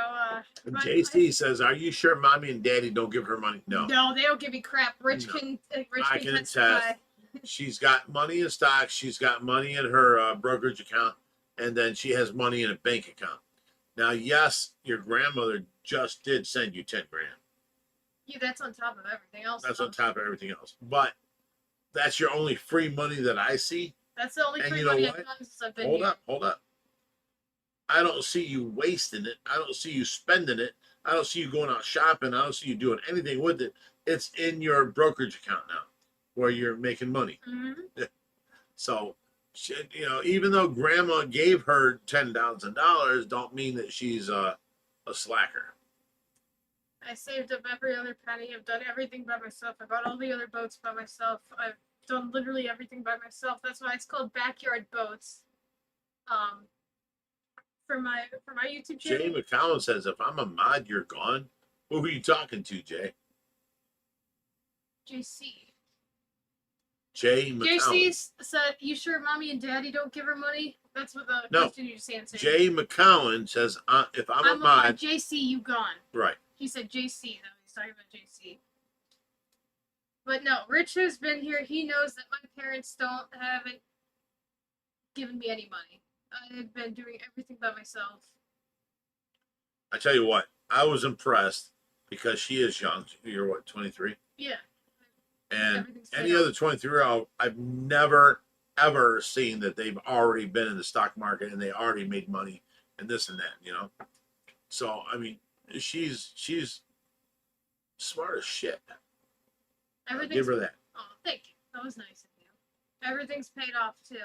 JC says, "Are you sure mommy and daddy don't give her money?" No. No, they don't give me crap. Rich No. can I can testify. attest. She's got money in stocks. She's got money in her brokerage account, and then she has money in a bank account. Now, yes, your grandmother just did send you 10 grand. Yeah, that's on top of everything else. That's on top of everything else. But that's your only free money that I see. That's the only And free you know money what? I've done since I've been Hold here. up. I don't see you wasting it. I don't see you spending it. I don't see you going out shopping. I don't see you doing anything with it. It's in your brokerage account now where you're making money. Mm-hmm. So, even though grandma gave her $10,000, don't mean that she's a slacker. I saved up every other penny. I've done everything by myself. I bought all the other boats by myself. I've done literally everything by myself. That's why it's called Backyard Boats. For my YouTube channel. Jay McCollum says, if I'm a mod, you're gone. Who are you talking to, Jay? JC. Jay McCollum. JC said, "You sure mommy and daddy don't give her money?" That's what the question you just answered. Jay McCollum says, if I'm a mod. JC, you gone. Right. He said JC, though. He's talking about JC. But no, Rich has been here. He knows that my parents haven't given me any money. I've been doing everything by myself. I tell you what, I was impressed because she is young. You're what, 23? Yeah. And any other 23-year-old, I've never, ever seen that they've already been in the stock market and they already made money and this and that, So, I mean, she's smart as shit. I'll give her that. Oh, thank you. That was nice of you. Everything's paid off, too.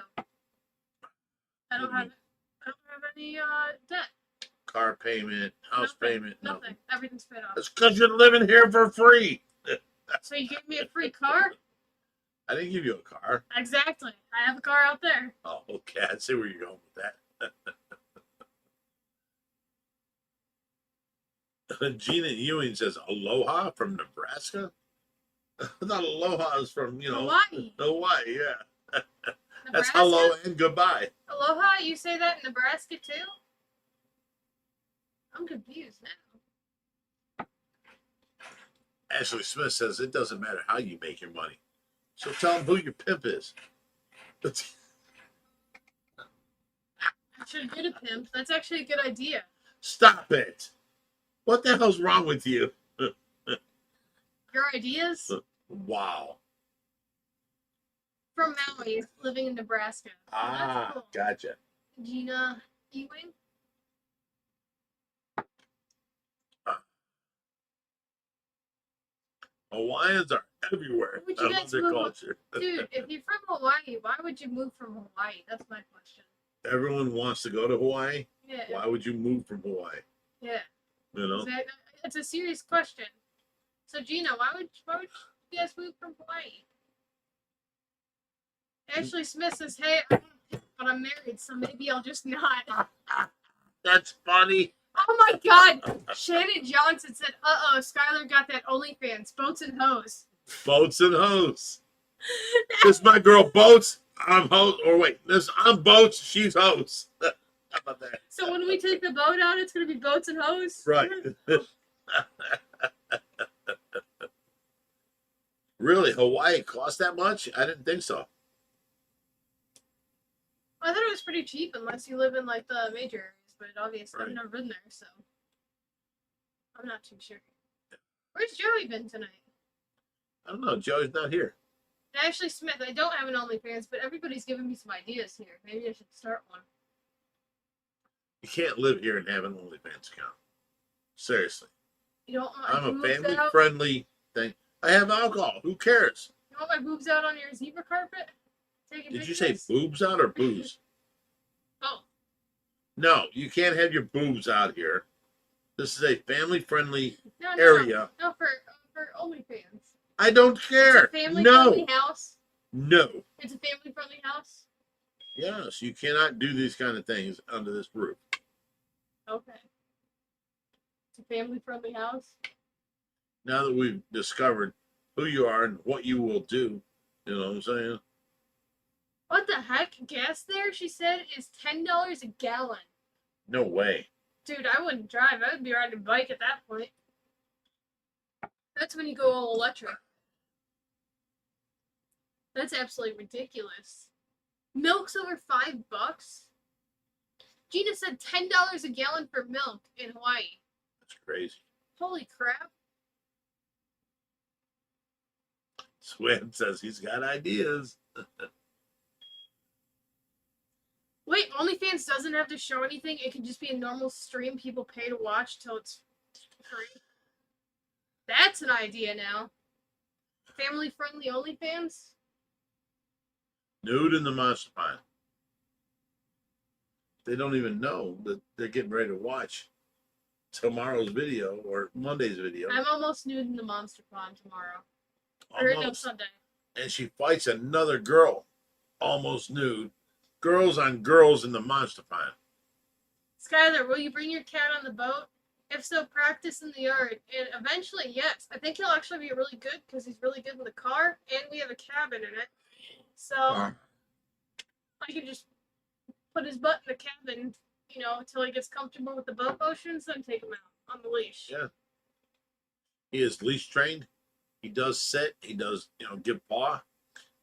I don't have any debt. Car payment, house payment, nothing. Everything's paid off. It's because you're living here for free. So you gave me a free car? I didn't give you a car. Exactly. I have a car out there. Oh, okay. I see where you're going with that. Gina Ewing says, "Aloha from Nebraska." I thought aloha is from, Hawaii. Hawaii, yeah. That's Nebraska? hello and goodbye. Aloha? You say that in Nebraska too? I'm confused now. Ashley Smith says, it doesn't matter how you make your money. So tell them who your pimp is. I should get a pimp. That's actually a good idea. Stop it. What the hell's wrong with you? Your ideas? Wow. From Maui, living in Nebraska. Ah, Cool. gotcha. Gina Ewing? Hawaiians are everywhere. Would you I guys love their move culture. Dude, if you're from Hawaii, why would you move from Hawaii? That's my question. Everyone wants to go to Hawaii. Yeah. Why would you move from Hawaii? Yeah. You know? It's a serious question. So Gina, why would you guys move from Hawaii? Ashley Smith says, "Hey, I want to pick, but I'm married, so maybe I'll just not." That's funny. Oh my God! Shannon Johnson said, "Uh-oh, Skylar got that OnlyFans, boats and hoes." Boats and hoes. This is my girl Boats. I'm host. Or wait, I'm Boats. She's host. How about that? So when we take the boat out, it's gonna be boats and hoes. Right. Really, Hawaii cost that much? I didn't think so. I thought it was pretty cheap unless you live in like the major areas, but obviously Right. I've never been there, so I'm not too sure. Where's Joey been tonight? I don't know. Joey's not here. Ashley Smith, I don't have an OnlyFans, but everybody's giving me some ideas here. Maybe I should start one. You can't live here and have an OnlyFans account. Seriously. You don't want my I'm a boobs family out? friendly thing. I have alcohol. Who cares? You want my boobs out on your zebra carpet? Taking Did you pictures? say boobs out or booze? Oh, No, you can't have your boobs out here. This is a family friendly no, area. No, for OnlyFans. I don't care. It's a family No. friendly house. No. It's a family friendly house. Yes, you cannot do these kind of things under this roof. Okay. It's a family friendly house. Now that we've discovered who you are and what you will do, you know what I'm saying? What the heck? Gas there, she said, is $10 a gallon. No way. Dude, I wouldn't drive. I would be riding a bike at that point. That's when you go all electric. That's absolutely ridiculous. Milk's over $5. Gina said $10 a gallon for milk in Hawaii. That's crazy. Holy crap. Swan says he's got ideas. Wait, OnlyFans doesn't have to show anything. It can just be a normal stream people pay to watch till it's free. That's an idea now. Family friendly OnlyFans? Nude in the monster pile. They don't even know that they're getting ready to watch tomorrow's video or Monday's video. I'm almost nude in the monster pond tomorrow. Or no, Almost. Sunday. And she fights another girl, almost nude. Girls on girls in the monster pile. Skylar, will you bring your cat on the boat? If so, practice in the yard. And eventually, yes. I think he'll actually be really good because he's really good in the car and we have a cabin in it. So I can just put his butt in the cabin, you know, until he gets comfortable with the boat motions, then take him out on the leash. Yeah. He is leash trained. He does sit. He does, give paw,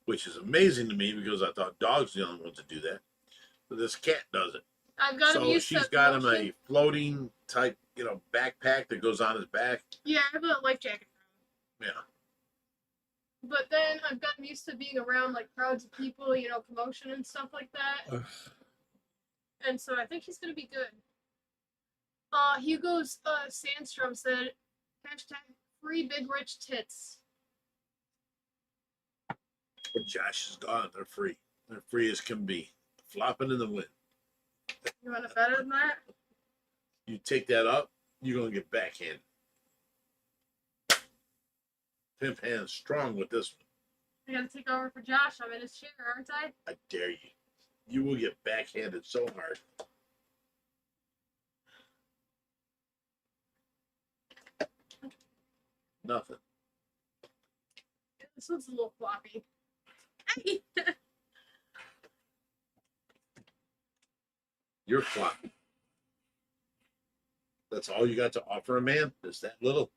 which is amazing to me because I thought dogs were the only ones to do that. But this cat does it. I've got him So used she's to got him motion. a floating type, backpack that goes on his back. Yeah, I have a life jacket for him. Yeah. But then I've gotten used to being around like crowds of people, commotion and stuff like that. And so I think he's gonna be good. Hugo's Sandstrom said, hashtag free big rich tits. But Josh is gone. They're free. They're free as can be. Flopping in the wind. You want it better than that? You take that up, you're going to get backhanded. Pimp hand's strong with this one. I gotta take over for Josh. I'm in his chair, aren't I? I dare you. You will get backhanded so hard. Nothing. This one's a little floppy. Hey! You're floppy. That's all you got to offer a man? Is that little?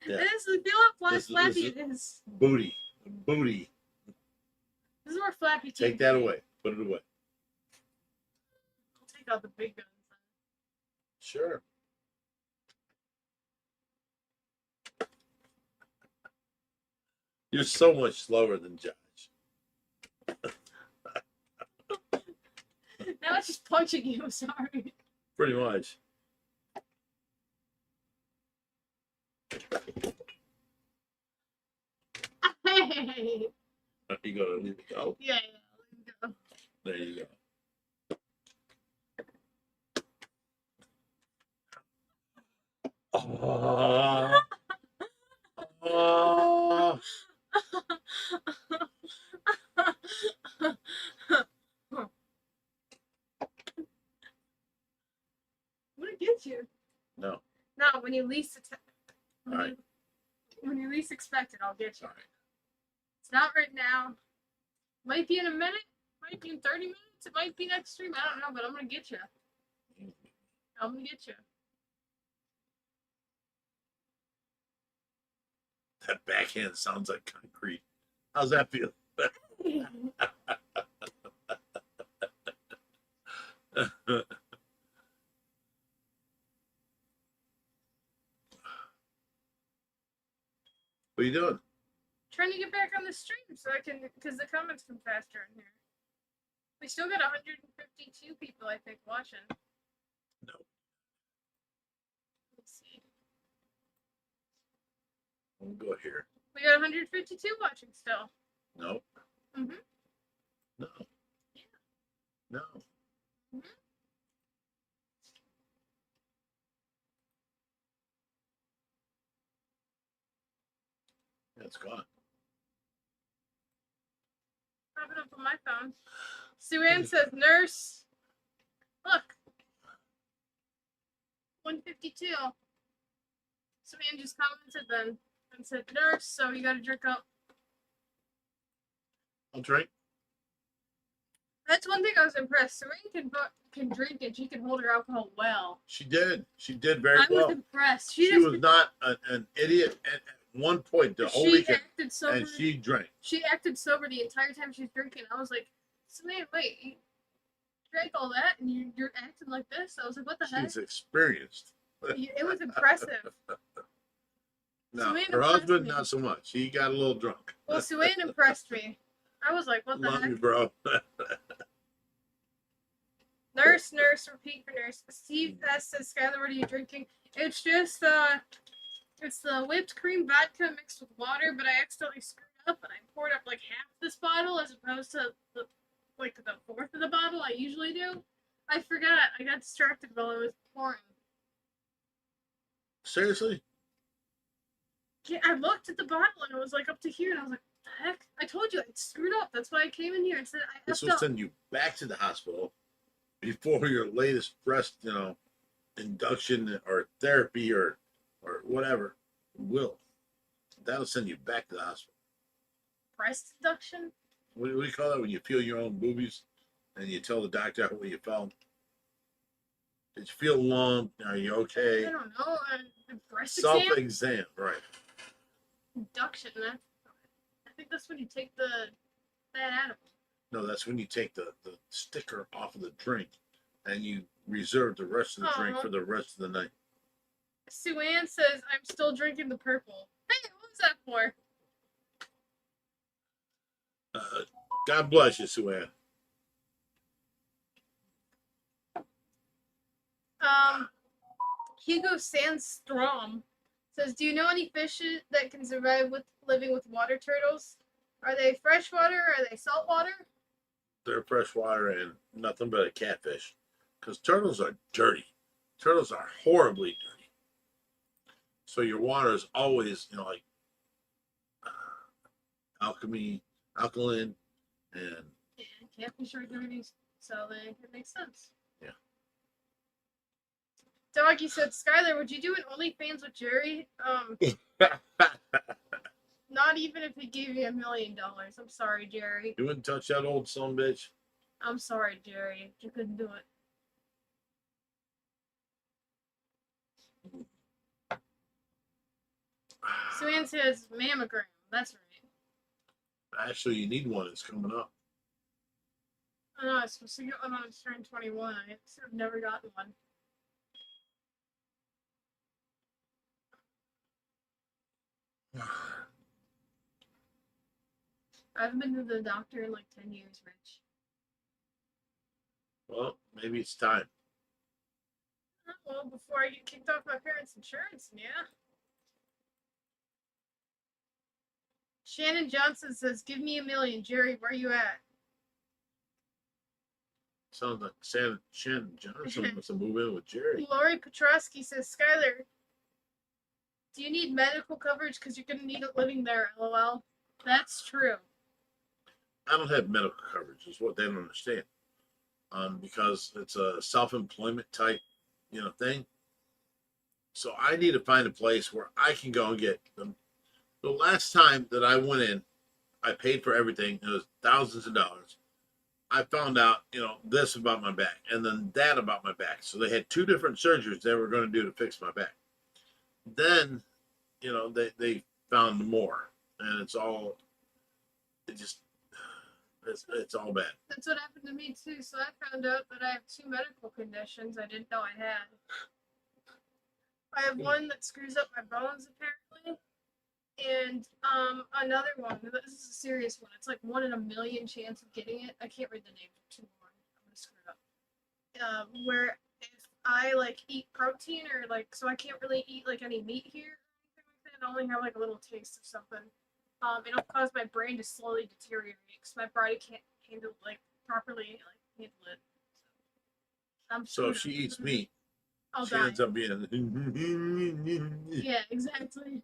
Yeah. It is. Feel how flappy it is. Booty. Booty. This is where flappy Take that away. Put it away. I'll take out the big guns. Sure. You're so much slower than Josh. Now it's just punching you. Sorry. Pretty much. Hey. You gotta leave it go. Yeah. Let me go. There you go. Oh. Oh. I'm gonna get you. No. No, when you least All right. when you least expect it, I'll get you. All right. It's not right now. Might be in a minute. Might be in 30 minutes. It might be next stream. I don't know, but I'm gonna get you. I'm gonna get you. That backhand sounds like concrete. How's that feel? What are you doing? Trying to get back on the stream so I can, because the comments come faster in here. We still got 152 people, I think, watching. No. Let's see. We'll go here. We got 152 watching still. No. Mhm. No. Yeah. No. Mhm. Yeah, it's gone. Popping up on my phone. Sue Ann says, nurse. Look. 152. Sue Ann just commented then and said, nurse, so you gotta drink up. I'll drink. That's one thing I was impressed. Sue Ann can drink and she can hold her alcohol well. She did. She did very I well. was impressed. She was not an idiot at one point the whole weekend. Acted sober. And she drank. She acted sober the entire time she was drinking. I was like, Samantha, wait, you drank all that and you're acting like this? I was like, what the heck? She's experienced. It was impressive. No, Suanne her impressed husband, me. not so much. He got a little drunk. Well, Sue Ann impressed me. I was like, what the Love heck? you, bro. Nurse, repeat for nurse. Steve S says, Skylar, what are you drinking? It's just it's the whipped cream vodka mixed with water, but I accidentally screwed up and I poured up like half this bottle as opposed to the fourth of the bottle I usually do. I forgot. I got distracted while I was pouring. Seriously? Yeah, I looked at the bottle and it was like up to here, and I was like, what the heck? I told you I screwed up. That's why I came in here and said I This effed will up. send you back to the hospital before your latest breast, induction or therapy or whatever will. That'll send you back to the hospital. Breast induction? What do you call that when you feel your own boobies and you tell the doctor what you felt? Did you feel lump? Are you okay? I don't know. The breast exam? Self-exam, right. Induction. I think that's when you take the fat out of them. No, that's when you take the sticker off of the drink and you reserve the rest of the drink for the rest of the night. Sue Ann says, I'm still drinking the purple. Hey, what was that for? God bless you, Sue Ann. Hugo Sandstrom says, do you know any fish that can survive living with water turtles? Are they freshwater? Are they saltwater? They're freshwater and nothing but a catfish. Because turtles are dirty. Turtles are horribly dirty. So your water is always, alkaline, and Catfish are dirty, so it makes sense. Yeah. Doggy said, Skylar, would you do an OnlyFans with Jerry? Not even if he gave you $1 million. I'm sorry, Jerry. You wouldn't touch that old son bitch. I'm sorry, Jerry. You couldn't do it. Sue says mammogram. That's right. Actually, you need one. It's coming up. I know I was supposed to get one when I was turning 21. I sort of never gotten one. I haven't been to the doctor in like 10 years, Rich. Well, maybe it's time. Well, before I get kicked off my parents' insurance, yeah. Shannon Johnson says, give me $1 million. Jerry, where you at? Sounds like Shannon Johnson wants to move in with Jerry. Lori Petrosky says, Skylar, do you need medical coverage because you're going to need it living there, LOL? That's true. I don't have medical coverage, is what they don't understand. Because it's a self-employment type, thing. So I need to find a place where I can go and get them. The last time that I went in, I paid for everything. It was thousands of dollars. I found out, this about my back and then that about my back. So they had 2 different surgeries they were going to do to fix my back. Then, they found more, and it's all bad. That's what happened to me too. So I found out that I have 2 medical conditions I didn't know I had. I have one that screws up my bones apparently, and another one. This is a serious one. It's like 1 in a million chance of getting it. I can't read the name too long. I'm gonna screw it up. Where if I like eat protein or like, so I can't really eat like any meat here or anything like that. I only have like a little taste of something. It'll cause my brain to slowly deteriorate because my body can't handle properly handle it. So if she eats meat, I'll she die. ends up being. Yeah, exactly.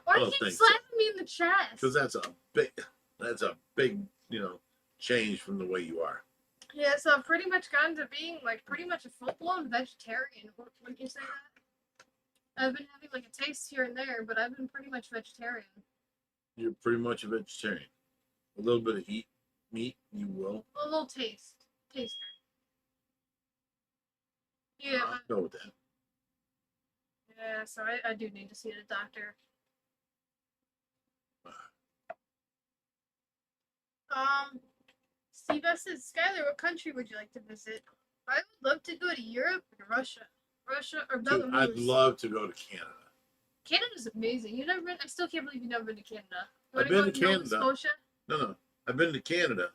Why do I you don't keep think so. slapping me in the chest? Because that's a big, change from the way you are. Yeah, so I've pretty much gotten to being like pretty much a full-blown vegetarian. Wouldn't you say that? I've been having like a taste here and there, but I've been pretty much vegetarian. You're pretty much a vegetarian. A little bit of meat, you will. A little taster. Yeah. I'll go with that. Yeah, so I do need to see the doctor. Steve says, Skylar, what country would you like to visit? I would love to go to Europe and Russia. Russia or Belarus. Dude, I'd love to go to Canada. Canada's amazing. You've never been? I still can't believe you've never been to Canada. I've been to Nova Canada. Scotia? No. I've been to Canada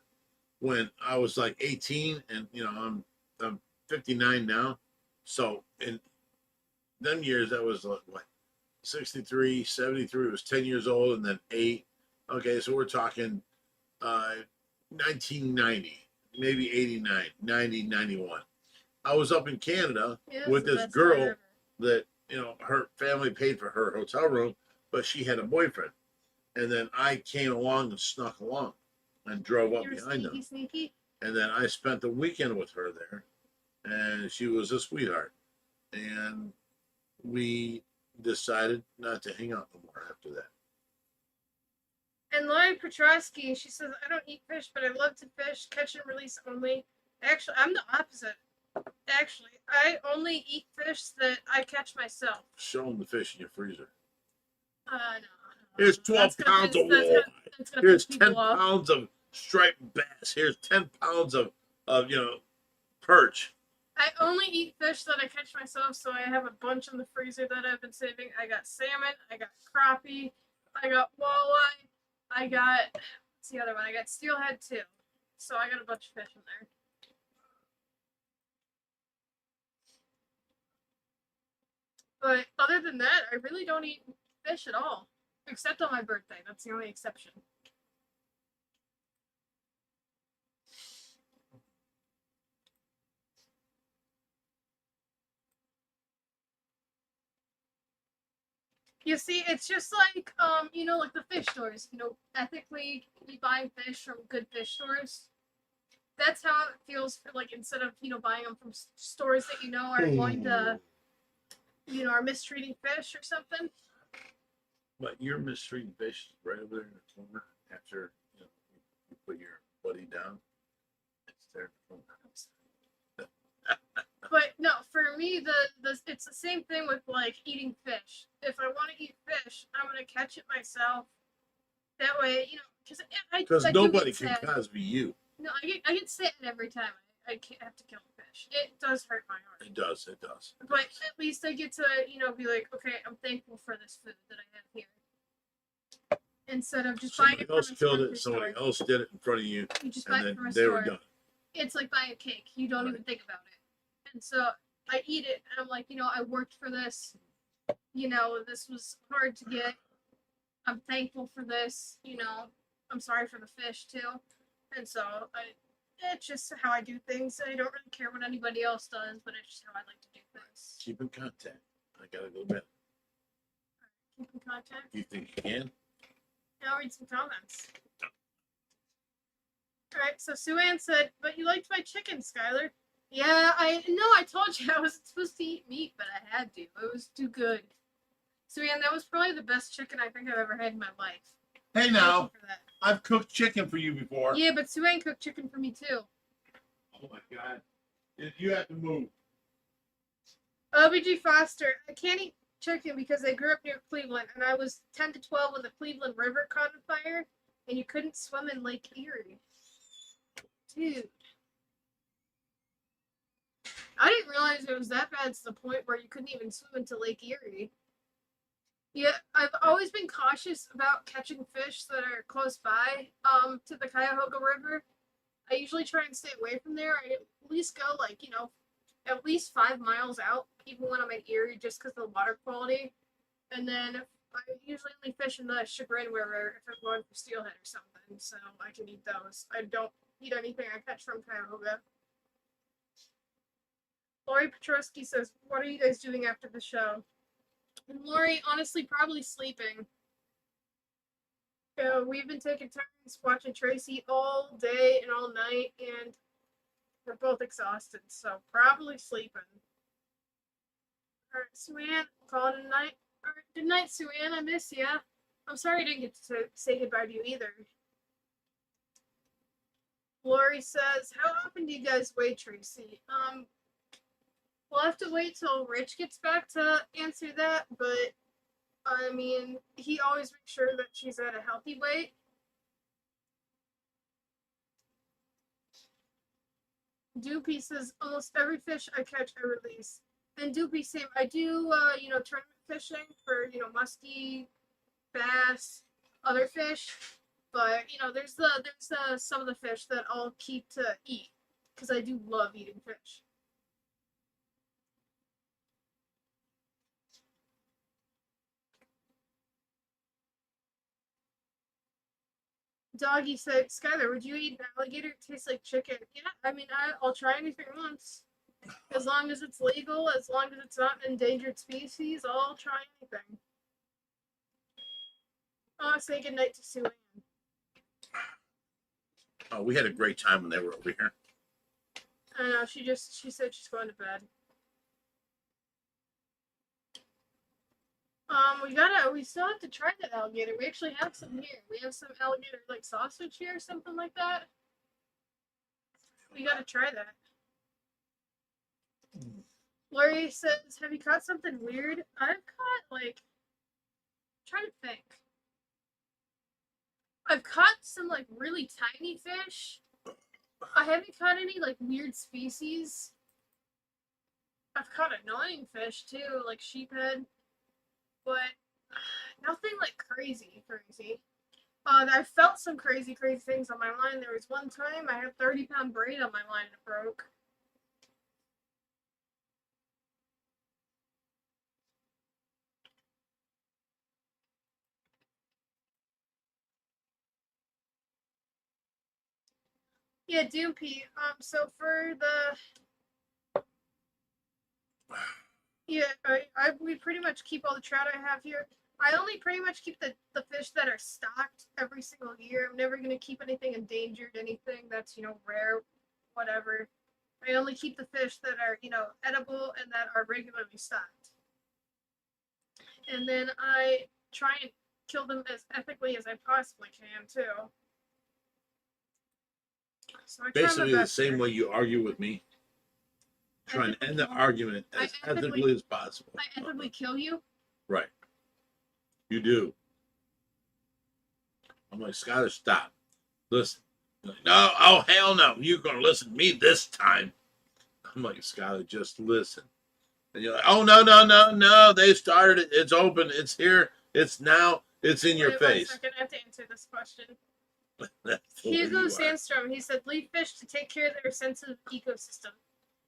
when I was like 18, and I'm 59 now. So in them years, that was like what, 63, 73 was 10 years old, and then 8. Okay, so we're talking 1990, maybe 89, 90, 91. I was up in Canada with this girl that, her family paid for her hotel room, but she had a boyfriend. And then I came along and snuck along and drove up behind them. Sneaky. And then I spent the weekend with her there, and she was a sweetheart. And we decided not to hang out no more after that. And Laurie Petrosky, she says, I don't eat fish, but I love to fish, catch and release only. Actually, I'm the opposite. Actually, I only eat fish that I catch myself. Show them the fish in your freezer. No. Here's 12 pounds of walleye. Here's 10 pounds of striped bass. Here's 10 pounds of perch. I only eat fish that I catch myself, so I have a bunch in the freezer that I've been saving. I got salmon, I got crappie, I got walleye, I got, what's the other one? I got steelhead too. So I got a bunch of fish in there. But other than that, I really don't eat fish at all. Except on my birthday. That's the only exception. You see, it's just like, like the fish stores. Ethically you buying fish from good fish stores. That's how it feels for, like, instead of, buying them from stores that are going to, are mistreating fish or something. But you're mistreating fish right over there in the corner after you put your buddy down. It's there in the corner. But no, for me, it's the same thing with like eating fish. If I want to eat fish, I'm gonna catch it myself. That way, because nobody can Cosby you. No, I get sad every time I have to kill a fish. It does hurt my heart. It does. But at least I get to, be like, okay, I'm thankful for this food that I have here. Instead of just buying it from a store. Somebody else killed it, somebody else did it in front of you, you just buy it from a they store. were done. It's like buying a cake. You don't even think about it. And so I eat it, and I'm like, I worked for this. This was hard to get. I'm thankful for this. I'm sorry for the fish, too. And so it's just how I do things. I don't really care what anybody else does, but it's just how I like to do things. Keep in contact. I gotta go to bed. Keep in contact. You think you can? I'll read some comments. All right, so Sue Ann said, but you liked my chicken, Skylar. Yeah, I told you I wasn't supposed to eat meat, but I had to. It was too good. Sue Ann, that was probably the best chicken I think I've ever had in my life. Hey Thank now, you for that. I've cooked chicken for you before. Yeah, but Sue Ann cooked chicken for me too. Oh my God. You have to move. OBG Foster, I can't eat chicken because I grew up near Cleveland and I was 10 to 12 when the Cleveland River caught on fire and you couldn't swim in Lake Erie. Dude. I didn't realize it was that bad to the point where you couldn't even swim into Lake Erie. Yeah, I've always been cautious about catching fish that are close by to the Cuyahoga River. I usually try and stay away from there. I at least go like, at least 5 miles out, even when I'm at Erie, just because of the water quality. And then I usually only fish in the Chagrin River if I'm going for steelhead or something, so I can eat those. I don't eat anything I catch from Cuyahoga. Lori Petrosky says, "What are you guys doing after the show?" And Lori, honestly, probably sleeping. We've been taking turns watching Tracy all day and all night, and we're both exhausted, so probably sleeping. All right, Sue Ann, call it a night. All right, good night, Sue Ann. I miss ya. I'm sorry I didn't get to say goodbye to you either. Lori says, "How often do you guys weigh Tracy?" We'll have to wait till Rich gets back to answer that, but I mean, he always makes sure that she's at a healthy weight. Doopy says, "Almost every fish I catch, I release." And Doopy, same. I do, tournament fishing for, muskie, bass, other fish. But, there's some of the fish that I'll keep to eat because I do love eating fish. Doggy said, "Skylar, would you eat an alligator? It tastes like chicken." Yeah, I mean, I'll try anything once. As long as it's legal, as long as it's not an endangered species, I'll try anything. Oh, say goodnight to Sue Ann. Oh, we had a great time when they were over here. I know, she said she's going to bed. We still have to try that alligator. We actually have some here. We have some alligator like sausage here or something like that. We gotta try that. Lori says, "Have you caught something weird?" I've caught I'm trying to think. I've caught some like really tiny fish. I haven't caught any like weird species. I've caught annoying fish too, like sheephead, but nothing like crazy. I felt some crazy things on my line. There was one time I had 30-pound braid on my line and it broke. Yeah, Doompy. So for the we pretty much keep all the trout I have here. I only pretty much keep the fish that are stocked every single year. I'm never gonna keep anything endangered, anything that's rare, whatever. I only keep the fish that are edible and that are regularly stocked. And then I try and kill them as ethically as I possibly can too. So Basically, the same way you argue with me. Try and end the argument as ethically as possible. I ethically kill you? Right. You do. I'm like, Skylar, stop. Listen. Like, no, oh, hell no. You're going to listen to me this time. I'm like, Skylar, just listen. And you're like, oh, no. They started it. It's open. It's here. It's now. It's in your face. 1 second. I have to answer this question. Hugo Sandstrom, he said, "Leave fish to take care of their sensitive ecosystem."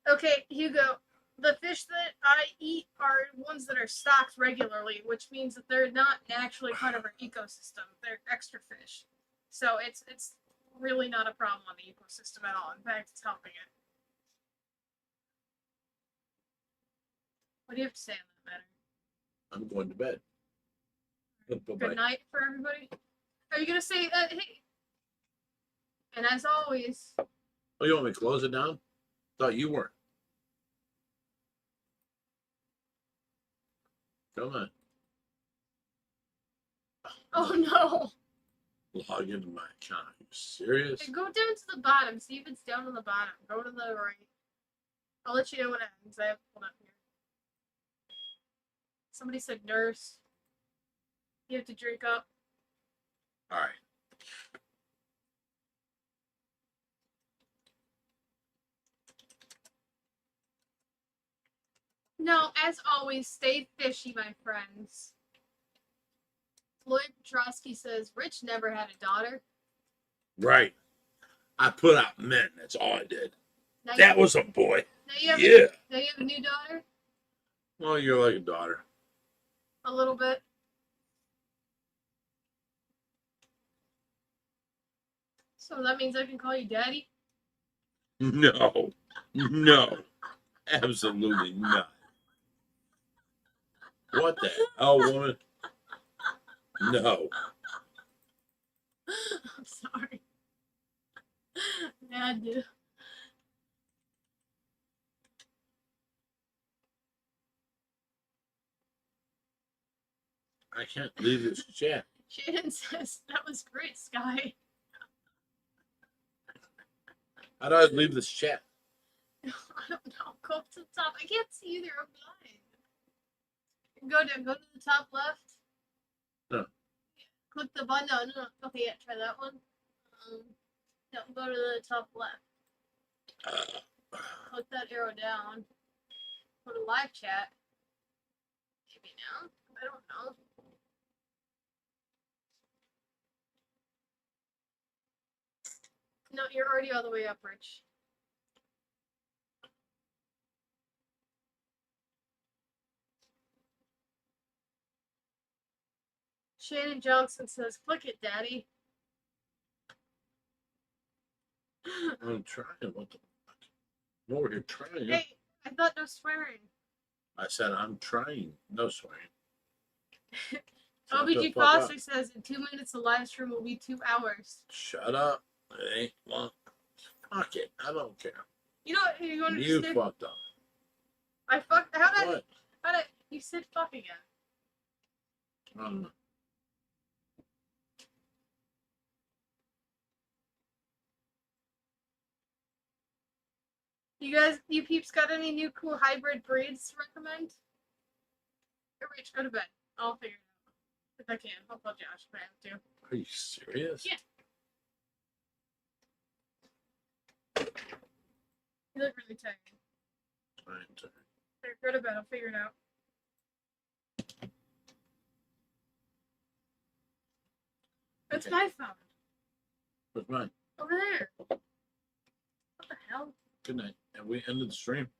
Okay, Hugo, the fish that I eat are ones that are stocked regularly, which means that they're not naturally part of our ecosystem. They're extra fish. So it's really not a problem on the ecosystem at all. In fact, it's helping it. What do you have to say on that matter? I'm going to bed. Bye-bye. Good night for everybody. Are you going to say, hey? And as always. Oh, you want me to close it down? Thought you weren't. Come on. Oh no. Log into my account. Are you serious? Hey, go down to the bottom. See if it's down on the bottom. Go to the right. I'll let you know when it ends. I have to pull it up here. Somebody said nurse. You have to drink up. All right. No, as always, stay fishy, my friends. Lloyd Petrosky says Rich never had a daughter. Right. I put out men. That's all I did. Now That was a boy. now you have Yeah. now you have a new daughter? Well, you're like a daughter. A little bit. So that means I can call you daddy? No. No. Absolutely not. What the hell, woman? No. I'm sorry. Yeah, I do. I can't leave this chat. Shannon says that was great, Sky. How do I leave this chat? I don't know. Go up to the top. I can't see either. I'm blind. Go down. Go to the top left. No. Click the button. No. Okay, yeah, try that one. No, go to the top left. Click that arrow down. Go to live chat. Maybe now. I don't know. No, you're already all the way up, Rich. Shannon Johnson says, "Click it, Daddy." I'm trying. What the fuck? I'm over here trying. Hey, I thought no swearing. I said I'm trying. No swearing. Shut OBG the fuck Foster up. says, in 2 minutes the live stream will be 2 hours. Shut up. It ain't long. Fuck it. I don't care. You know what? You want to You just fucked up. I fucked. How did What? you said fuck again? I don't know. You peeps got any new cool hybrid breeds to recommend? Hey, Rich, go to bed. I'll figure it out. If I can. I'll call Josh if I have to. Are you serious? Yeah. You look really tired. Here, go to bed. I'll figure it out. That's Okay. my phone. Where's mine? Over there. What the hell? Good night. And we ended the stream.